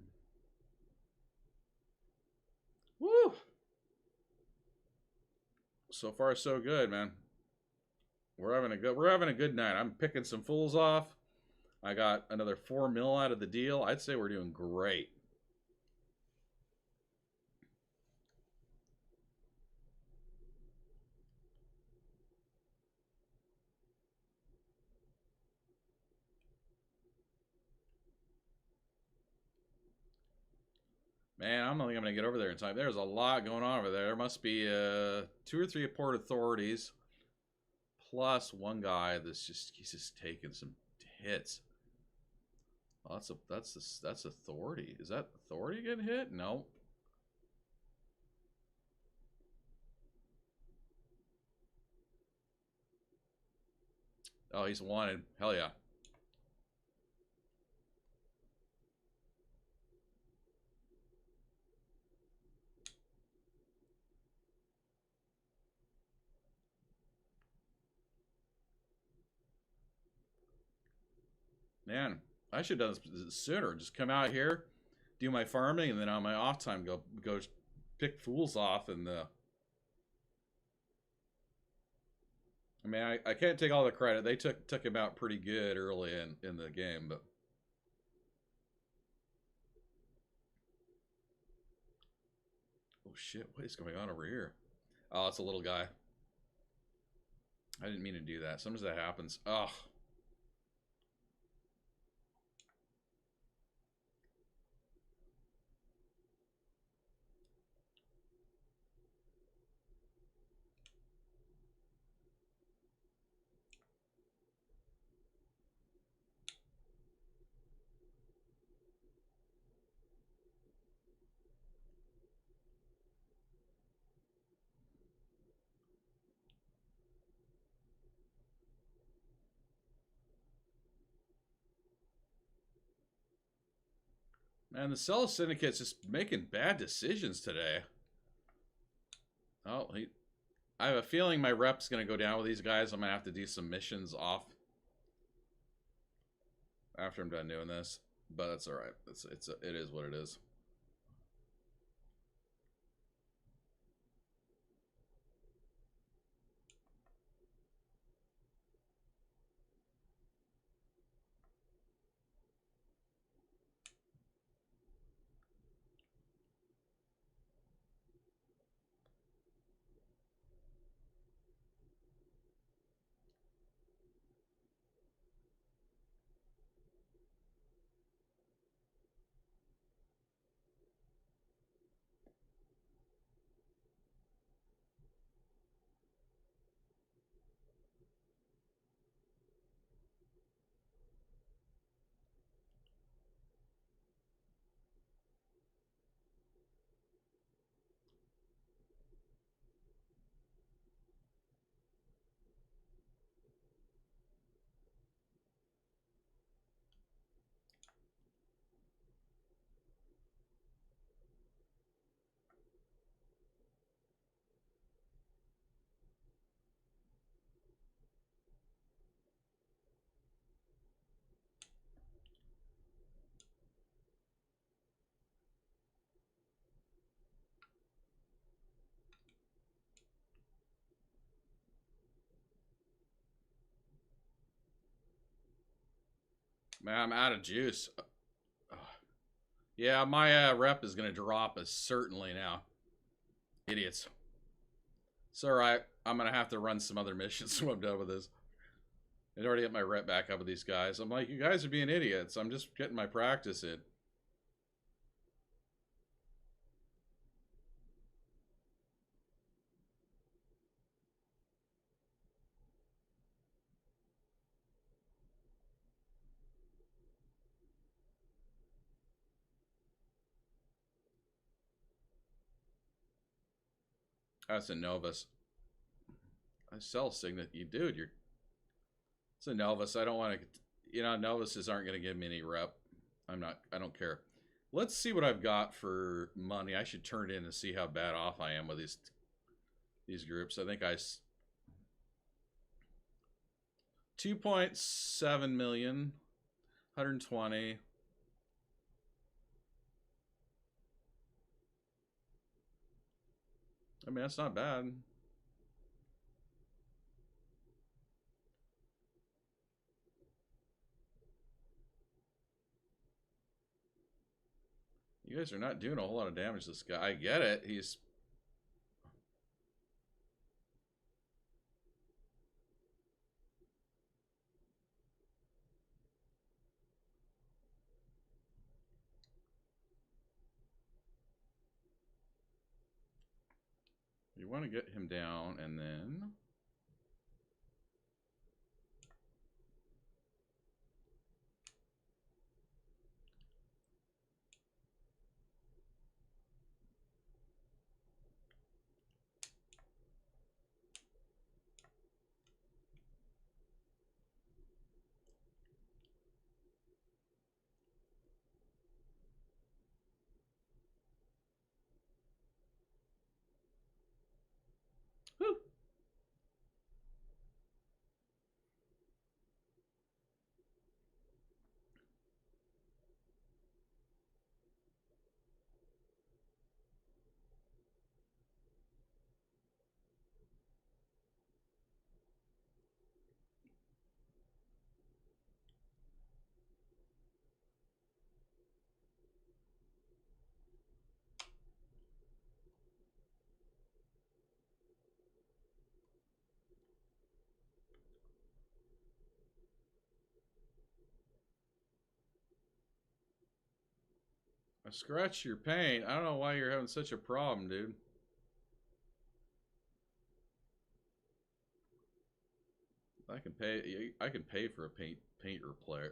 Woo! So far, so good, man. We're having a good night. I'm picking some fools off. I got another 4 mil out of the deal. I'd say we're doing great. Man, I don't think I'm going to get over there in time. There's a lot going on over there. There must be 2 or 3 port authorities. Plus one guy he's just taking some hits. Oh, that's authority. Is that authority getting hit? No. Oh, he's wanted. Hell yeah. Man, I should have done this sooner. Just come out here, do my farming, and then on my off time go pick fools off. And I mean, I can't take all the credit. They took him out pretty good early in the game, but oh shit, what is going on over here? Oh, it's a little guy. I didn't mean to do that. Sometimes that happens. Ugh. Man, the Cell Syndicate's just making bad decisions today. Oh, I have a feeling my rep's going to go down with these guys. I'm going to have to do some missions off after I'm done doing this. But that's all right. It is what it is. Man, I'm out of juice. Yeah, my rep is going to drop us certainly now. Idiots. It's alright. I'm going to have to run some other missions when I'm done with this. I'd already get my rep back up with these guys. I'm like, you guys are being idiots. I'm just getting my practice in. That's a Novus. I sell Signet. You dude, it's a Novus. I don't want to, Novices aren't going to give me any rep. I don't care. Let's see what I've got for money. I should turn it in and see how bad off I am with these groups. I think 2.7 million, 120. I mean, that's not bad. You guys are not doing a whole lot of damage to this guy. I get it. He's... You want to get him down and then... Whew. Scratch your paint. I don't know why you're having such a problem, dude. I can pay for a paint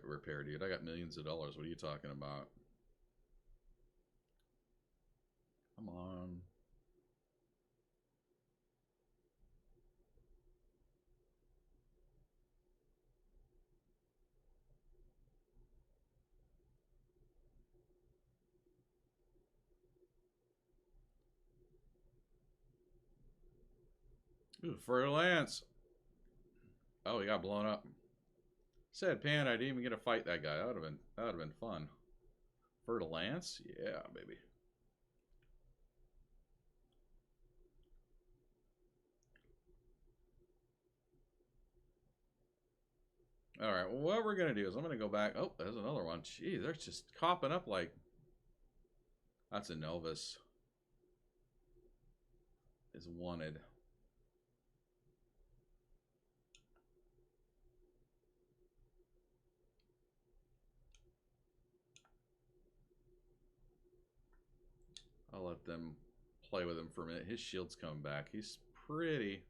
repair, dude. I got millions of dollars. What are you talking about? Come on. Ooh, for Lance. Oh, he got blown up. Sad pan. I didn't even get to fight that guy. That would have been fun. For Lance, yeah, baby. All right. Well, what we're gonna do is I'm gonna go back. Oh, there's another one. Gee, they're just copping up like. That's a Novus. Is wanted. I'll let them play with him for a minute. His shield's coming back. He's pretty.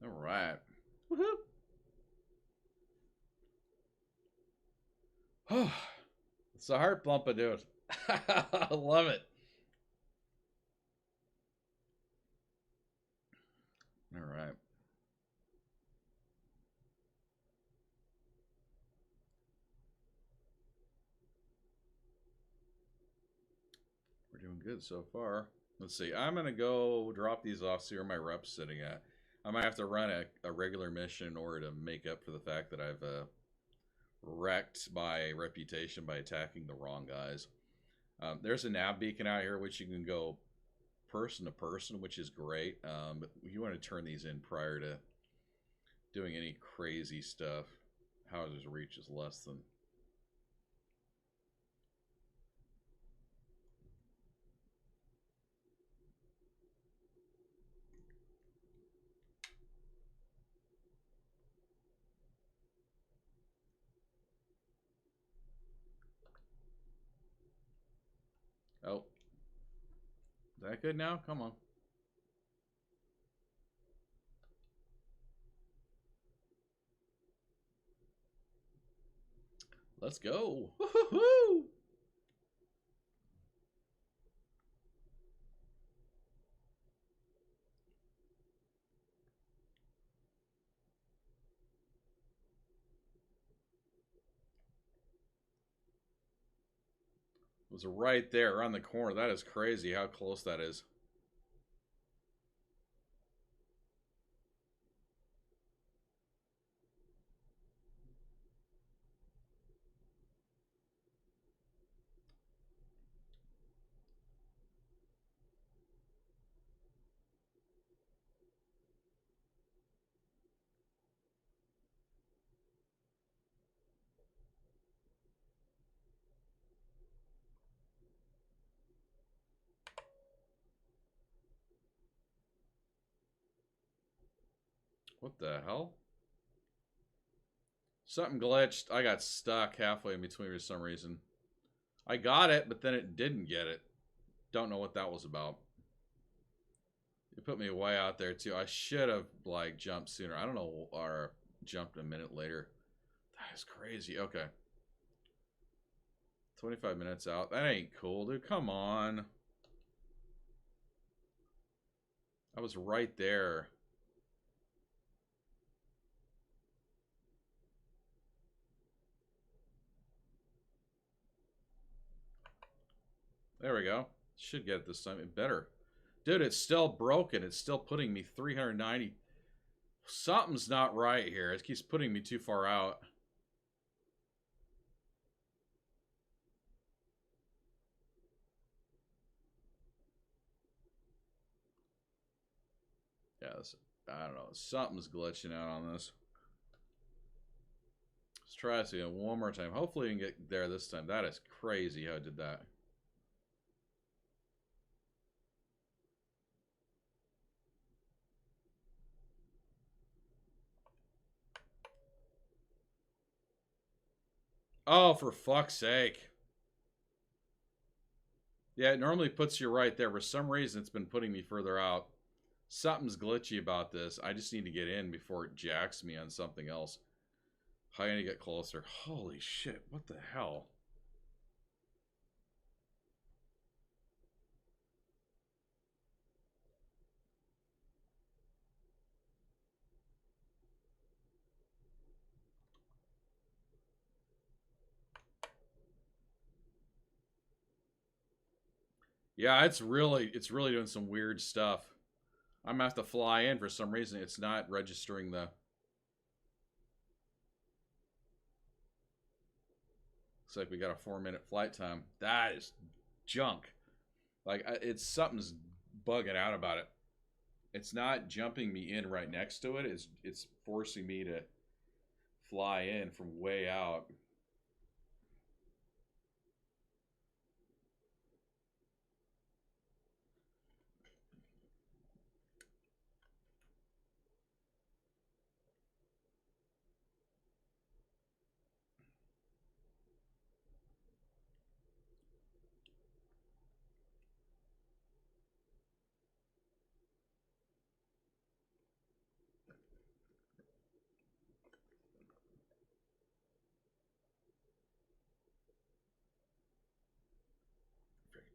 All right. Woohoo! It's a heart bumper, dude. I love it. All right. We're doing good so far. Let's see. I'm going to go drop these off, see where my rep's sitting at. I might have to run a regular mission in order to make up for the fact that I've wrecked my reputation by attacking the wrong guys. There's a nav beacon out here which you can go person to person, which is great. But you want to turn these in prior to doing any crazy stuff. Houses reach is less than. Oh. Is that good now? Come on. Let's go. Woo-hoo-hoo! It was right there around the corner. That is crazy how close that is. What the hell? Something glitched. I got stuck halfway in between for some reason. I got it, but then it didn't get it. Don't know what that was about. It put me way out there too. I should have like jumped sooner. I don't know, or jumped a minute later. That is crazy. Okay. 25 minutes out. That ain't cool, dude. Come on. I was right there. There we go. Should get it this time. It better. Dude, it's still broken. It's still putting me 390. Something's not right here. It keeps putting me too far out. Yeah, I don't know. Something's glitching out on this. Let's try this again one more time. Hopefully we can get there this time. That is crazy how I did that. Oh, for fuck's sake. Yeah, it normally puts you right there. For some reason, it's been putting me further out. Something's glitchy about this. I just need to get in before it jacks me on something else. How am I gonna get closer? Holy shit, what the hell? Yeah, it's really doing some weird stuff. I'm gonna have to fly in for some reason. It's not registering the. Looks like we got a 4-minute flight time. That is junk. Like it's something's bugging out about it. It's not jumping me in right next to it. It's forcing me to fly in from way out.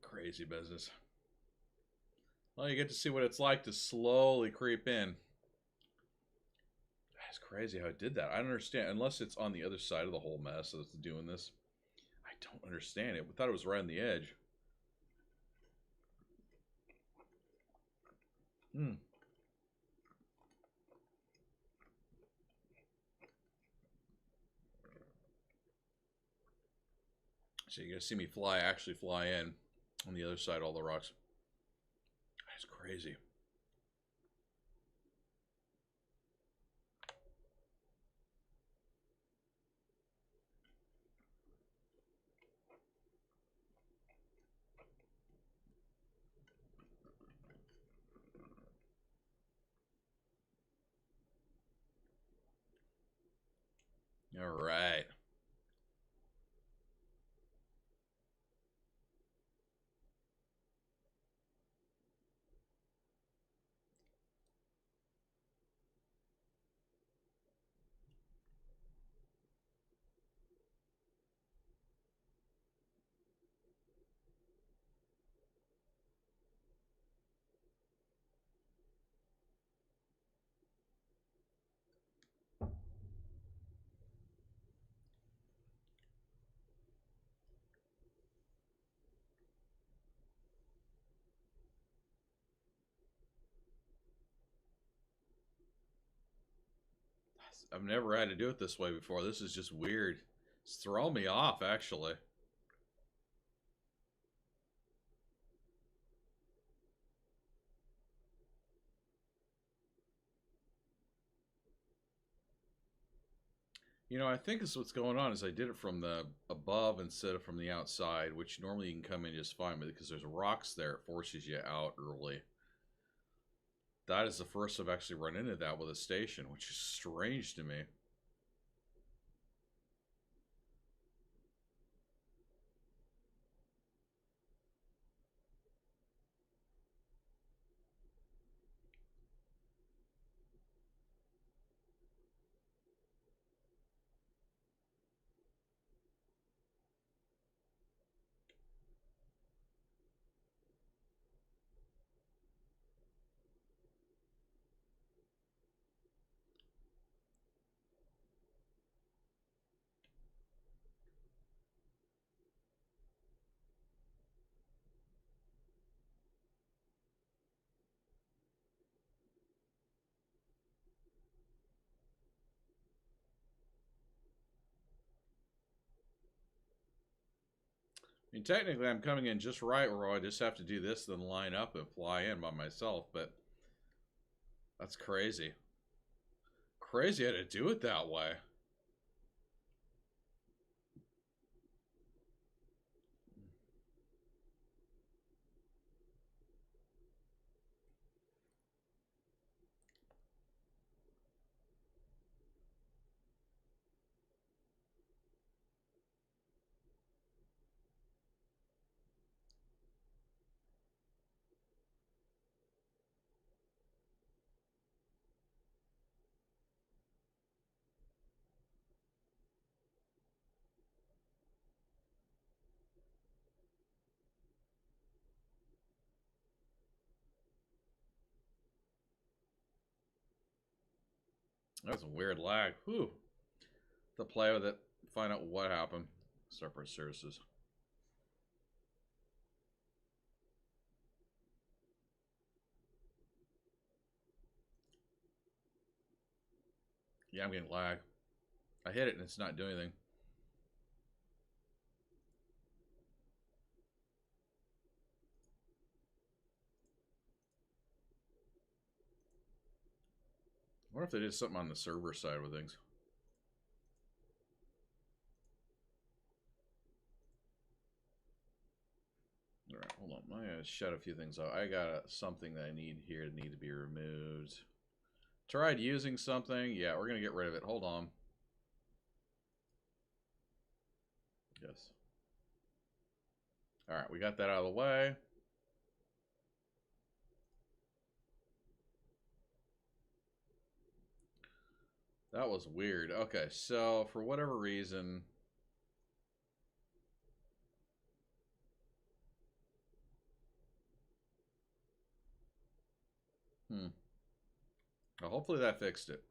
Crazy business. Well, you get to see what it's like to slowly creep in. That's crazy how it did that. I don't understand. Unless it's on the other side of the whole mess that's doing this. I don't understand it. I thought it was right on the edge. Hmm. So you're going to see me actually fly in on the other side of all the rocks. That's crazy. All right. I've never had to do it this way before. This is just weird. It's throwing me off, actually. You know, I think this is what's going on is I did it from the above instead of from the outside, which normally you can come in just fine, but because there's rocks there, it forces you out early. That is the first I've actually run into that with a station, which is strange to me. I mean, technically, I'm coming in just right, where I just have to do this, then line up and fly in by myself. But That's crazy. Crazy how to do it that way. That's a weird lag. Whew. To play with it, find out what happened. Separate services. Yeah, I'm getting lag. I hit it and it's not doing anything. I wonder if they did something on the server side with things. All right, hold on. I'm gonna shut a few things out. I got something that I need here to need to be removed. Tried using something. Yeah, we're gonna get rid of it. Hold on. Yes. All right, we got that out of the way. That was weird. Okay, so for whatever reason, well, hopefully that fixed it.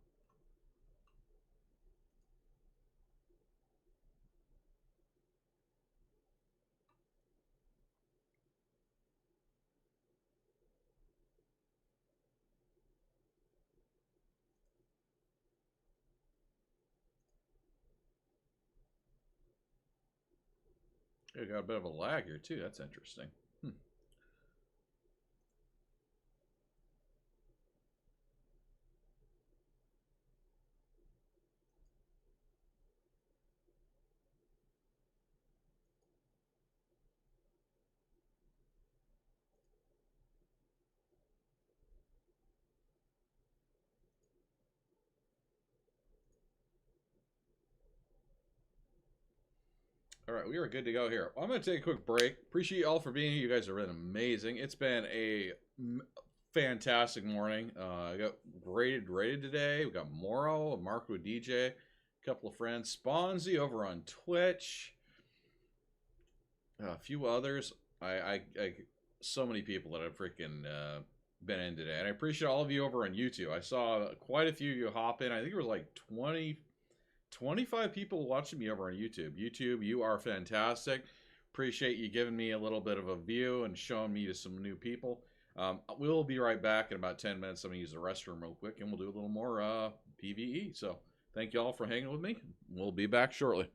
We got a bit of a lag here too. That's interesting. All right, we are good to go here. I'm going to take a quick break. Appreciate you all for being here. You guys have been amazing. It's been a fantastic morning. I got rated today. We got Moro, Marco DJ, a couple of friends, Sponzy over on Twitch, a few others. I so many people that I've freaking been in today, and I appreciate all of you over on YouTube. I saw quite a few of you hop in. I think it was like 25 people watching me over on YouTube. YouTube, you are fantastic. Appreciate you giving me a little bit of a view and showing me to some new people. We'll be right back in about 10 minutes. I'm going to use the restroom real quick, and we'll do a little more PvE. So thank you all for hanging with me. We'll be back shortly.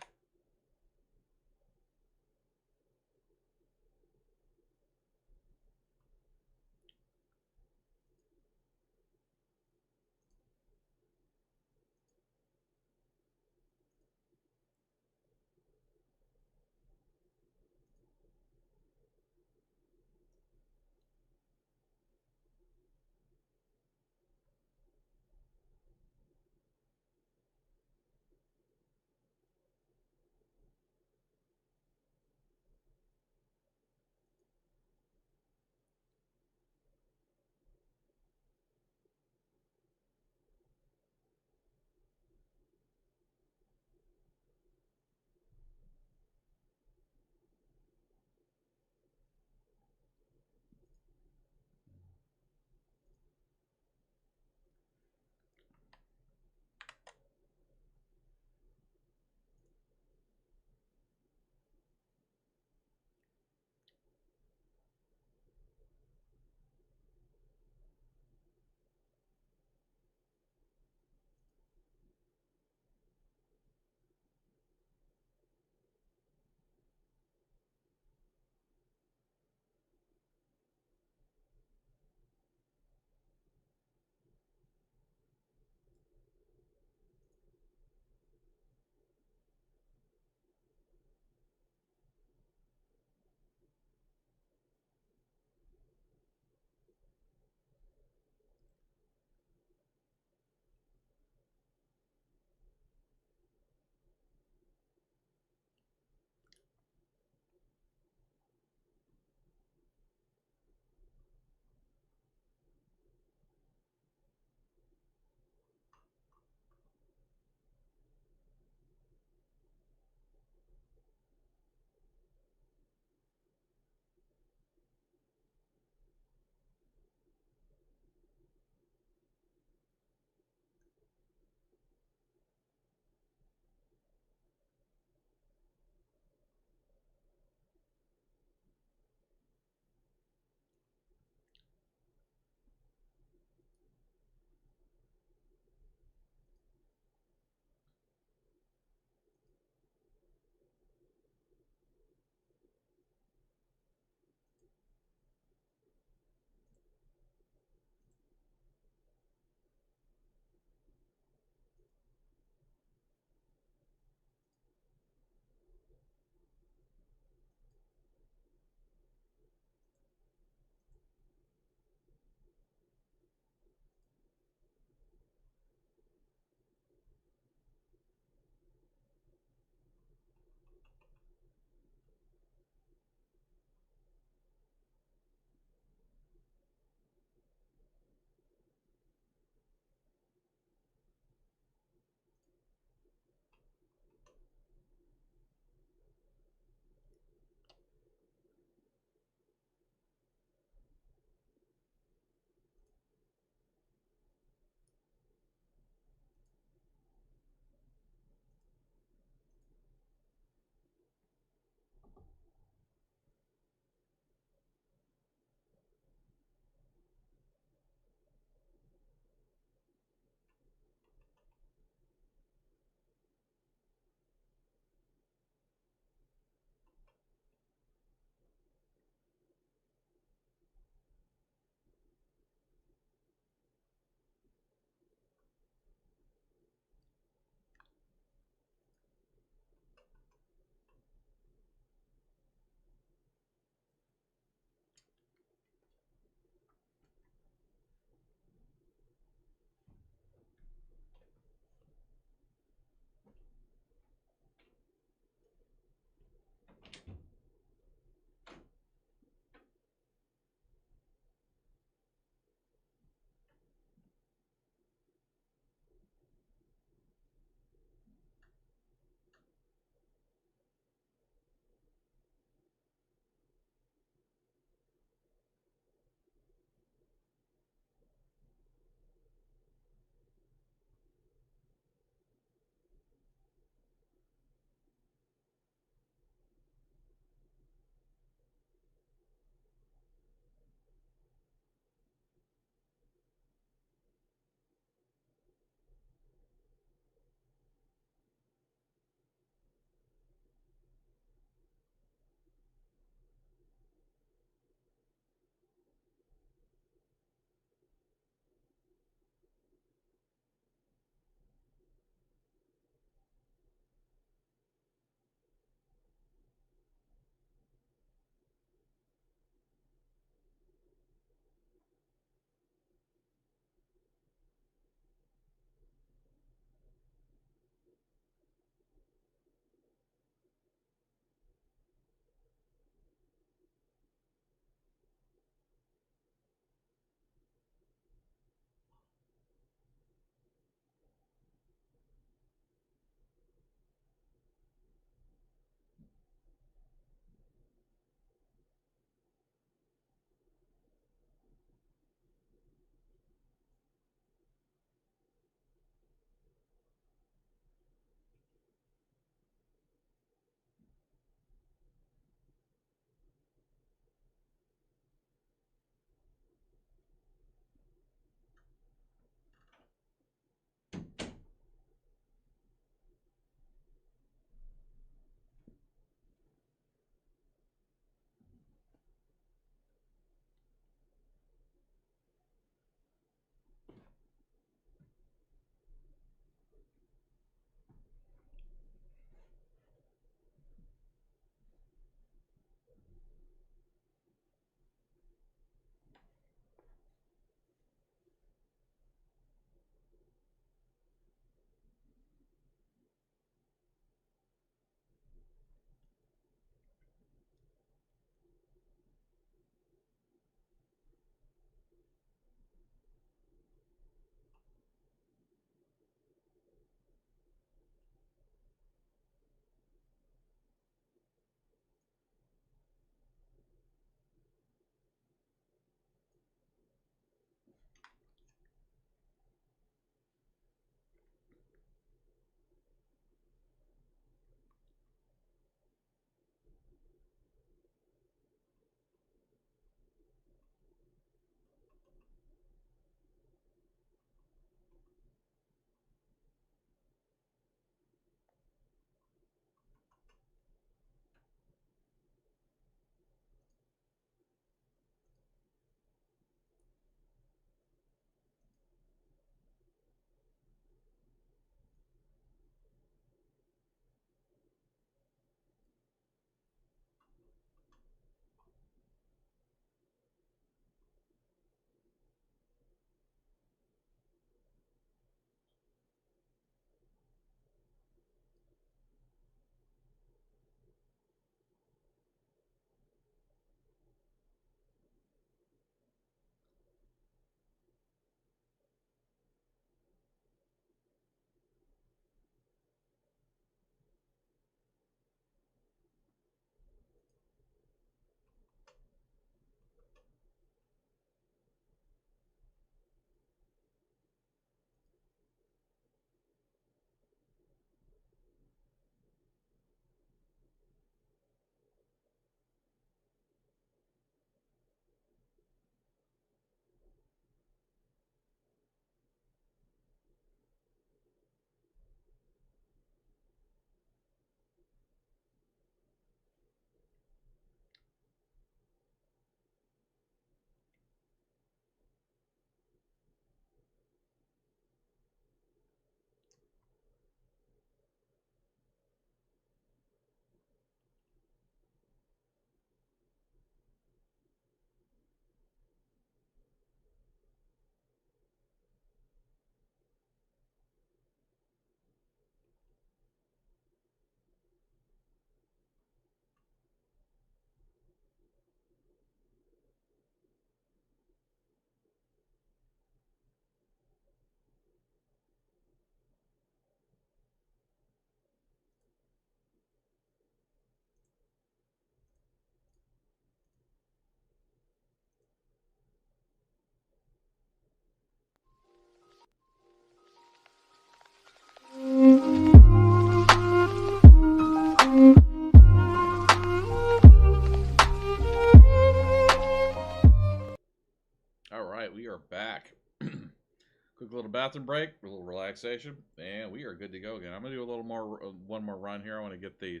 Quick little bathroom break, a little relaxation, and we are good to go again. I'm gonna do a little more, one more run here. I want to get the,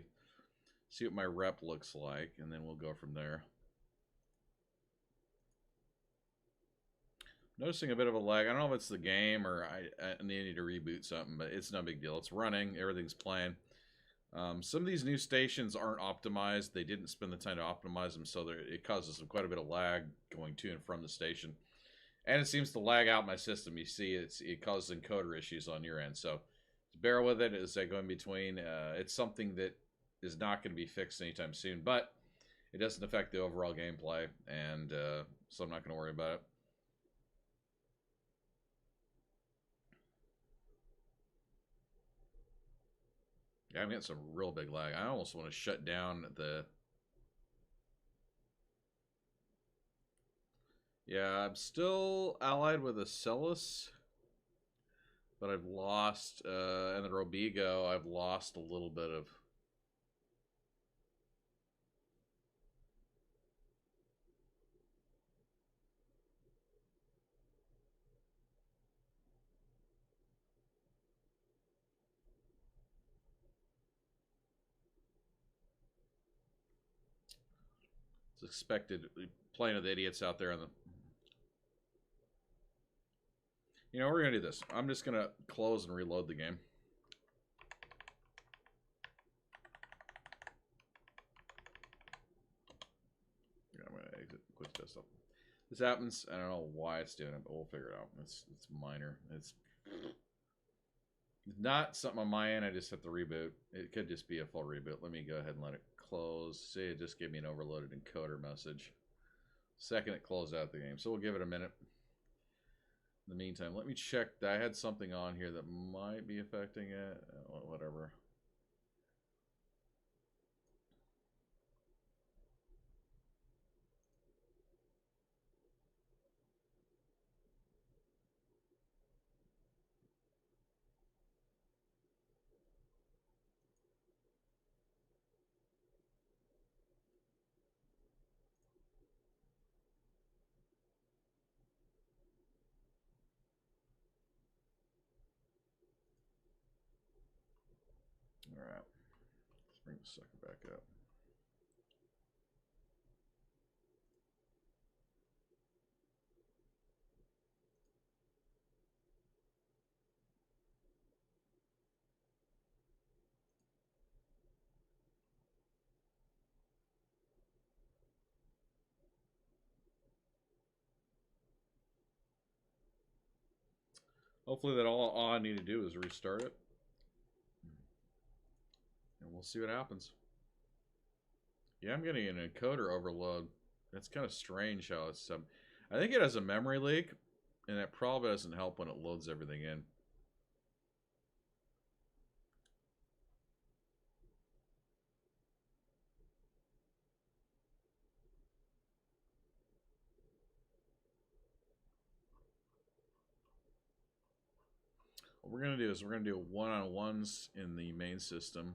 see what my rep looks like, and then we'll go from there. Noticing a bit of a lag. I don't know if it's the game or I need to reboot something, but it's no big deal. It's running, everything's playing. Some of these new stations aren't optimized. They didn't spend the time to optimize them, so it causes them quite a bit of lag going to and from the station. And it seems to lag out my system. You see, it causes encoder issues on your end. So bear with it as I go in between. It's something that is not going to be fixed anytime soon, but it doesn't affect the overall gameplay, and so I'm not going to worry about it. Yeah, I'm getting some real big lag. I almost want to shut down the... Yeah, I'm still allied with a Celis, but I've lost, and the Robigo, I've lost a little bit of... It's expected, playing with idiots out there on the... You know, we're going to do this. I'm just going to close and reload the game. Yeah, I'm going to exit, quit desktop. This happens. I don't know why it's doing it, but we'll figure it out. It's minor. It's not something on my end. I just have to reboot. It could just be a full reboot. Let me go ahead and let it close. See, it just gave me an overloaded encoder message. Second, it closed out the game. So we'll give it a minute. In the meantime, let me check. I had something on here that might be affecting it. Whatever. All right. Let's bring the sucker back up. Hopefully that all I need to do is restart it. And we'll see what happens. Yeah, I'm getting an encoder overload. That's kind of strange how it's... I think it has a memory leak, and that probably doesn't help when it loads everything in. What we're going to do is we're going to do one-on-ones in the main system.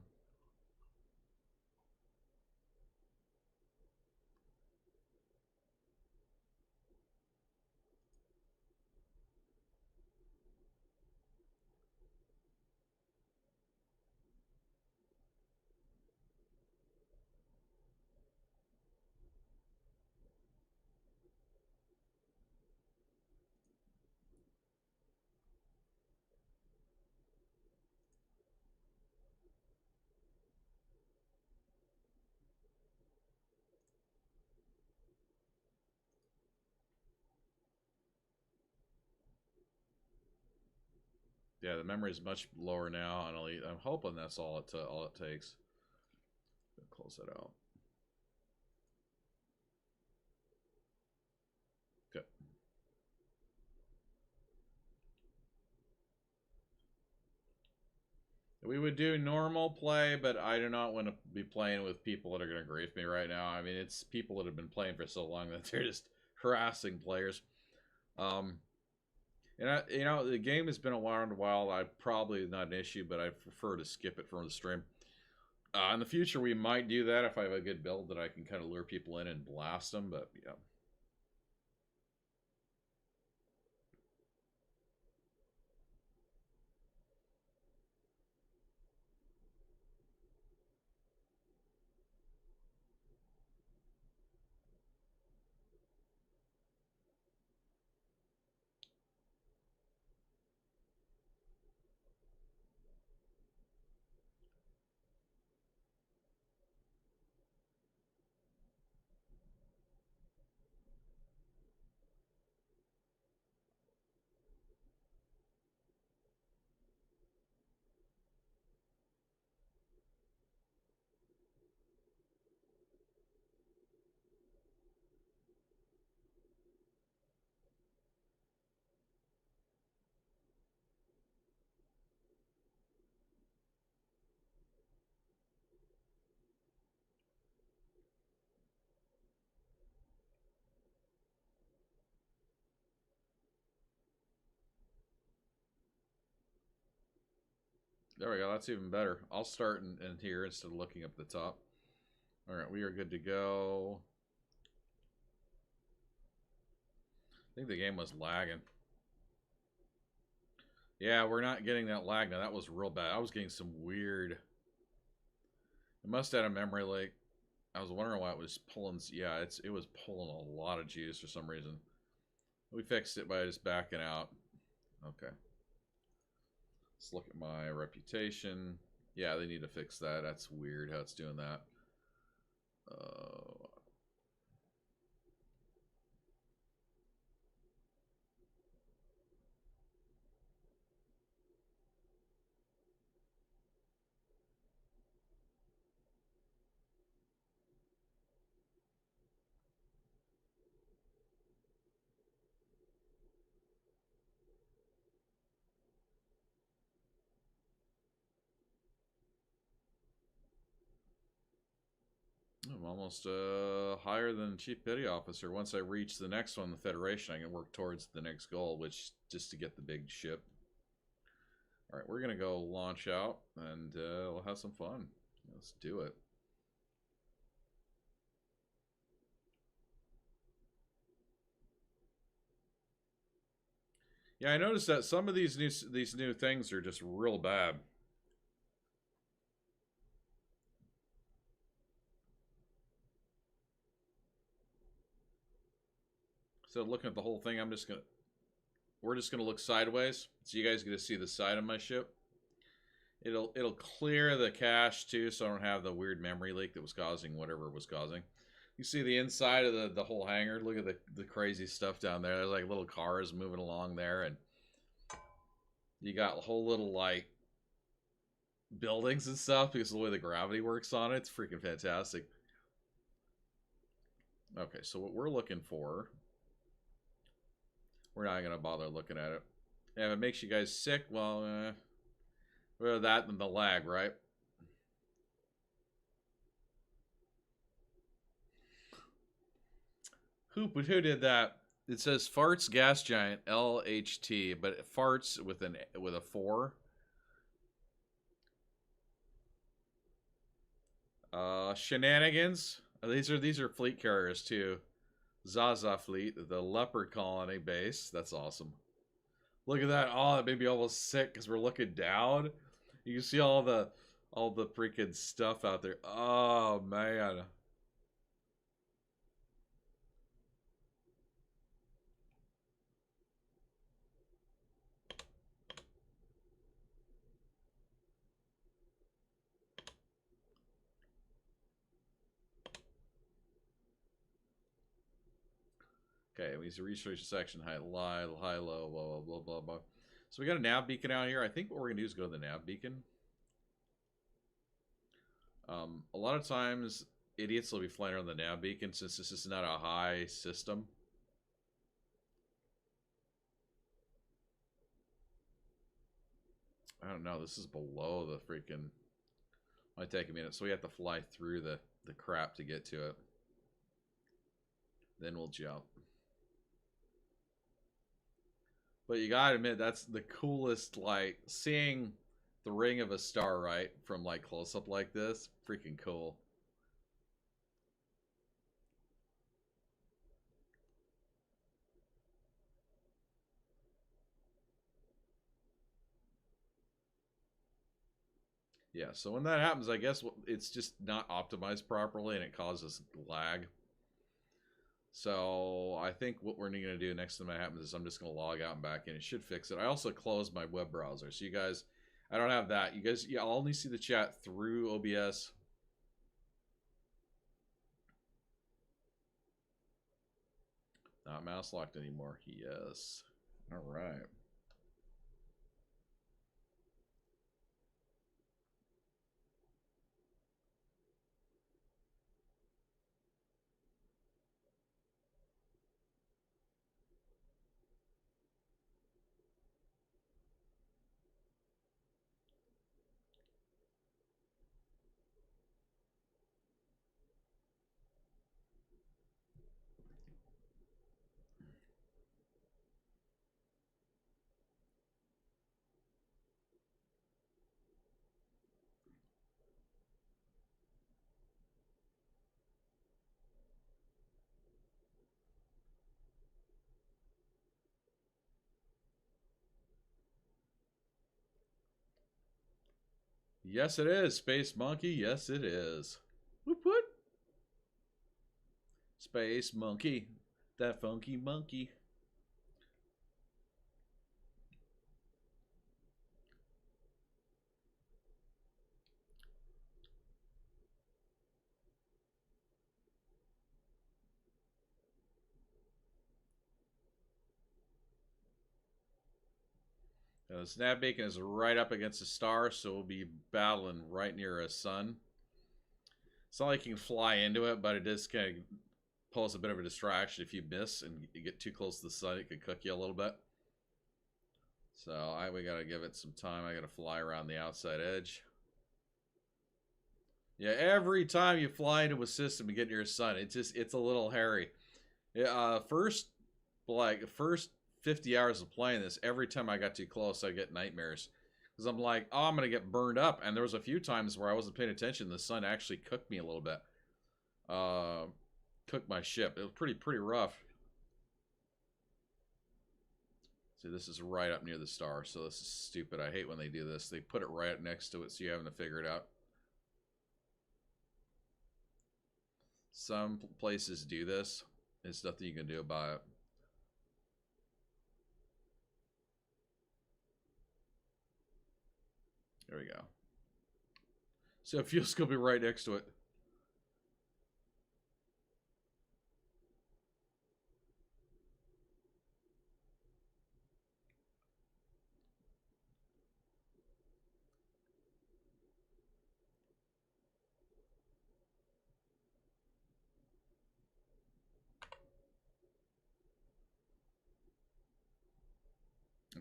Yeah, the memory is much lower now, and I'm hoping that's all it takes. Close that out. Good. We would do normal play, but I do not want to be playing with people that are going to grief me right now. I mean, it's people that have been playing for so long that they're just harassing players. And you know, the game has been around a while. I probably not an issue, but I prefer to skip it from the stream. In the future, we might do that if I have a good build that I can kind of lure people in and blast them. But yeah. There we go. That's even better. I'll start in here instead of looking up the top. All right, we are good to go. I think the game was lagging. Yeah, we're not getting that lag now. That was real bad. I was getting some weird. It must have had a memory leak. I was wondering why it was pulling. Yeah, it was pulling a lot of juice for some reason. We fixed it by just backing out. Okay. Let's look at my reputation. Yeah, they need to fix that. That's weird how it's doing that. I'm almost higher than Chief Petty Officer. Once I reach the next one, the Federation, I can work towards the next goal, which just to get the big ship. All right, we're going to go launch out, and we'll have some fun. Let's do it. Yeah, I noticed that some of these new things are just real bad. So looking at the whole thing, we're just gonna look sideways, so you guys get to see the side of my ship. It'll clear the cache too, so I don't have the weird memory leak that was causing whatever was causing. You see the inside of the whole hangar. Look at the crazy stuff down there. There's like little cars moving along there, and you got a whole little like buildings and stuff because of the way the gravity works on it. It's freaking fantastic. Okay, so what we're looking for, we're not gonna bother looking at it. And if it makes you guys sick, well, that and the lag, right? Who did that? It says farts gas giant LHT, but it farts with a 4. Shenanigans. These are fleet carriers too. Zaza fleet, the leopard colony base. That's awesome. Look at that. Oh, that made me almost sick because we're looking down. You can see all the freaking stuff out there. Oh man. Okay, we use the research section, high, low, blah, blah, blah, blah, blah. So we got a nav beacon out here. I think what we're going to do is go to the nav beacon. A lot of times, idiots will be flying around the nav beacon since this is not a high system. I don't know. This is below the freaking... Might take a minute. So we have to fly through the crap to get to it. Then we'll jump. But you gotta admit, that's the coolest, like, seeing the ring of a star, right, from, like, close-up like this. Freaking cool. Yeah, so when that happens, I guess it's just not optimized properly and it causes lag. So I think what we're going to do next time that happens is I'm just going to log out and back in. It should fix it. I also closed my web browser. So you guys, I don't have that. You guys, yeah, I'll only see the chat through OBS. Not mouse locked anymore. Yes. All right. Yes, it is. Space Monkey. Yes, it is. Whoop whoop. Space Monkey. That funky monkey. Now, the snap beacon is right up against the star, so we'll be battling right near a sun. It's not like you can fly into it, but it does kind of pose a bit of a distraction if you miss and you get too close to the sun. It could cook you a little bit. So we gotta give it some time. I gotta fly around the outside edge. Yeah, every time you fly into a system and get near a sun, it's a little hairy. Yeah, first 50 hours of playing this, every time I got too close, I get nightmares. Because I'm like, oh, I'm going to get burned up. And there was a few times where I wasn't paying attention. The sun actually cooked me a little bit. Cooked my ship. It was pretty rough. See, this is right up near the star, so this is stupid. I hate when they do this. They put it right up next to it, so you're having to figure it out. Some places do this. There's nothing you can do about it. There we go. So fuel scope be right next to it.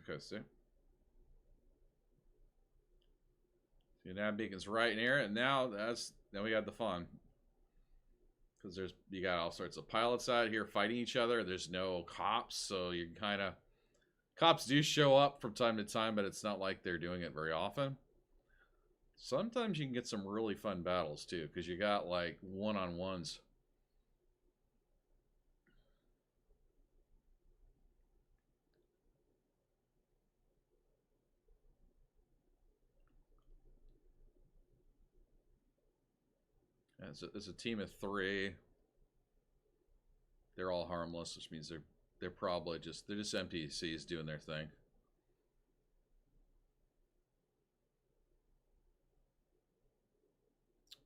Okay, see? See, nav beacon's right near it, and now we got the fun. Because you got all sorts of pilots out here fighting each other. There's no cops, so you kind of... Cops do show up from time to time, but it's not like they're doing it very often. Sometimes you can get some really fun battles, too, because you got, like, one-on-ones. It's a team of 3. They're all harmless, which means they're probably just NPCs doing their thing.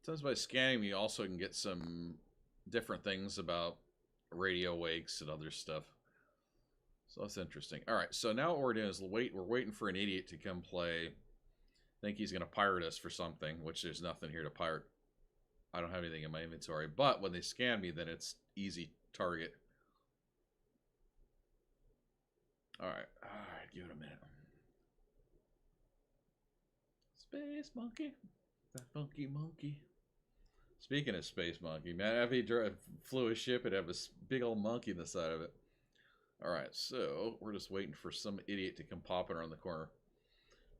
Sometimes by scanning, you also can get some different things about radio wakes and other stuff. So that's interesting. All right, so now what we're doing is we're waiting for an idiot to come play. I think he's going to pirate us for something, which there's nothing here to pirate. I don't have anything in my inventory, but when they scan me, then it's easy target. All right, give it a minute. Space monkey, that funky monkey. Speaking of space monkey, man, if he flew a ship, it'd have a big old monkey in the side of it. All right, so we're just waiting for some idiot to come popping around the corner.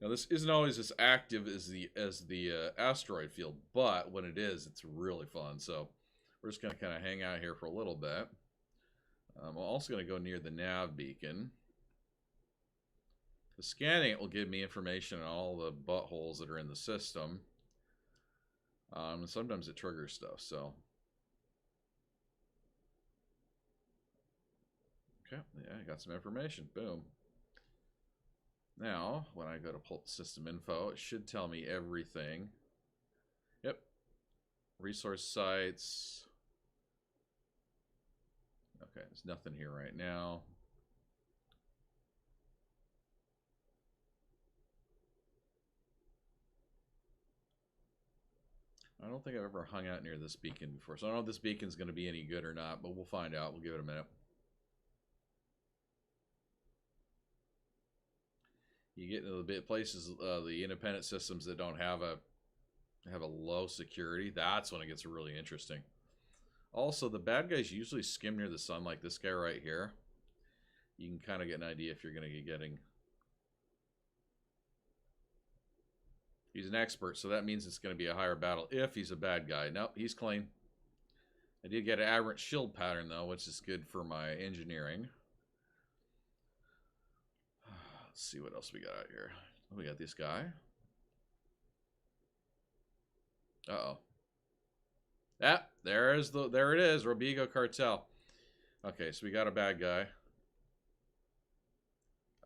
Now, this isn't always as active as the asteroid field, but when it is, it's really fun. So we're just going to kind of hang out here for a little bit. I'm also going to go near the nav beacon. The scanning it will give me information on all the buttholes that are in the system. Sometimes it triggers stuff, so. Okay, yeah, I got some information. Boom. Now, when I go to pull system info, it should tell me everything. Yep. Resource sites. Okay, there's nothing here right now. I don't think I've ever hung out near this beacon before, so I don't know if this beacon's going to be any good or not, but we'll find out. We'll give it a minute. You get into the places, the independent systems that don't have a low security. That's when it gets really interesting. Also, the bad guys usually skim near the sun, like this guy right here. You can kind of get an idea if you're going to be getting. He's an expert, so that means it's going to be a higher battle if he's a bad guy. Nope, he's clean. I did get an aberrant shield pattern, though, which is good for my engineering. Let's see what else we got out here. We got this guy. Uh-oh. Ah, there it is, Robigo Cartel. Okay, so we got a bad guy.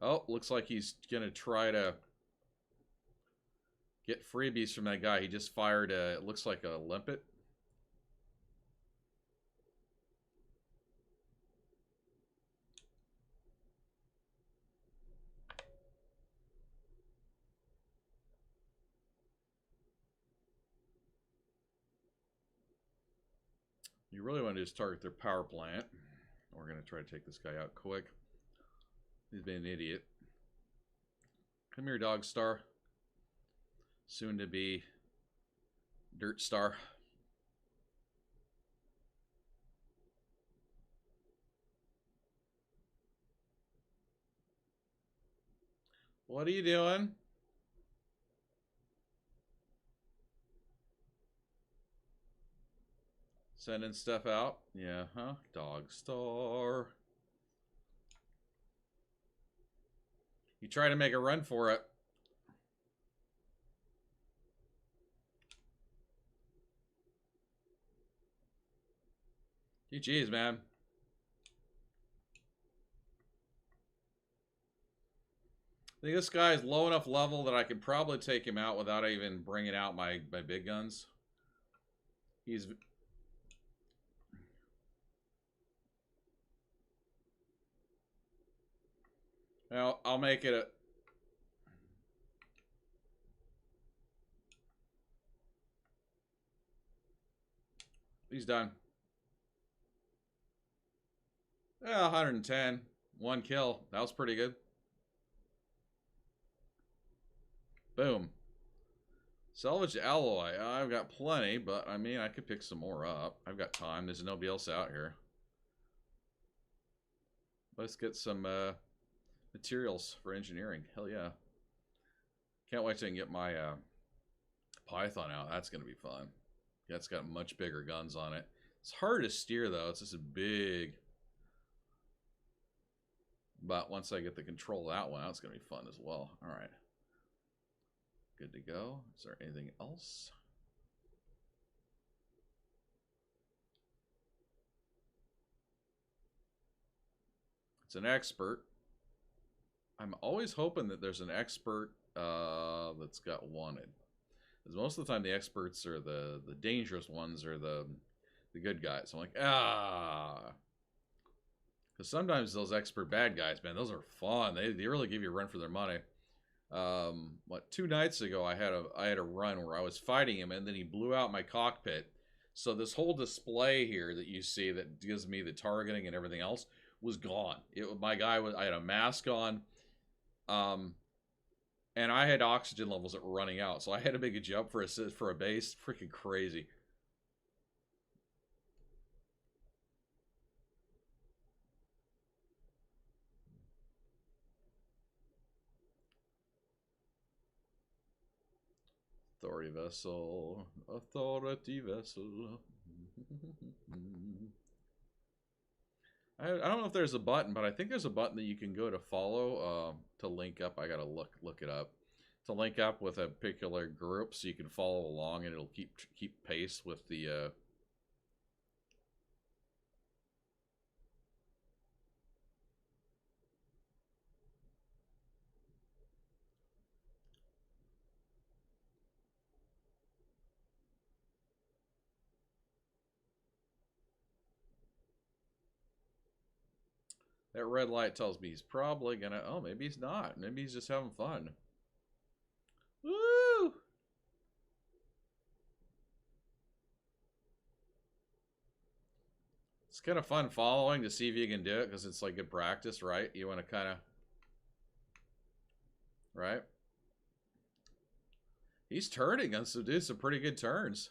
Oh, looks like he's gonna try to get freebies from that guy. He just fired a, it looks like a limpet. You really want to just target their power plant. We're going to try to take this guy out quick. He's been an idiot. Come here, Dog Star. Soon to be Dirt Star. What are you doing? Sending stuff out? Yeah, huh? Dog Star. You try to make a run for it. GG's, man. I think this guy is low enough level that I could probably take him out without even bringing out my big guns. He's... Well, I'll make it a... He's done. Yeah, 110. 1 kill. That was pretty good. Boom. Salvage alloy. I've got plenty, but I mean, I could pick some more up. I've got time. There's nobody else out here. Let's get some materials for engineering. Hell yeah. Can't wait till I can get my Python out. That's going to be fun. Yeah, it's got much bigger guns on it. It's hard to steer, though. It's just a big... But once I get the control of that one out, it's going to be fun as well. All right. Good to go. Is there anything else? It's an expert. I'm always hoping that there's an expert that's got wanted. Because most of the time the experts are the dangerous ones or the good guys. I'm like, because sometimes those expert bad guys, man, those are fun. They really give you a run for their money. 2 nights ago I had a run where I was fighting him and then he blew out my cockpit. So this whole display here that you see that gives me the targeting and everything else was gone. I had a mask on, and I had oxygen levels that were running out, so I had to make a jump for a base. Freaking crazy. Authority vessel. Authority vessel. I don't know if there's a button, but I think there's a button that you can go to follow to link up. I gotta look it up to link up with a particular group, so you can follow along, and it'll keep pace with the. That red light tells me he's probably gonna. Oh, maybe he's not. Maybe he's just having fun. Woo! It's kind of fun following to see if you can do it, because it's like good practice, right? You want to kind of... Right? He's turning us, so do some pretty good turns.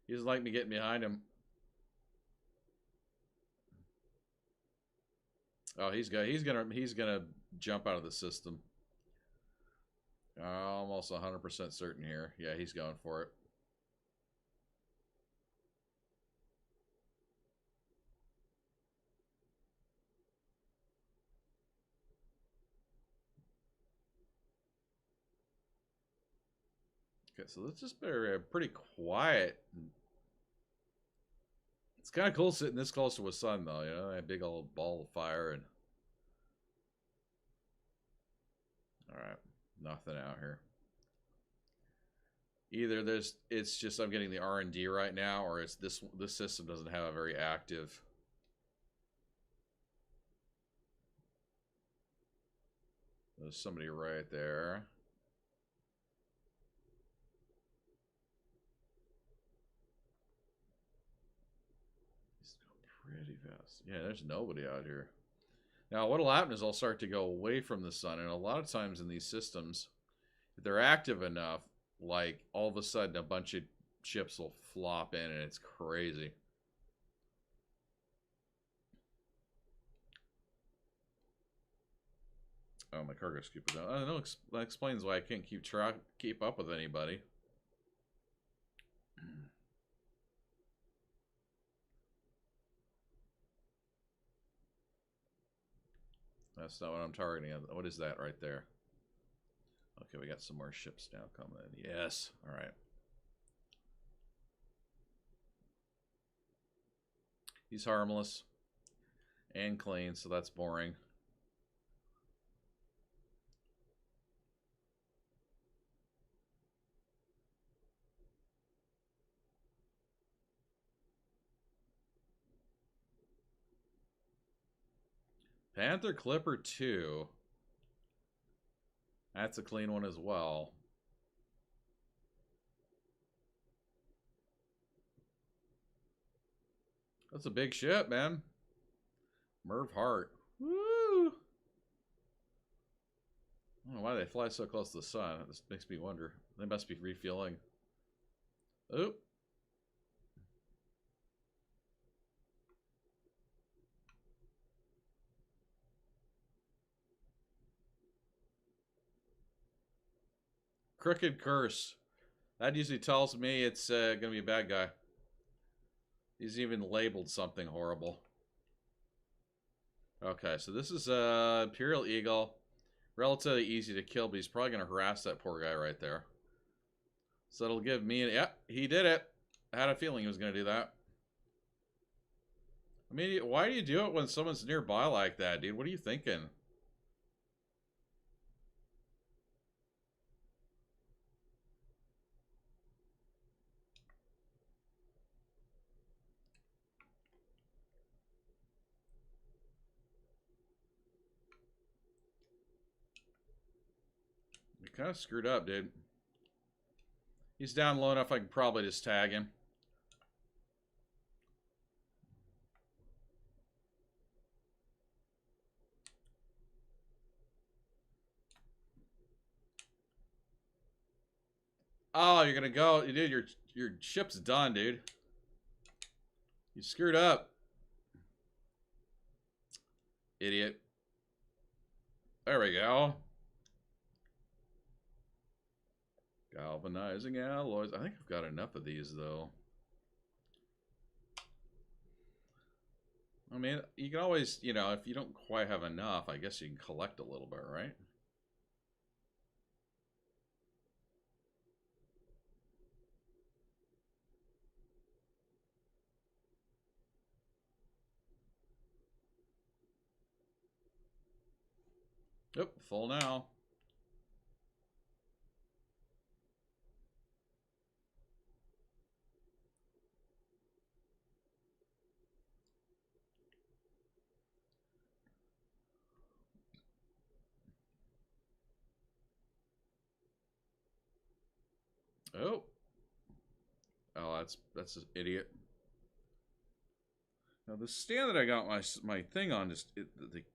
He doesn't like me getting behind him. Oh, he's gonna jump out of the system. Almost 100% certain here. Yeah, he's going for it. Okay, so this is pretty quiet. It's kind of cool sitting this close to a sun, though. You know, a big old ball of fire and. All right, nothing out here. Either it's just I'm getting the R&D right now, or it's this system doesn't have a very active. There's somebody right there. He's going pretty fast. Yeah, there's nobody out here. Now, what'll happen is I'll start to go away from the sun, and a lot of times in these systems, if they're active enough, like all of a sudden a bunch of ships will flop in, and it's crazy. Oh, my cargo scoop is out. I don't know. That explains why I can't keep up with anybody. That's not what I'm targeting. What is that right there? Okay, we got some more ships now coming in. Yes. All right. He's harmless and clean, so that's boring. Panther Clipper 2. That's a clean one as well. That's a big ship, man. Merv Hart. Woo! I don't know why they fly so close to the sun. This makes me wonder. They must be refueling. Oop. Crooked Curse. That usually tells me it's going to be a bad guy. He's even labeled something horrible. Okay, so this is Imperial Eagle. Relatively easy to kill, but he's probably going to harass that poor guy right there. So it'll give me... Yep, he did it. I had a feeling he was going to do that. I mean, why do you do it when someone's nearby like that, dude? What are you thinking? You kind of screwed up, dude. He's down low enough I can probably just tag him. Oh, you're gonna go, dude. Your ship's done, dude. You screwed up, idiot. There we go. Galvanizing alloys. I think I've got enough of these though. I mean, you can always, you know, if you don't quite have enough, I guess you can collect a little bit, right? Yep, full now. Oh. Oh, that's an idiot. Now the stand that I got my thing on just it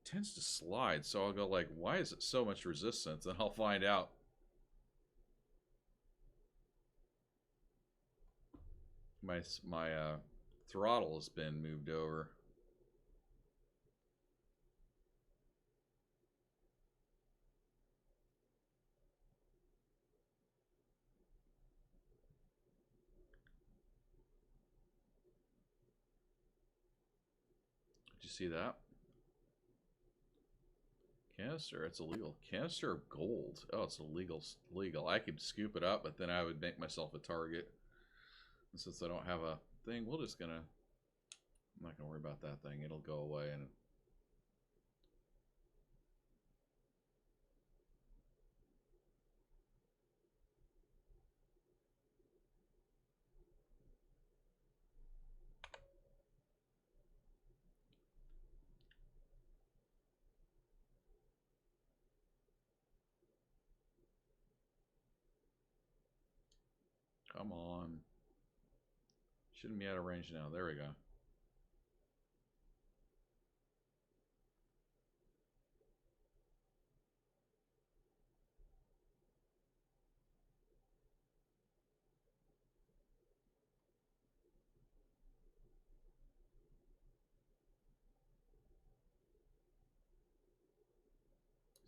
tends to slide, so I'll go like, why is it so much resistance? And I'll find out. My throttle has been moved over. Did you see that? Canister, it's illegal. Canister of gold. Oh, it's illegal. Legal. I could scoop it up, but then I would make myself a target. And since I don't have a thing, we're just gonna... I'm not gonna worry about that thing. It'll go away and... Come on. Shouldn't be out of range now. There we go.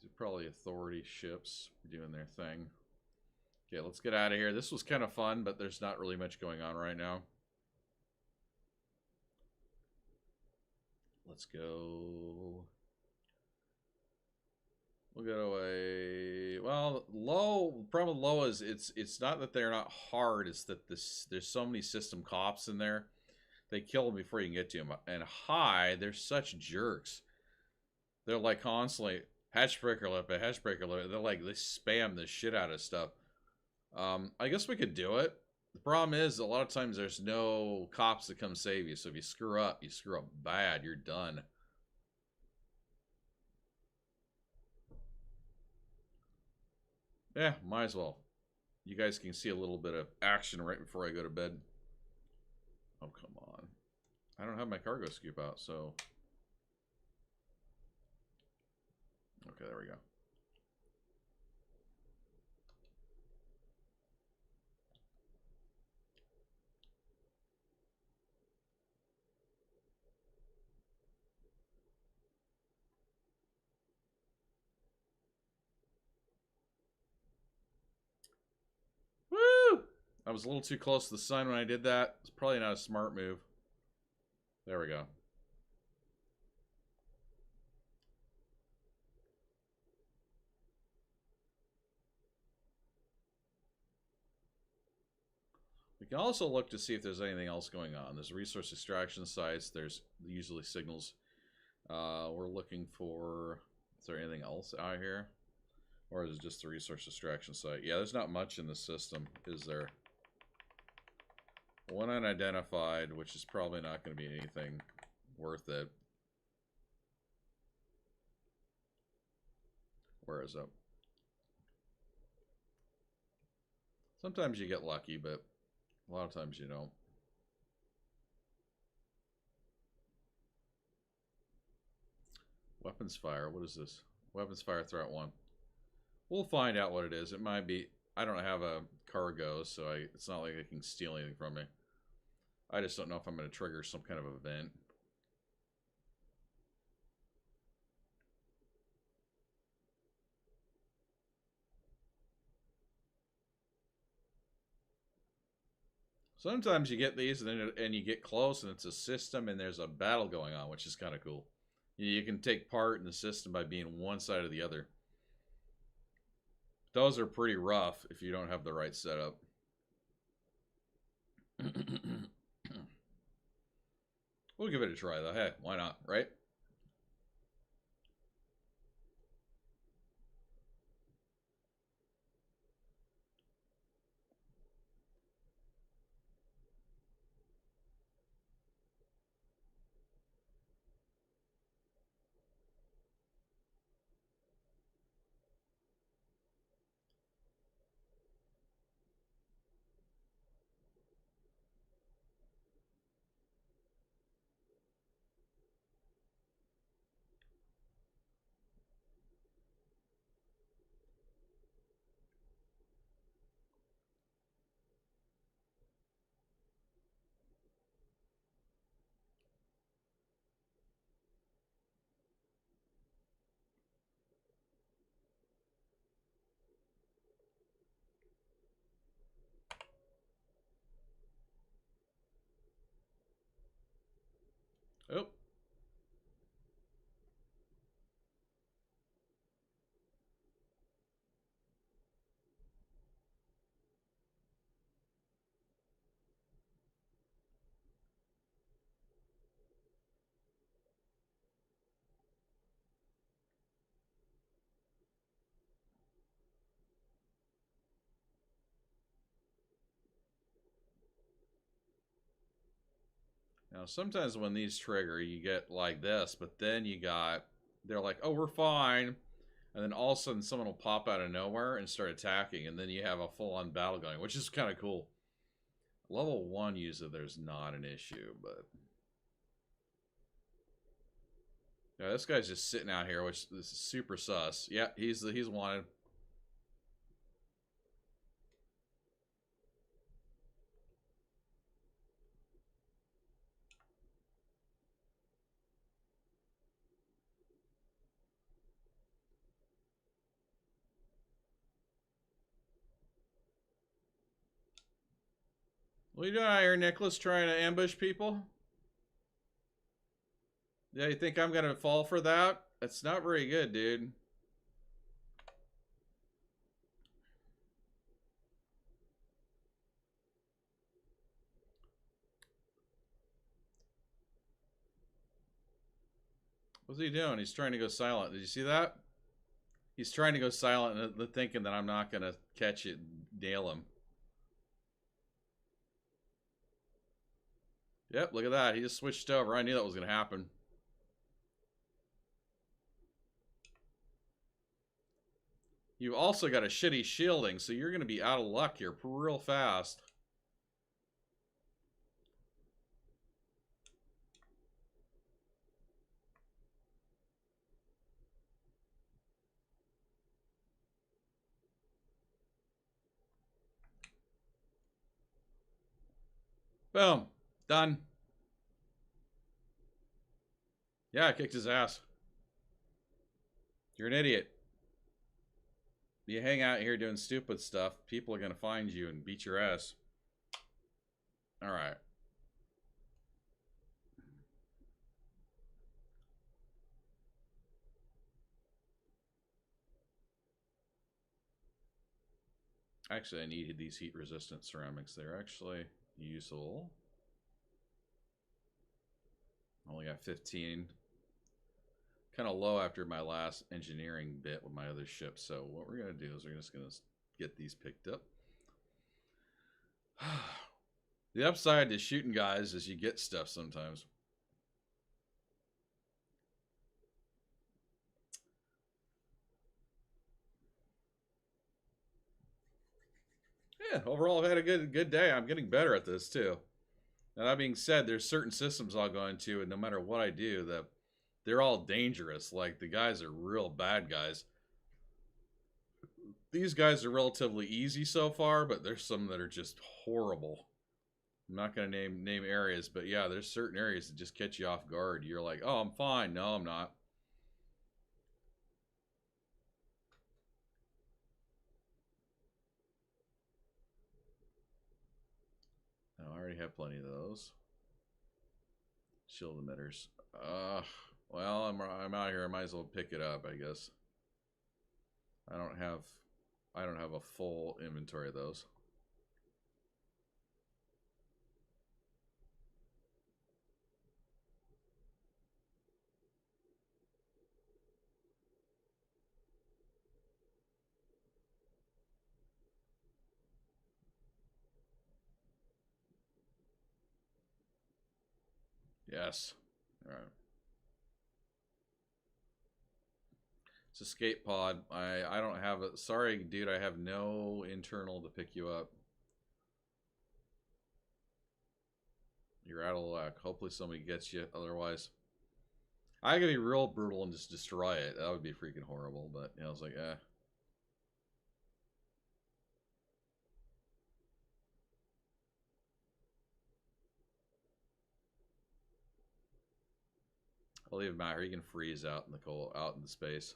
These are probably authority ships doing their thing. Okay, let's get out of here. This was kind of fun, but there's not really much going on right now. Let's go. We'll go away. Well, low. The problem with low is it's not that they're not hard. It's that there's so many system cops in there. They kill them before you can get to them. And high, they're such jerks. They're like constantly hatch breaker lip, hatch breaker lip. They're like they spam the shit out of stuff. I guess we could do it. The problem is a lot of times there's no cops that come save you. So if you screw up bad. You're done. Yeah, might as well. You guys can see a little bit of action right before I go to bed. Oh, come on. I don't have my cargo scoop out, so... Okay, there we go. Woo! I was a little too close to the sun when I did that. It's probably not a smart move. There we go. We can also look to see if there's anything else going on. There's resource extraction sites. There's usually signals. We're looking for... Is there anything else out here? Or is it just the resource extraction site? Yeah, there's not much in the system, is there? One unidentified, which is probably not going to be anything worth it. Where is it? Sometimes you get lucky, but a lot of times you don't. Weapons fire, what is this? Weapons fire threat 1. We'll find out what it is. It might be... I don't have a cargo, so it's not like I can steal anything from me. I just don't know if I'm going to trigger some kind of event. Sometimes you get these and you get close and it's a system and there's a battle going on, which is kind of cool. You can take part in the system by being one side or the other. Those are pretty rough if you don't have the right setup. We'll give it a try though. Hey, why not, right? Oh. Now, sometimes when these trigger, you get like this, but then they're like, oh, we're fine. And then all of a sudden, someone will pop out of nowhere and start attacking, and then you have a full-on battle going, which is kind of cool. Level 1 user, there's not an issue, but... Yeah, this guy's just sitting out here, which is super sus. Yeah, he's wanted. What are you doing out here, Nicholas? Trying to ambush people? Yeah, you think I'm gonna fall for that? That's not very good, dude. What's he doing? He's trying to go silent. Did you see that? He's trying to go silent and thinking that I'm not gonna catch it and nail him. Yep, look at that. He just switched over. I knew that was gonna happen. You've also got a shitty shielding, so you're gonna be out of luck here real fast. Boom. Done. Yeah, I kicked his ass. You're an idiot. You hang out here doing stupid stuff, people are going to find you and beat your ass. Alright. Actually, I needed these heat-resistant ceramics. They're actually useful. Only got 15. Kind of low after my last engineering bit with my other ship. So what we're going to do is we're just going to get these picked up. The upside to shooting guys is you get stuff sometimes. Yeah, overall I've had a good day. I'm getting better at this too. Now that being said, there's certain systems I'll go into, and no matter what I do, they're all dangerous. Like, the guys are real bad guys. These guys are relatively easy so far, but there's some that are just horrible. I'm not going to name areas, but yeah, there's certain areas that just catch you off guard. You're like, oh, I'm fine. No, I'm not. No, I already have plenty of those. Shield emitters. Well, I'm out here. I might as well pick it up, I guess. I don't have a full inventory of those. Yes. All right. It's escape pod. I don't have it. Sorry, dude. I have no internal to pick you up. You're out of luck. Hopefully somebody gets you. Otherwise, I gotta be real brutal and just destroy it. That would be freaking horrible. But you know, I was like, eh. I'll leave him out here. He can freeze out in the cold, out in the space.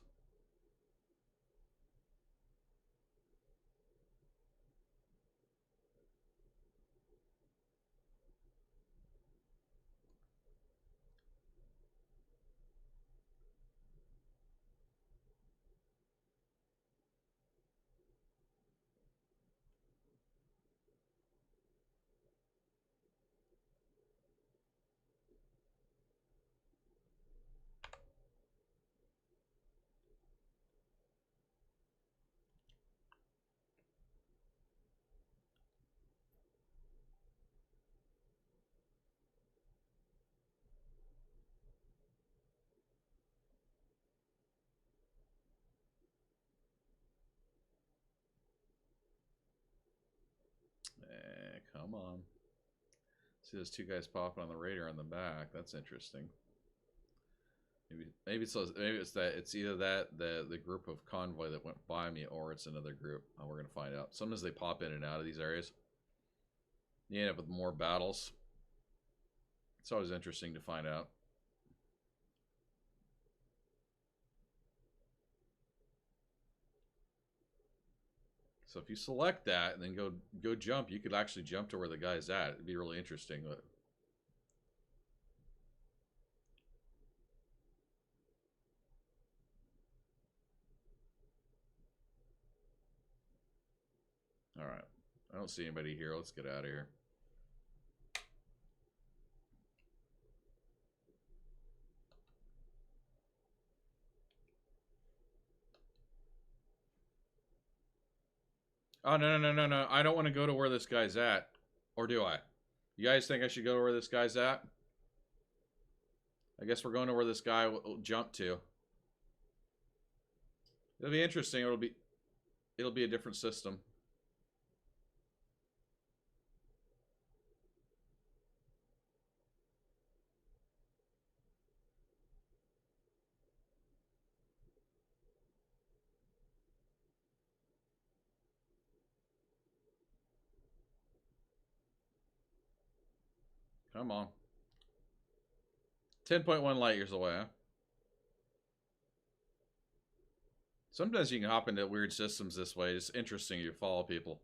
Come on. See those two guys popping on the radar on the back. That's interesting. Maybe it's either the group of convoy that went by me, or it's another group. Oh, we're gonna find out. Sometimes they pop in and out of these areas. You end up with more battles. It's always interesting to find out. So if you select that and then go jump, you could actually jump to where the guy's at. It'd be really interesting. But all right, I don't see anybody here. Let's get out of here. Oh, no. I don't want to go to where this guy's at. Or do I? You guys think I should go to where this guy's at? I guess we're going to where this guy will jump to. It'll be interesting. It'll be a different system. Come on. 10.1 light years away, huh? Sometimes you can hop into weird systems this way. It's interesting. You follow people.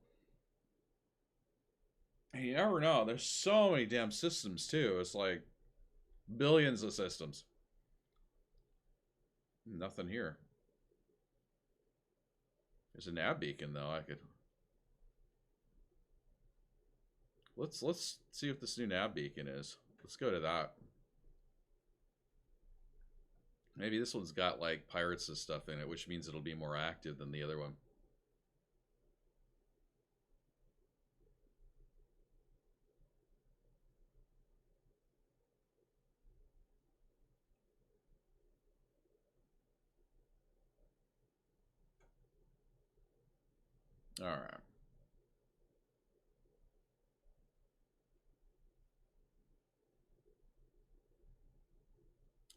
You never know. There's so many damn systems, too. It's like billions of systems. Nothing here. There's a nav beacon, though. I could... Let's see what this new nav beacon is. Let's go to that. Maybe this one's got like pirates and stuff in it, which means it'll be more active than the other one. All right.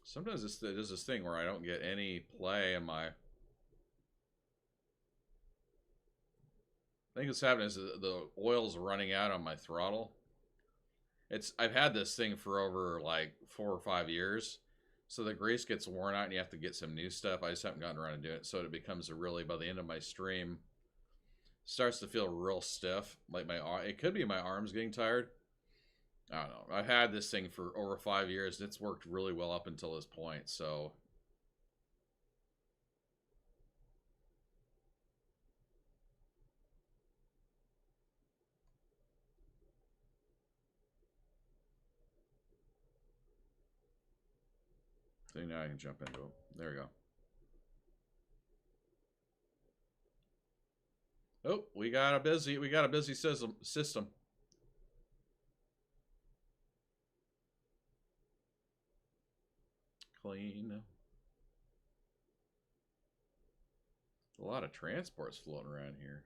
Sometimes it does this thing where I don't get any play in my... I think what's happening is the oil's running out on my throttle. I've had this thing for over like 4 or 5 years. So the grease gets worn out and you have to get some new stuff. I just haven't gotten around to doing it. So it becomes by the end of my stream, starts to feel real stiff. Like it could be my arms getting tired. I don't know. I've had this thing for over 5 years, and it's worked really well up until this point, so... See, now I can jump into it. There we go. Oh, we got a busy system. Clean. A lot of transports floating around here.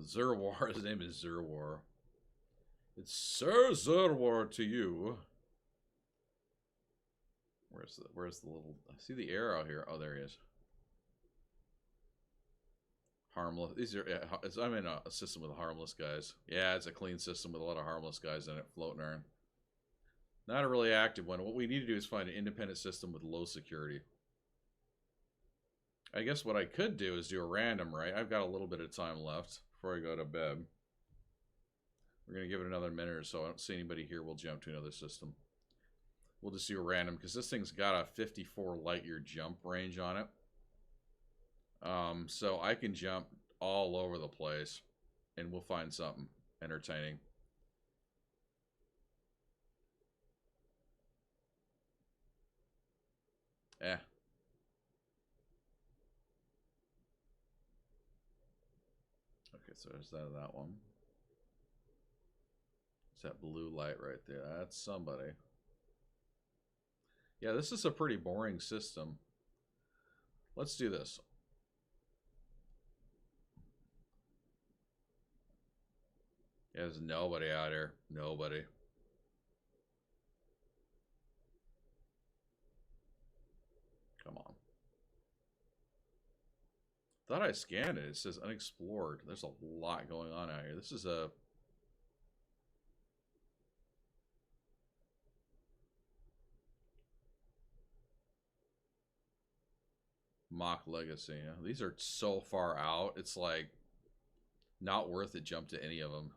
Zerwar, his name is Zerwar. It's Sir Zerwar to you. Where's the little... I see the arrow here. Oh, there he is. Harmless. These are... Yeah, I'm in a system with harmless guys. Yeah, it's a clean system with a lot of harmless guys in it floating around. Not a really active one. What we need to do is find an independent system with low security. I guess what I could do is do a random, right? I've got a little bit of time left before I go to bed. We're going to give it another minute or so. I don't see anybody here. We'll jump to another system. We'll just do a random, because this thing's got a 54 light year jump range on it. So I can jump all over the place, and we'll find something entertaining. Eh. Okay, so there's that one. It's that blue light right there. That's somebody. Yeah, this is a pretty boring system. Let's do this. There's nobody out here. Nobody. Come on. Thought I scanned it. It says unexplored. There's a lot going on out here. This is a... Mock Legacy. Yeah. These are so far out. It's like not worth it. Jump to any of them.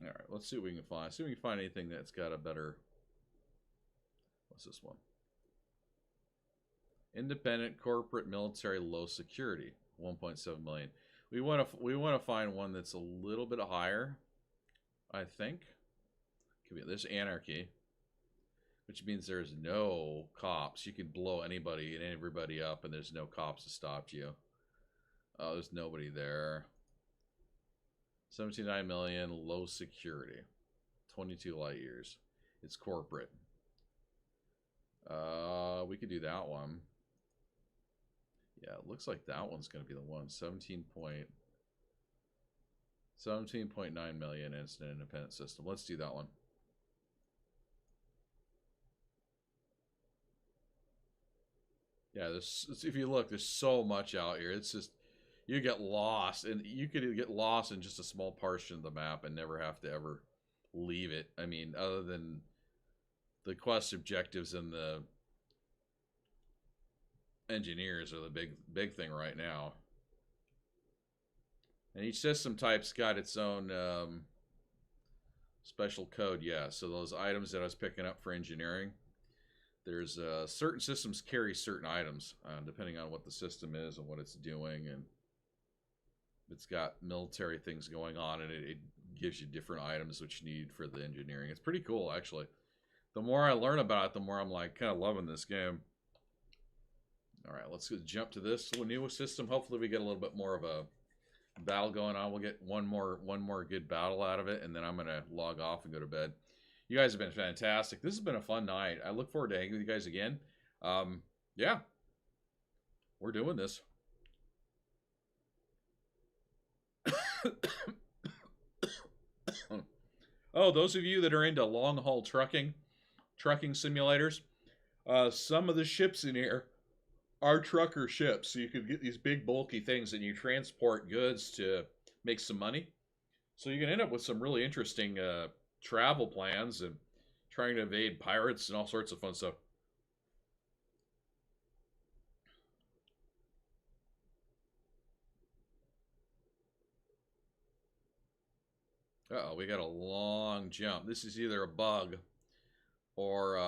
All right, let's see what we can find. See if we can find anything that's got a better. What's this one? Independent, corporate, military, low security, 1.7 million. We want to find one that's a little bit higher. I think. Could be there's anarchy, which means there's no cops. You could blow anybody and everybody up, and there's no cops to stop you. Oh, there's nobody there. 79 million, low security, 22 light years. It's corporate. We could do that one. Yeah, it looks like that one's going to be the one. 17.9 million instant independent system. Let's do that one. Yeah, if you look, there's so much out here. It's just you get lost, and you could get lost in just a small portion of the map and never have to ever leave it. I mean, other than the quest objectives and the engineers are the big thing right now. And each system type's got its own special code. Yeah, so those items that I was picking up for engineering, there's certain systems carry certain items depending on what the system is and what it's doing, and it's got military things going on, and it gives you different items which you need for the engineering. It's pretty cool, actually. The more I learn about it, the more I'm like kind of loving this game. All right, let's jump to this new system. Hopefully we get a little bit more of a battle going on. We'll get one more good battle out of it, and then I'm gonna log off and go to bed. You guys have been fantastic. This has been a fun night. I look forward to hanging with you guys again. Yeah, we're doing this. Oh, those of you that are into long-haul trucking simulators, some of the ships in here are trucker ships. So you could get these big, bulky things, and you transport goods to make some money. So you can end up with some really interesting travel plans and trying to evade pirates and all sorts of fun stuff. Uh-oh, we got a long jump. This is either a bug or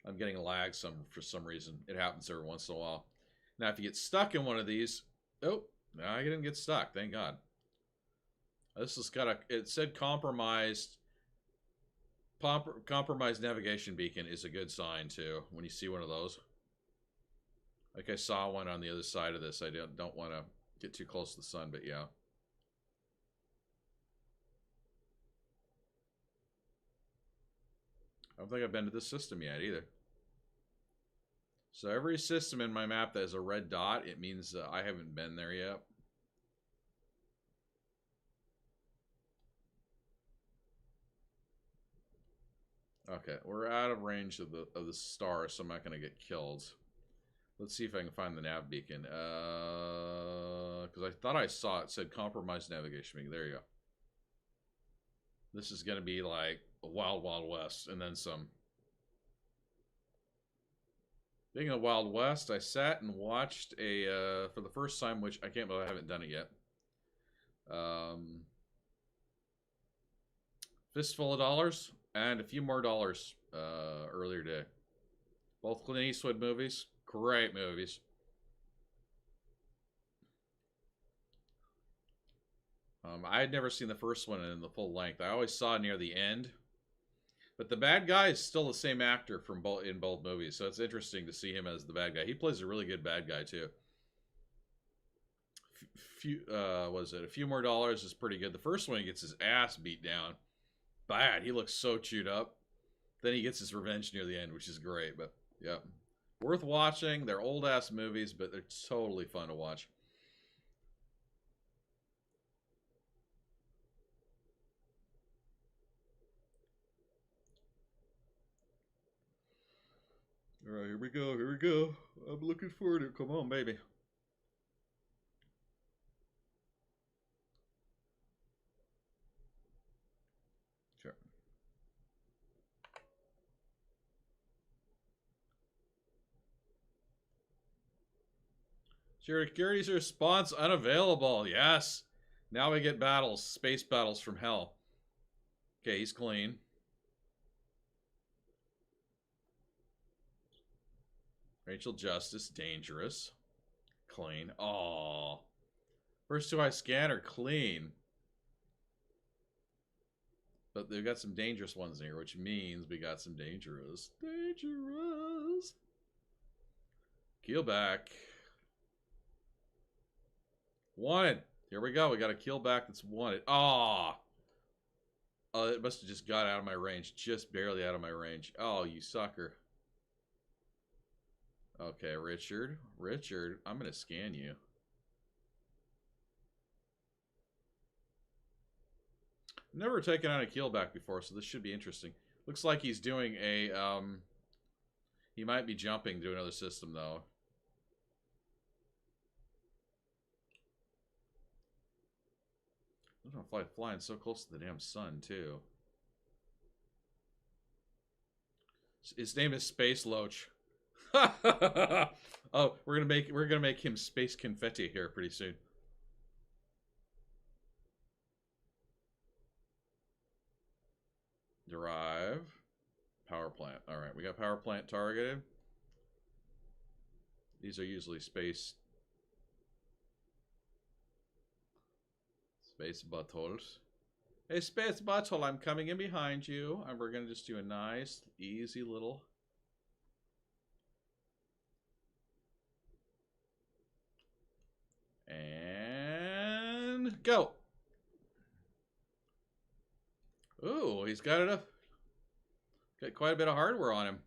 I'm getting lag for some reason. It happens every once in a while. Now, if you get stuck in one of these... Oh, no, I didn't get stuck. Thank God. This has got a... It said compromised... Compromised navigation beacon is a good sign, too, when you see one of those. Like I saw one on the other side of this. I don't want to get too close to the sun, but yeah. I don't think I've been to this system yet either. So every system in my map that has a red dot, it means I haven't been there yet. Okay, we're out of range of the star, so I'm not going to get killed. Let's see if I can find the nav beacon. Because I thought I saw it said compromised navigation beacon. There you go. This is going to be like a wild, wild west, and then some. Being a Wild West, I sat and watched for the first time, which I can't believe I haven't done it yet. Fistful of Dollars and a few more dollars earlier today. Both Clint Eastwood movies, great movies. I had never seen the first one in the full length. I always saw near the end. But the bad guy is still the same actor from both movies, so it's interesting to see him as the bad guy. He plays a really good bad guy too. A few more dollars is pretty good. The first one he gets his ass beat down. Bad. He looks so chewed up. Then he gets his revenge near the end, which is great. But yeah, worth watching. They're old ass movies, but they're totally fun to watch. All right, here we go. Here we go. I'm looking forward to it. Come on, baby. Sure. Security's response unavailable. Yes. Now we get battles, space battles from hell. Okay, he's clean. Rachel Justice, dangerous. Clean. Oh. First two I scan are clean. But they've got some dangerous ones in here, which means we got some dangerous. Dangerous. Keel back. Wanted. Here we go. We got a keel back that's wanted. Ah. Oh, it must have just got out of my range. Just barely out of my range. Oh, you sucker. Okay, Richard. Richard, I'm going to scan you. Never taken on a keelback before, so this should be interesting. Looks like he's doing a, he might be jumping to another system, though. I don't know, flying so close to the damn sun, too. His name is Space Loach. Oh, we're gonna make him Space Confetti here pretty soon. Derive. Power plant. Alright, we got power plant targeted. These are usually space buttholes. Hey, space butthole, I'm coming in behind you. And we're gonna just do a nice, easy little. And go. Ooh, he's got enough. Got quite a bit of hardware on him.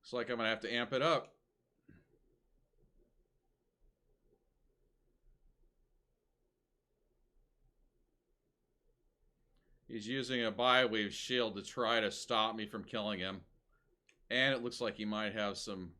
Looks like I'm gonna have to amp it up. He's using a bi-wave shield to try to stop me from killing him. And it looks like he might have some...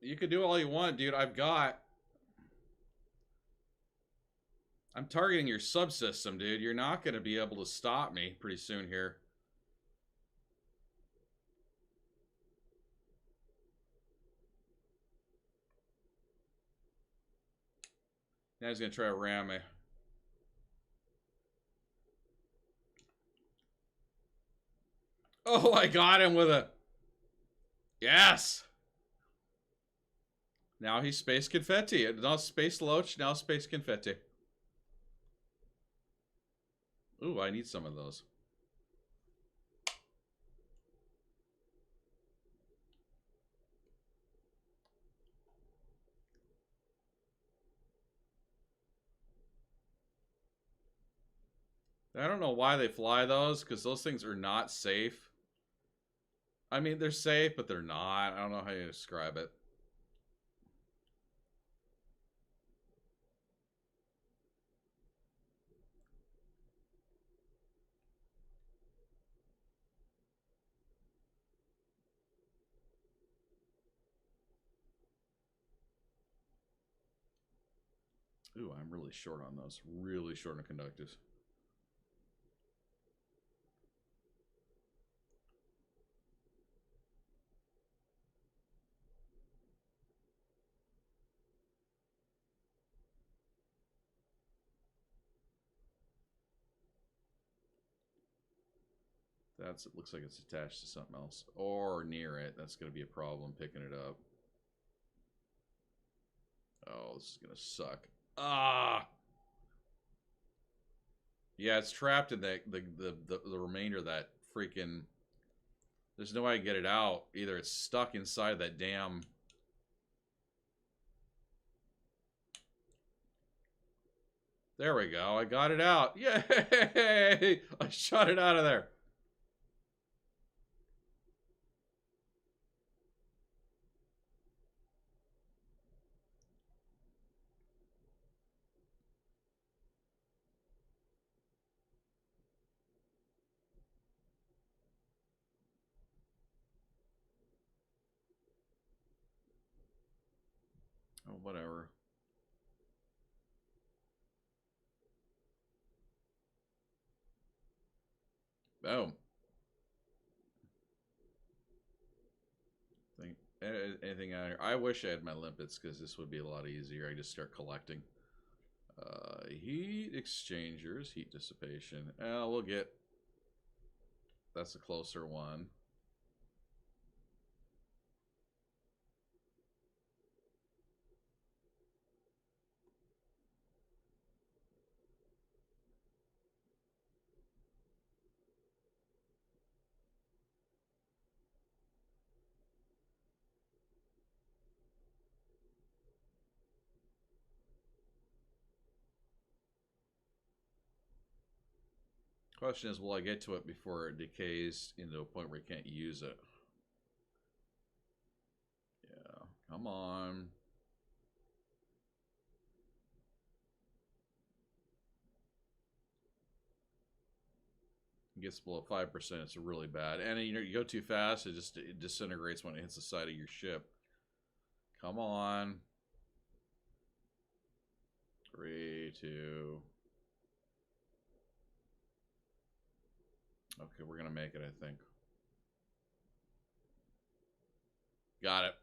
You could do all you want, dude. I'm targeting your subsystem, dude. You're not going to be able to stop me pretty soon here. Now he's going to try to ram me. Oh, I got him with a... Yes! Now he's Space Confetti. Not Space Loach, now Space Confetti. Ooh, I need some of those. I don't know why they fly those, because those things are not safe. I mean, they're safe, but they're not. I don't know how you describe it. Ooh, I'm really short on those. Really short on conductors. It looks like it's attached to something else. Or near it. That's going to be a problem picking it up. Oh, this is going to suck. Ah! Yeah, it's trapped in the remainder of that freaking... There's no way to get it out. Either it's stuck inside that damn... There we go. I got it out. Yay! I shot it out of there. Oh, whatever. Boom. Anything out here? I wish I had my limpets because this would be a lot easier. I just start collecting. Heat exchangers, heat dissipation. We'll get... That's a closer one. Question is, will I get to it before it decays into a point where you can't use it? Yeah, come on. It gets below 5%, it's really bad. And you go too fast, it disintegrates when it hits the side of your ship. Come on. 3, 2. Okay, we're gonna make it, I think. Got it.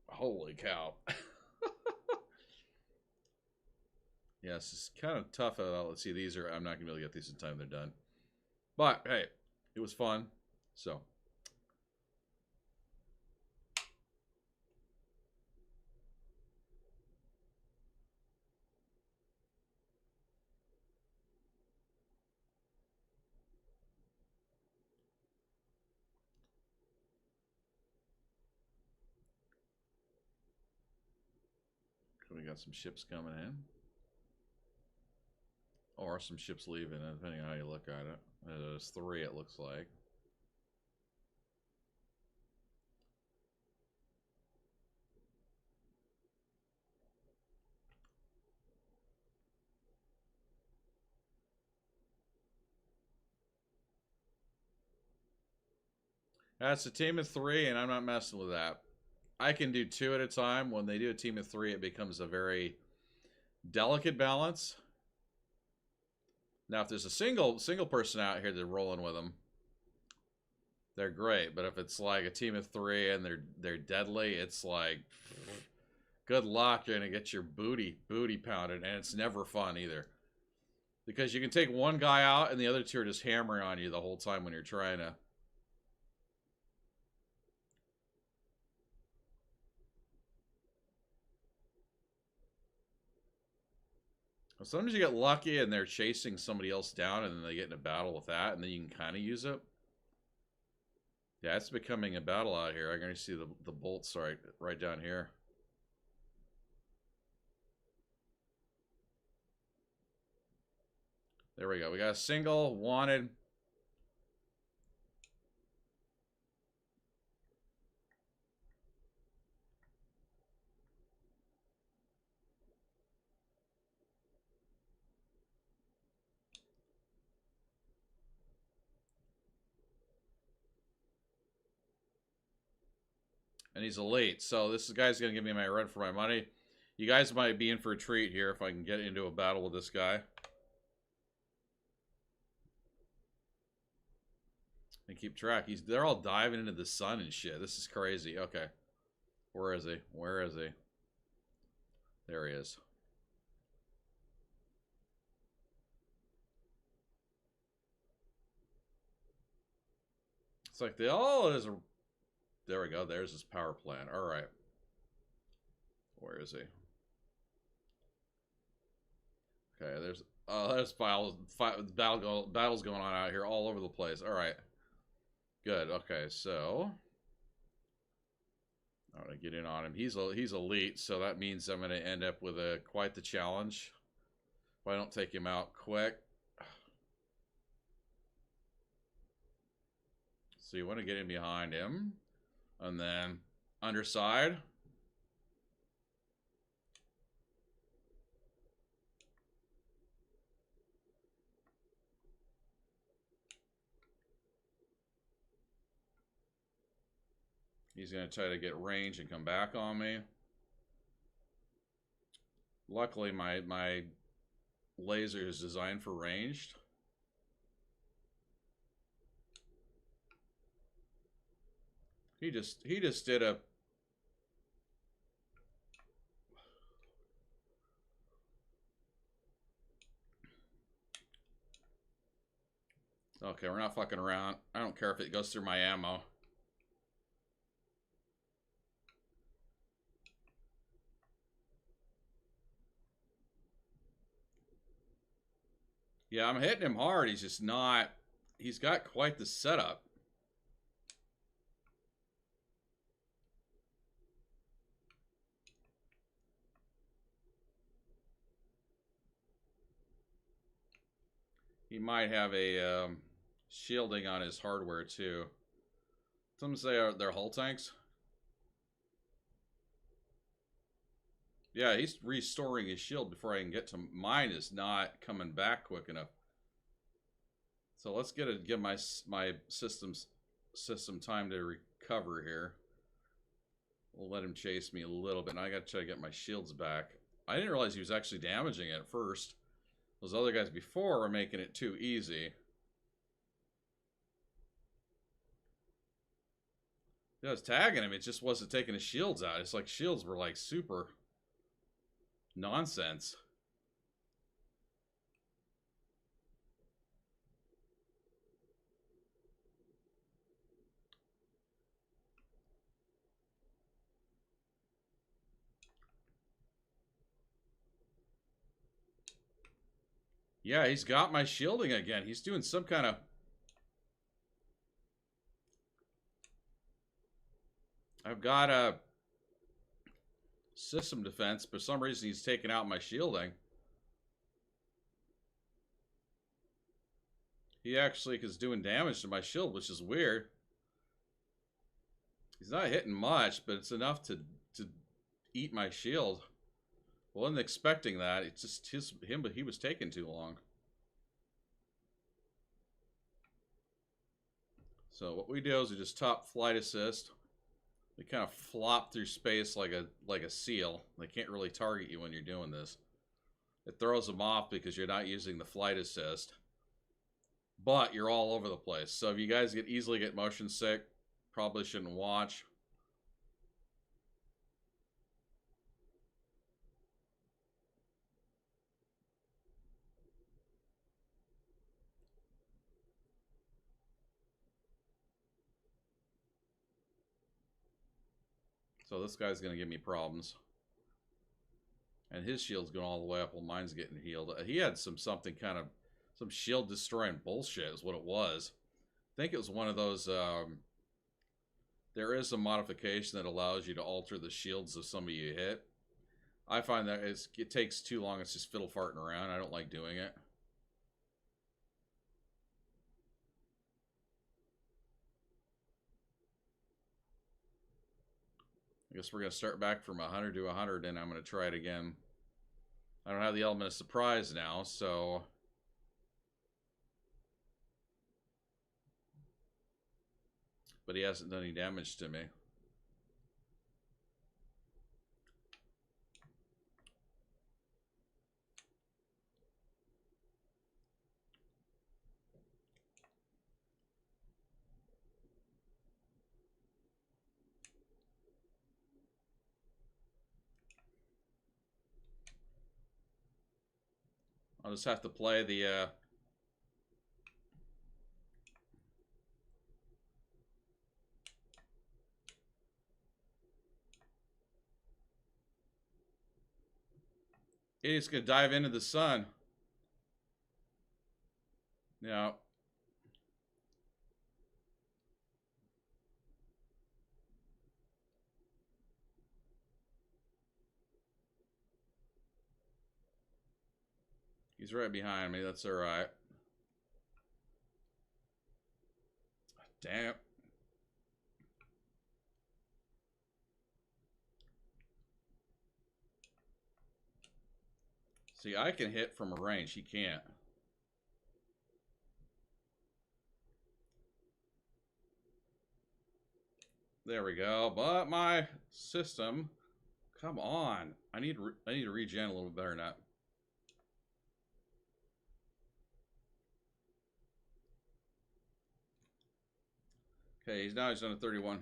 Holy cow. Yes, it's kind of tough. Let's see, these are... I'm not gonna be able to get these in time. They're done. But hey, it was fun. So. We got some ships coming in. Or some ships leaving, depending on how you look at it. There's 3, it looks like. That's a team of 3, and I'm not messing with that. I can do 2 at a time. When they do a team of 3, it becomes a very delicate balance. Now, if there's a single person out here that's rolling with them, they're great. But if it's like a team of 3 and they're deadly, it's like, good luck. You're gonna get your booty pounded, and it's never fun either. Because you can take one guy out, and the other 2 are just hammering on you the whole time when you're trying to. Sometimes you get lucky and they're chasing somebody else down and then they get in a battle with that and then you can kind of use it. Yeah, it's becoming a battle out here. I'm going to see the bolts right down here. There we go. We got a single, wanted. And he's elite. So this guy's going to give me my run for my money. You guys might be in for a treat here if I can get into a battle with this guy. And keep track. They're all diving into the sun and shit. This is crazy. Okay. Where is he? Where is he? There he is. It's like they all is a... There we go. There's his power plant. All right. Where is he? Okay, there's battles going on out here all over the place. All right. Good. Okay, so I'm gonna get in on him. He's elite, so that means I'm gonna end up with quite the challenge if I don't take him out quick. So you want to get in behind him, and then underside. He's going to try to get range and come back on me. Luckily, my laser is designed for ranged. He just did a... Okay, we're not fucking around. I don't care if it goes through my ammo. Yeah, I'm hitting him hard. He's just not... He's got quite the setup. He might have a shielding on his hardware, too. Some say they're hull tanks. Yeah, he's restoring his shield before I can get to... Mine is not coming back quick enough. So let's give my system time to recover here. We'll let him chase me a little bit, and I got to try to get my shields back. I didn't realize he was actually damaging it at first. Those other guys before were making it too easy. I was tagging him, it just wasn't taking his shields out. It's like shields were like super nonsense. Yeah, he's got my shielding again. He's doing some kind of... I've got a system defense. For some reason, he's taking out my shielding. He actually is doing damage to my shield, which is weird. He's not hitting much, but it's enough to eat my shield. I wasn't expecting that. It's just him, but he was taking too long. So what we do is we just top flight assist. They kind of flop through space like a seal. They can't really target you when you're doing this. It throws them off because you're not using the flight assist. But you're all over the place. So if you guys easily get motion sick, probably shouldn't watch. So this guy's going to give me problems. And his shield's going all the way up while mine's getting healed. He had some shield destroying bullshit is what it was. I think it was one of those, there is a modification that allows you to alter the shields of somebody you hit. I find that it takes too long. It's just fiddle farting around. I don't like doing it. I guess we're going to start back from 100 to 100, and I'm going to try it again. I don't have the element of surprise now, so... But he hasn't done any damage to me. I'll just have to play the he's gonna dive into the sun. Yeah. He's right behind me. That's all right. Damn. See, I can hit from a range. He can't. There we go. But my system, come on. I need to regen a little bit better than that. Okay, he's down to 31.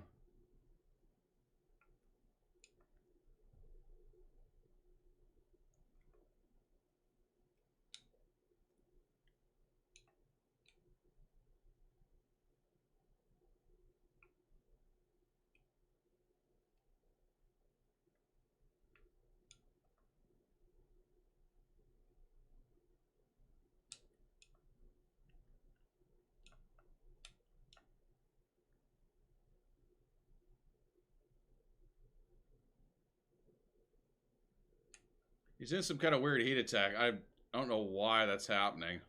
He's in some kind of weird heat attack. I don't know why that's happening.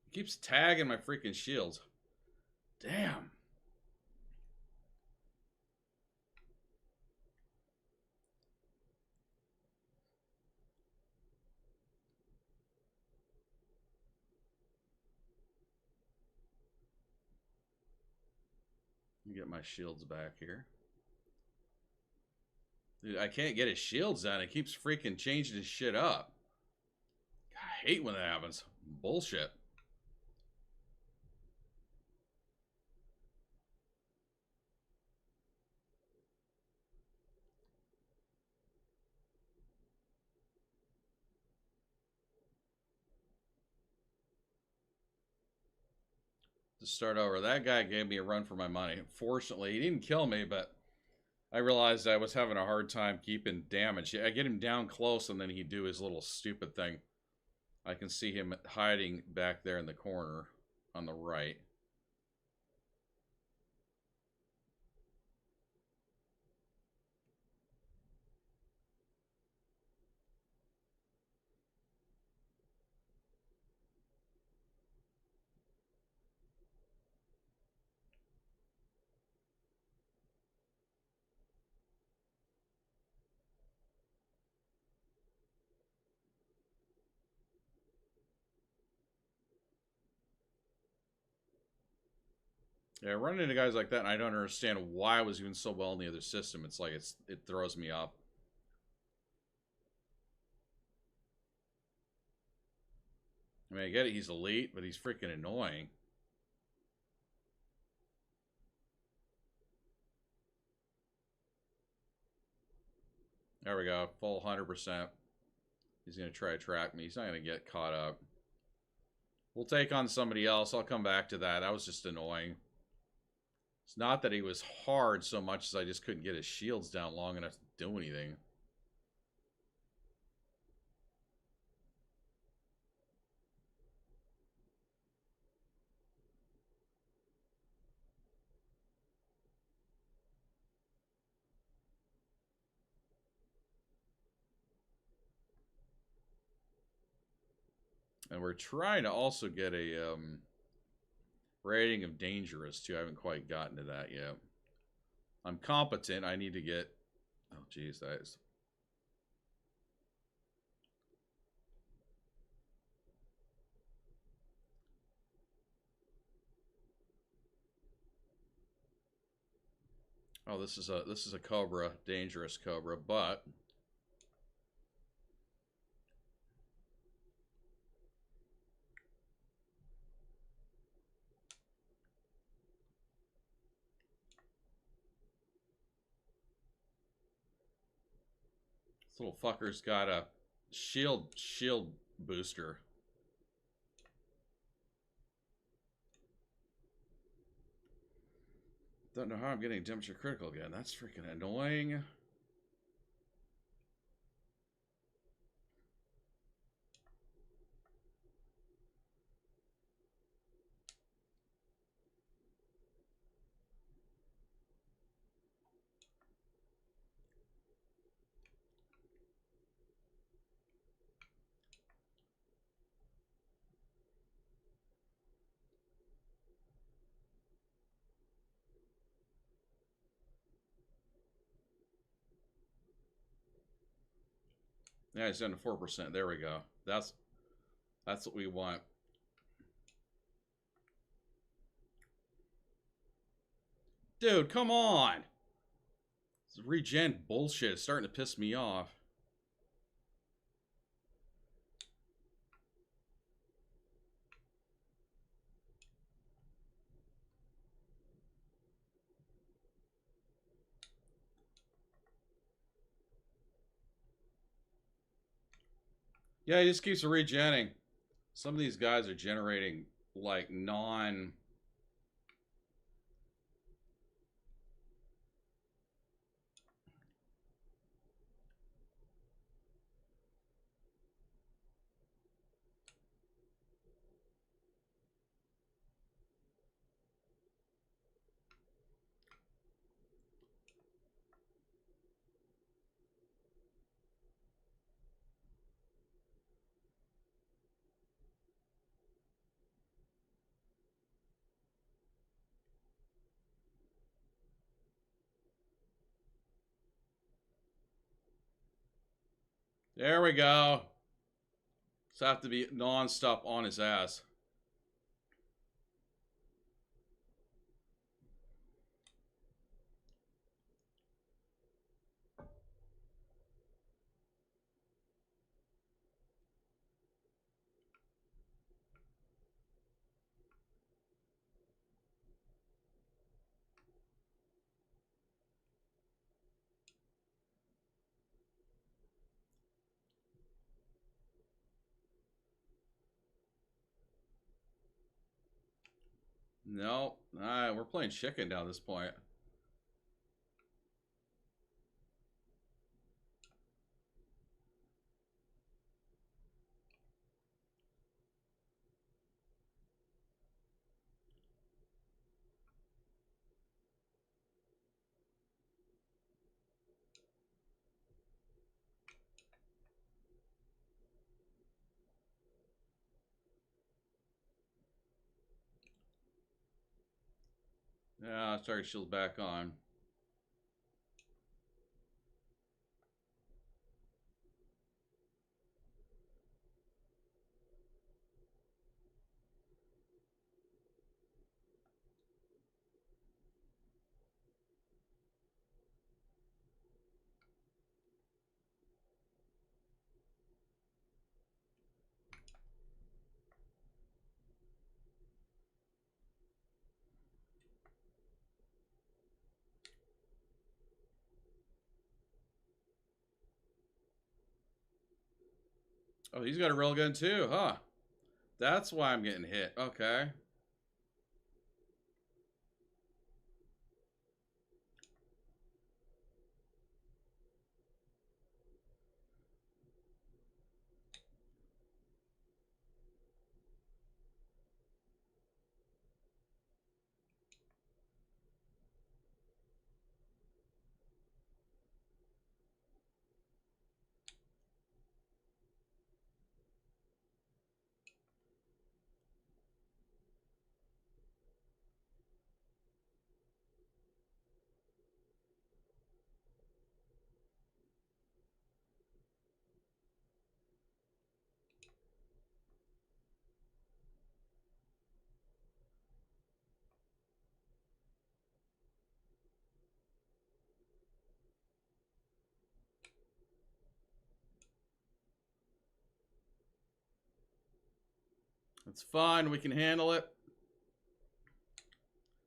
He keeps tagging my freaking shields. Damn. Let me get my shields back here. Dude, I can't get his shields down. It keeps freaking changing his shit up. I hate when that happens. Bullshit. To start over, that guy gave me a run for my money. Fortunately, he didn't kill me, but I realized I was having a hard time keeping damage. I get him down close, and then he'd do his little stupid thing. I can see him hiding back there in the corner on the right. Yeah, running into guys like that, and I don't understand why I was even so well in the other system. It's like it throws me off. I mean, I get it, he's elite, but he's freaking annoying. There we go, full 100%. He's going to try to track me. He's not going to get caught up. We'll take on somebody else. I'll come back to that. That was just annoying. It's not that he was hard so much as I just couldn't get his shields down long enough to do anything. And we're trying to also get a rating of dangerous, too. I haven't quite gotten to that yet. I'm competent. I need to get... Oh, geez, that is... Oh, this is a Cobra, dangerous Cobra, but... This little fucker's got a shield booster. Don't know how I'm getting temperature critical again. That's freaking annoying. Yeah, it's down to 4%. There we go. That's what we want. Dude, come on. This regen bullshit is starting to piss me off. Yeah, he just keeps regenning. Some of these guys are generating like non. There we go. So I have to be non-stop on his ass. No, we're playing chicken down this point. Yeah, target shield's back on. Oh, he's got a railgun too, huh? That's why I'm getting hit. Okay. It's fine. We can handle it.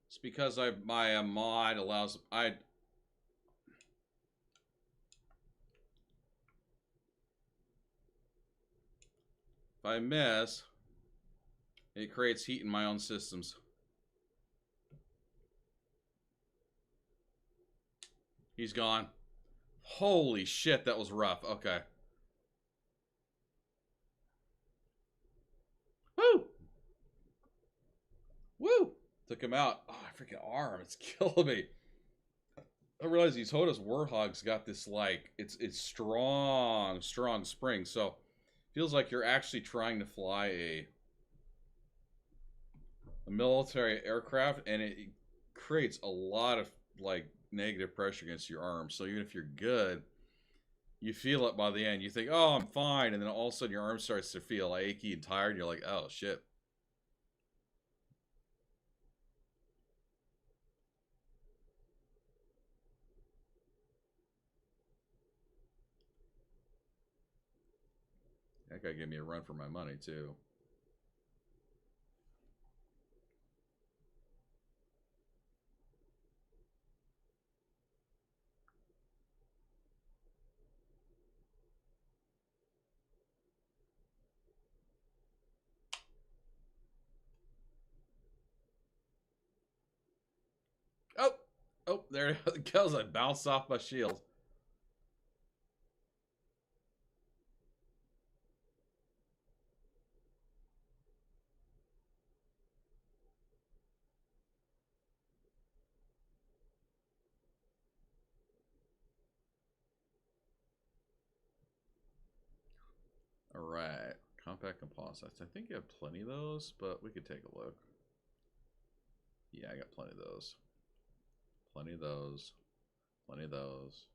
It's because my mod allows If I miss, it creates heat in my own systems. He's gone. Holy shit, that was rough. Okay. Woo! Woo! Took him out. Oh, my freaking arm. It's killing me. I realize these Hodis Warthogs got this, like, it's strong spring. So, feels like you're actually trying to fly a military aircraft, and it creates a lot of, like, negative pressure against your arm. So even if you're good, you feel it by the end. You think, oh, I'm fine. And then all of a sudden your arm starts to feel achy and tired. And you're like, oh, shit. That guy gave me a run for my money, too. Oh, oh, there it goes. I bounced off my shield. All right. Compact composites. I think you have plenty of those, but we could take a look. Yeah, I got plenty of those. Plenty of those. Plenty of those.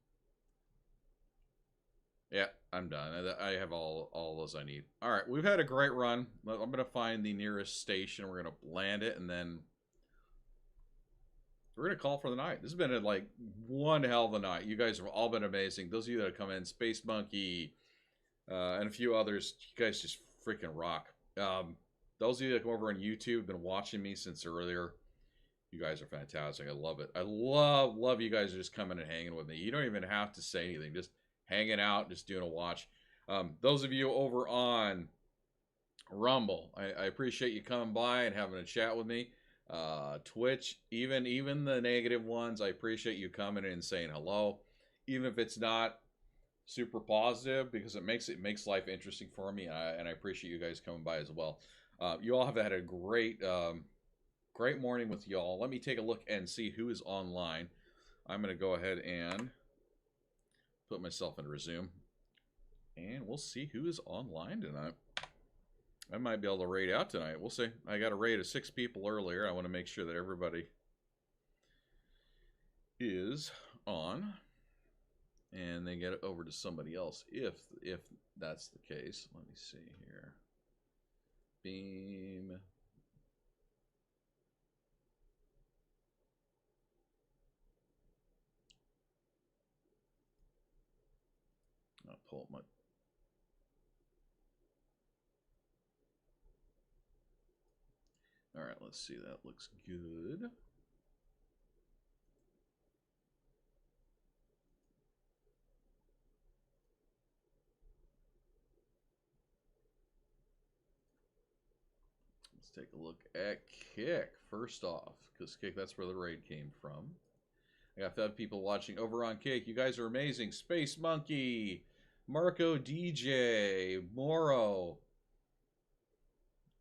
Yeah, I'm done. I have all those I need. All right, we've had a great run. I'm going to find the nearest station. We're going to land it, and then we're going to call for the night. This has been like one hell of a night. You guys have all been amazing. Those of you that have come in, Space Monkey, and a few others, you guys just freaking rock. Those of you that come over on YouTube have been watching me since earlier. You guys are fantastic. I love it. I love you guys just coming and hanging with me. You don't even have to say anything. Just hanging out, just doing a watch. Those of you over on Rumble, I appreciate you coming by and having a chat with me. Twitch, even the negative ones, I appreciate you coming in and saying hello, even if it's not super positive, because it makes life interesting for me, and I appreciate you guys coming by as well. You all have had a great morning with y'all. Let me take a look and see who is online. I'm going to go ahead and put myself in resume, and we'll see who is online tonight. I might be able to raid out tonight. We'll see. I got a raid of 6 people earlier. I want to make sure that everybody is on, and they get it over to somebody else if that's the case. Let me see here. Beam. I'll pull up my... All right, let's see. That looks good. Let's take a look at Kick first off, because Kick, that's where the raid came from. I got 5 people watching over on Kick. You guys are amazing. Space Monkey, Marco DJ, Moro,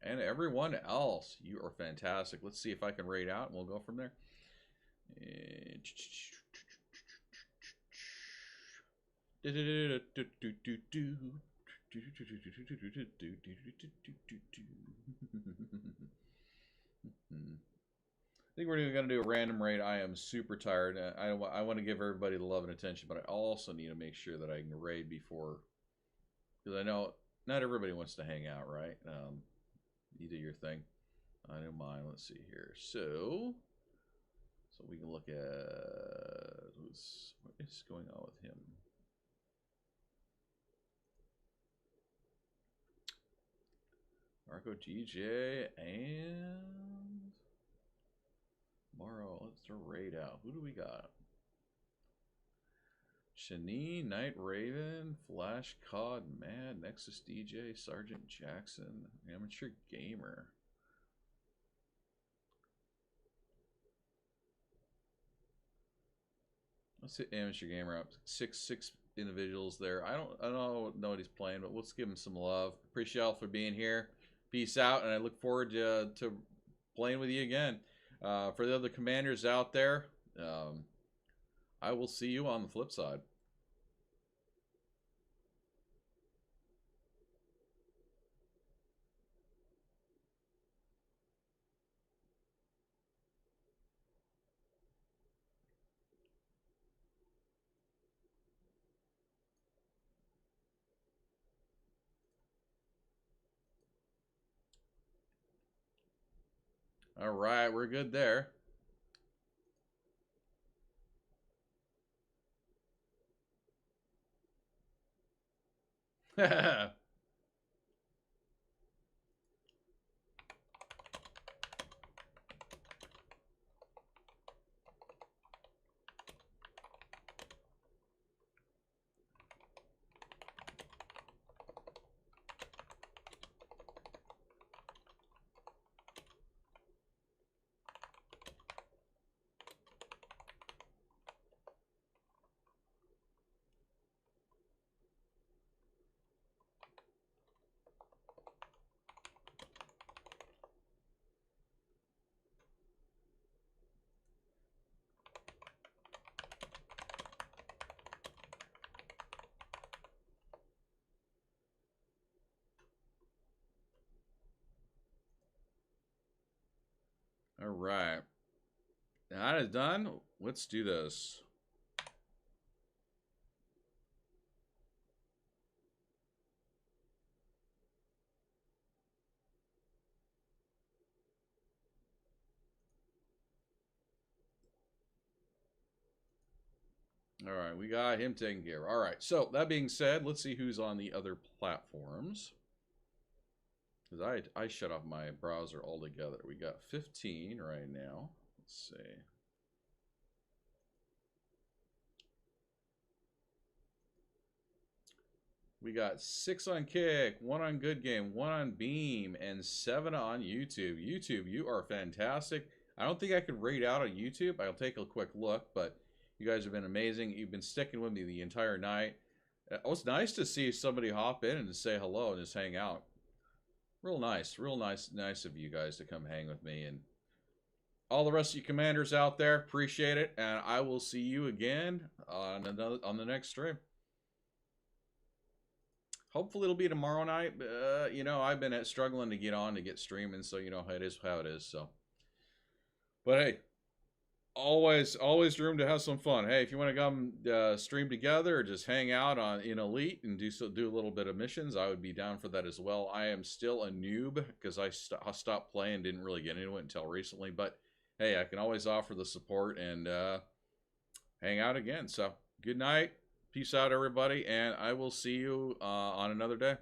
and everyone else. You are fantastic. Let's see if I can raid out, and we'll go from there. I think we're going to do a random raid. I am super tired. I want to give everybody the love and attention, but I also need to make sure that I can raid before, because I know not everybody wants to hang out, right? You do your thing. I don't mind. Let's see here. So we can look at what is going on with him. Marco GJ and Morrow. Let's raid out. Who do we got? Shani, Night Raven, Flash Cod, Mad, Nexus DJ, Sergeant Jackson, Amateur Gamer. Let's hit Amateur Gamer up. Six individuals there. I don't know what he's playing, but let's give him some love. Appreciate y'all for being here. Peace out, and I look forward to playing with you again. For the other commanders out there, I will see you on the flip side. All right, we're good there. All right. That is done. Let's do this. All right, we got him taken care of. All right, so that being said, let's see who's on the other platforms. Because I shut off my browser altogether. We got 15 right now. Let's see. We got 6 on Kick, 1 on Good Game, 1 on Beam, and 7 on YouTube. YouTube, you are fantastic. I don't think I could rate out on YouTube. I'll take a quick look, but you guys have been amazing. You've been sticking with me the entire night. It was nice to see somebody hop in and to say hello and just hang out. Real nice of you guys to come hang with me. And all the rest of you commanders out there, appreciate it. And I will see you again on the next stream. Hopefully it'll be tomorrow night. You know, I've been struggling to get streaming, so you know it is how it is. So, but hey, always room to have some fun. Hey, if you want to come stream together or just hang out in Elite and do a little bit of missions, I would be down for that as well. I am still a noob because I stopped playing, didn't really get into it until recently. But hey, I can always offer the support and hang out again. So good night. Peace out, everybody, and I will see you on another day.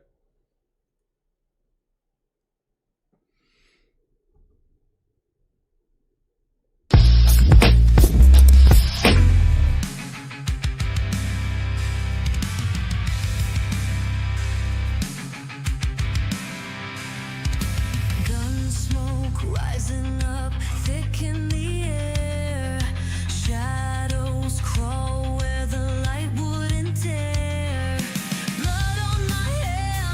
Gunsmoke rising up thick in the air. Shadows crawl where the light wouldn't dare. Blood on my hands.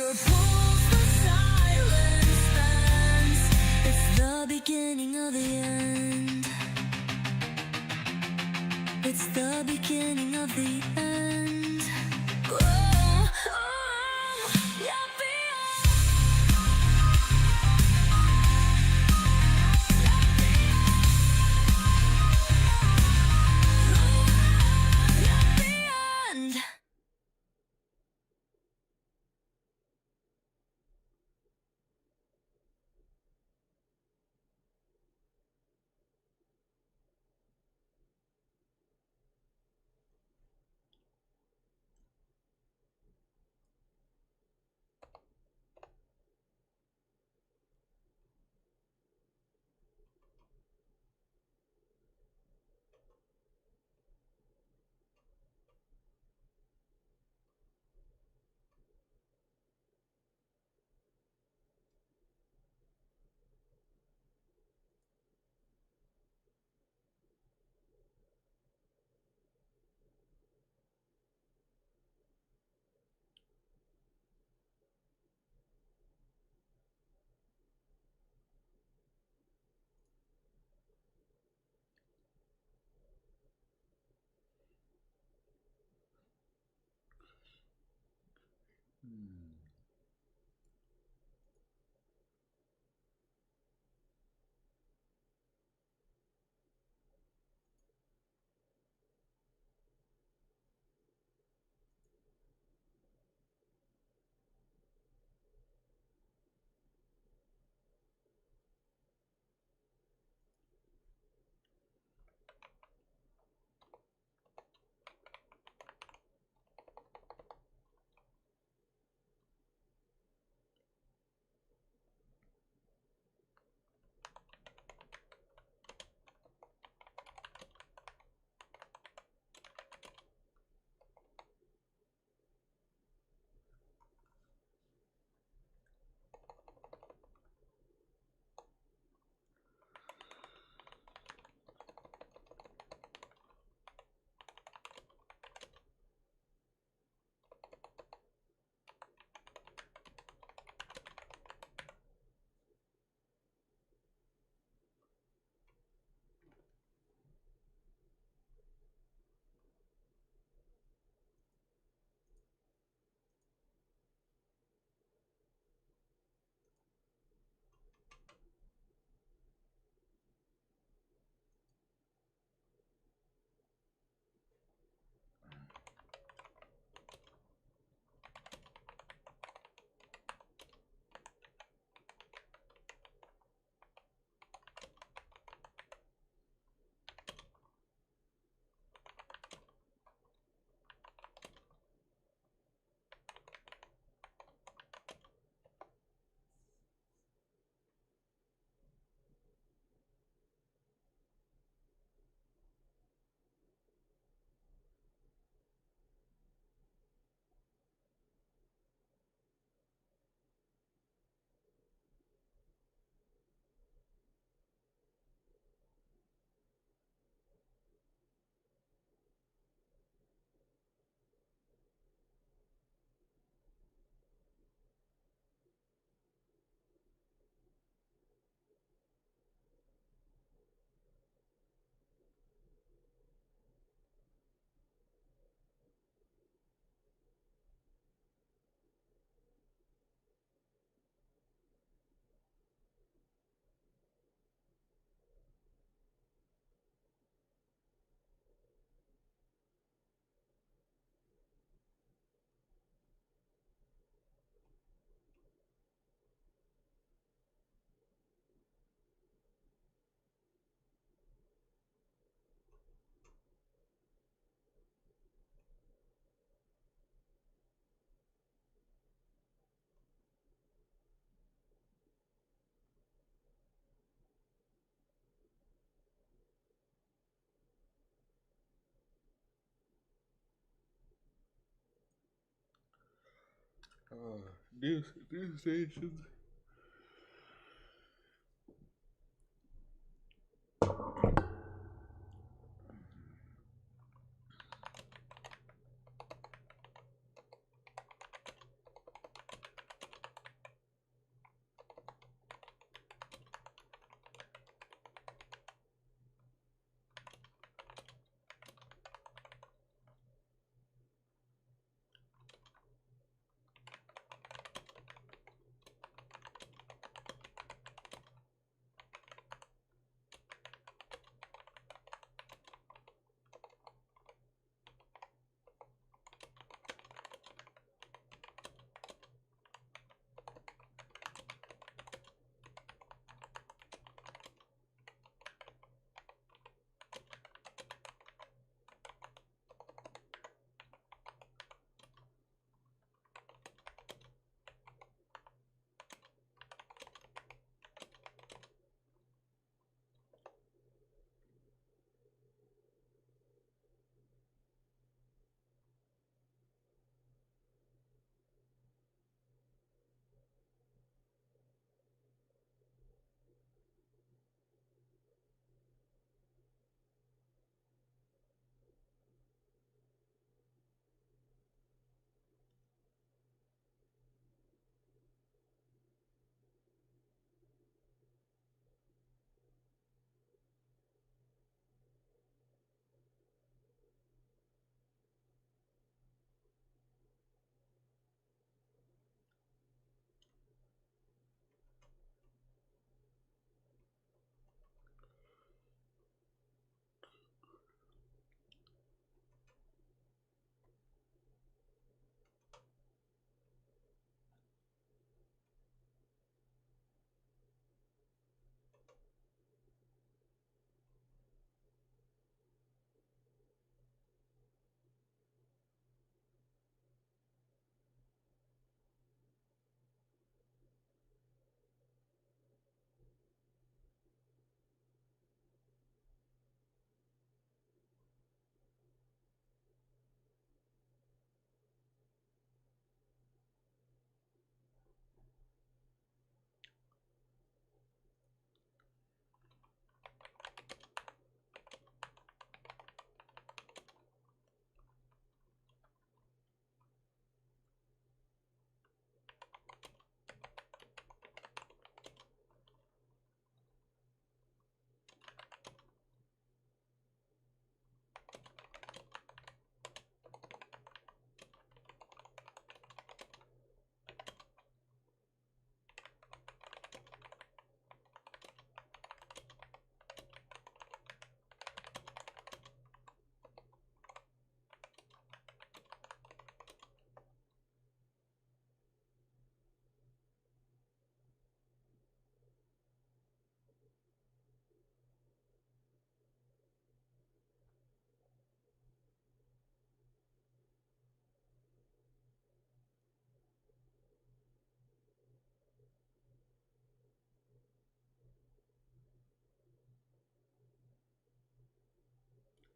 Thunder pulls the silence fence. It's the beginning of the end. It's the beginning of the end. Oh, oh, you're beyond. You're beyond. News stations.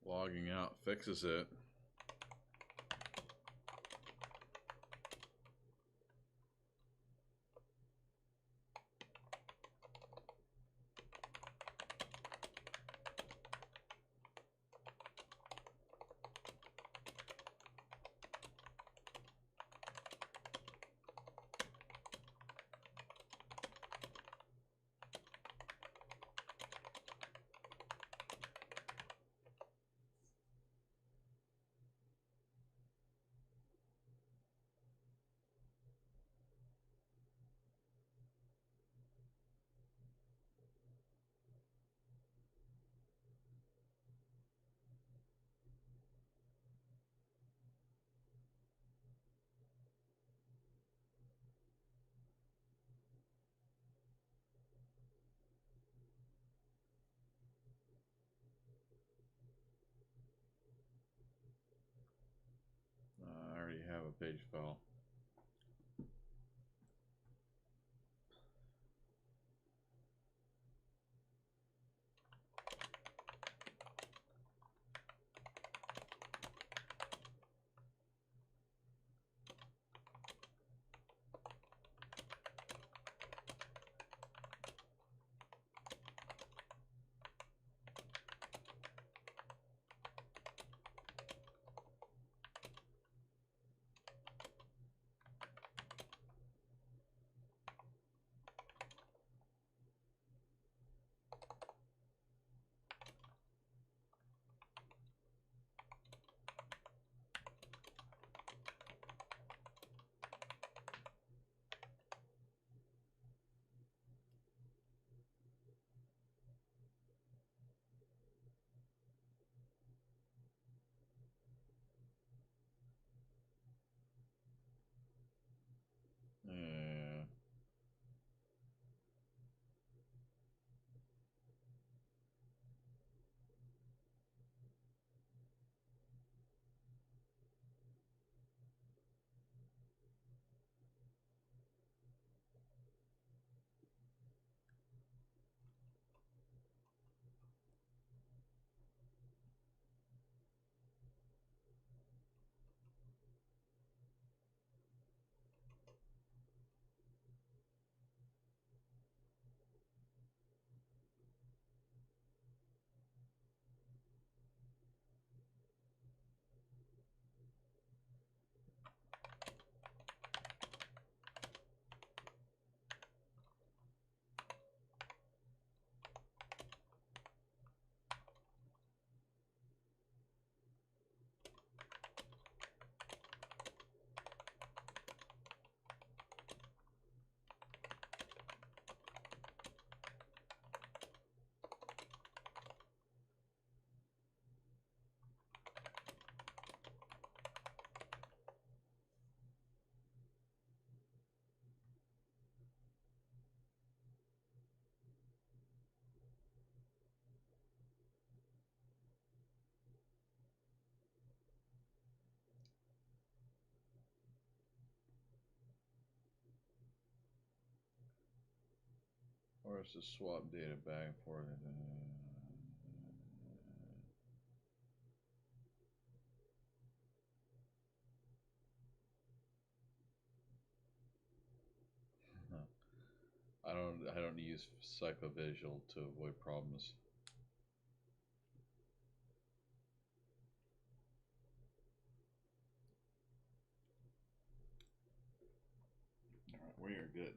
Logging out fixes it. I already have a page file. Yeah. Or it's just swap data back and forth. I don't use psychovisual to avoid problems. All right, we are good.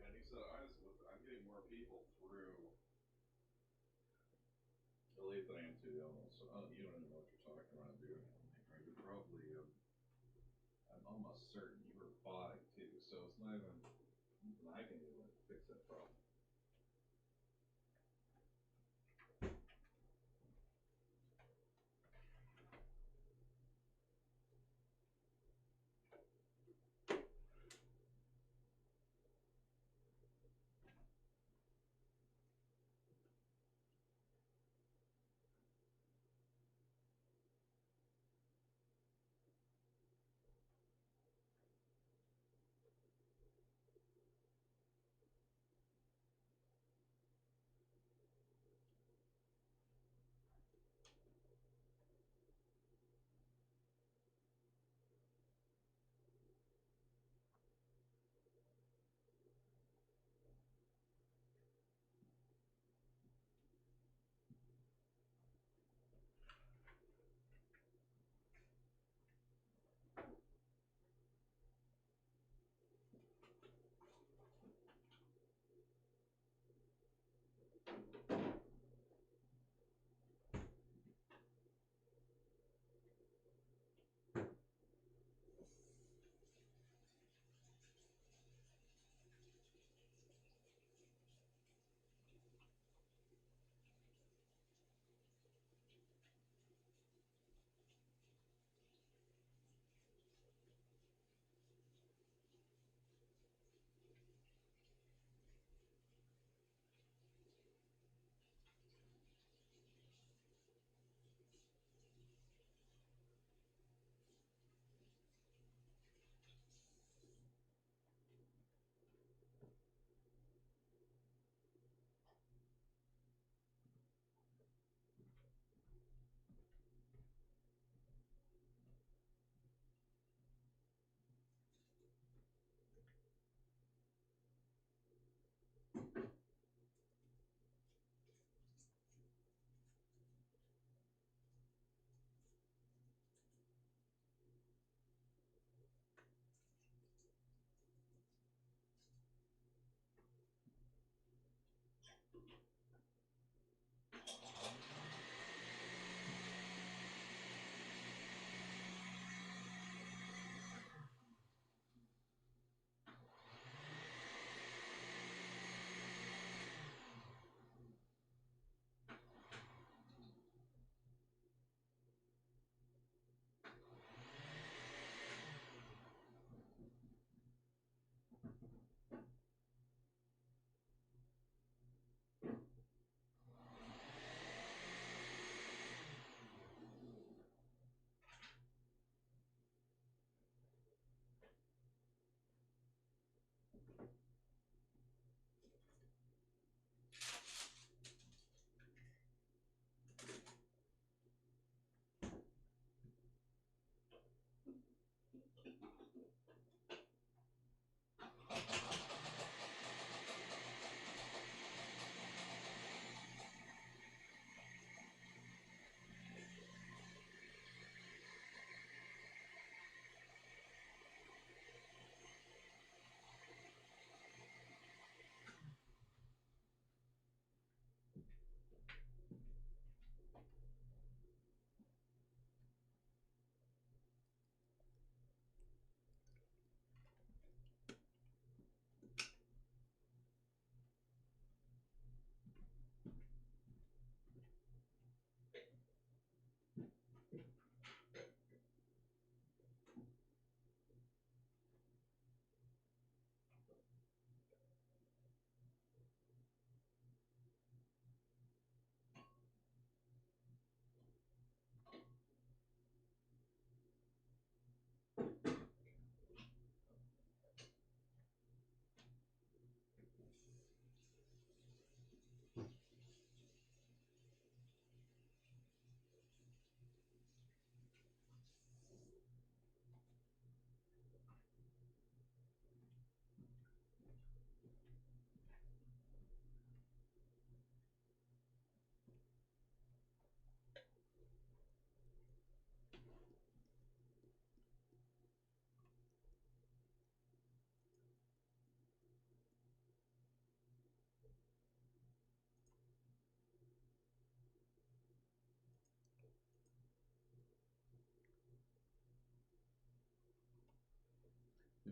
And he said, I'm getting more people through Elite than I am to the almost. So, you don't even know what you're talking about, dude. You're probably, I'm almost certain you were botting too. So it's not even, I can do it, fix that problem.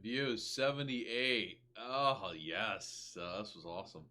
views, 78. Oh, yes. This was awesome.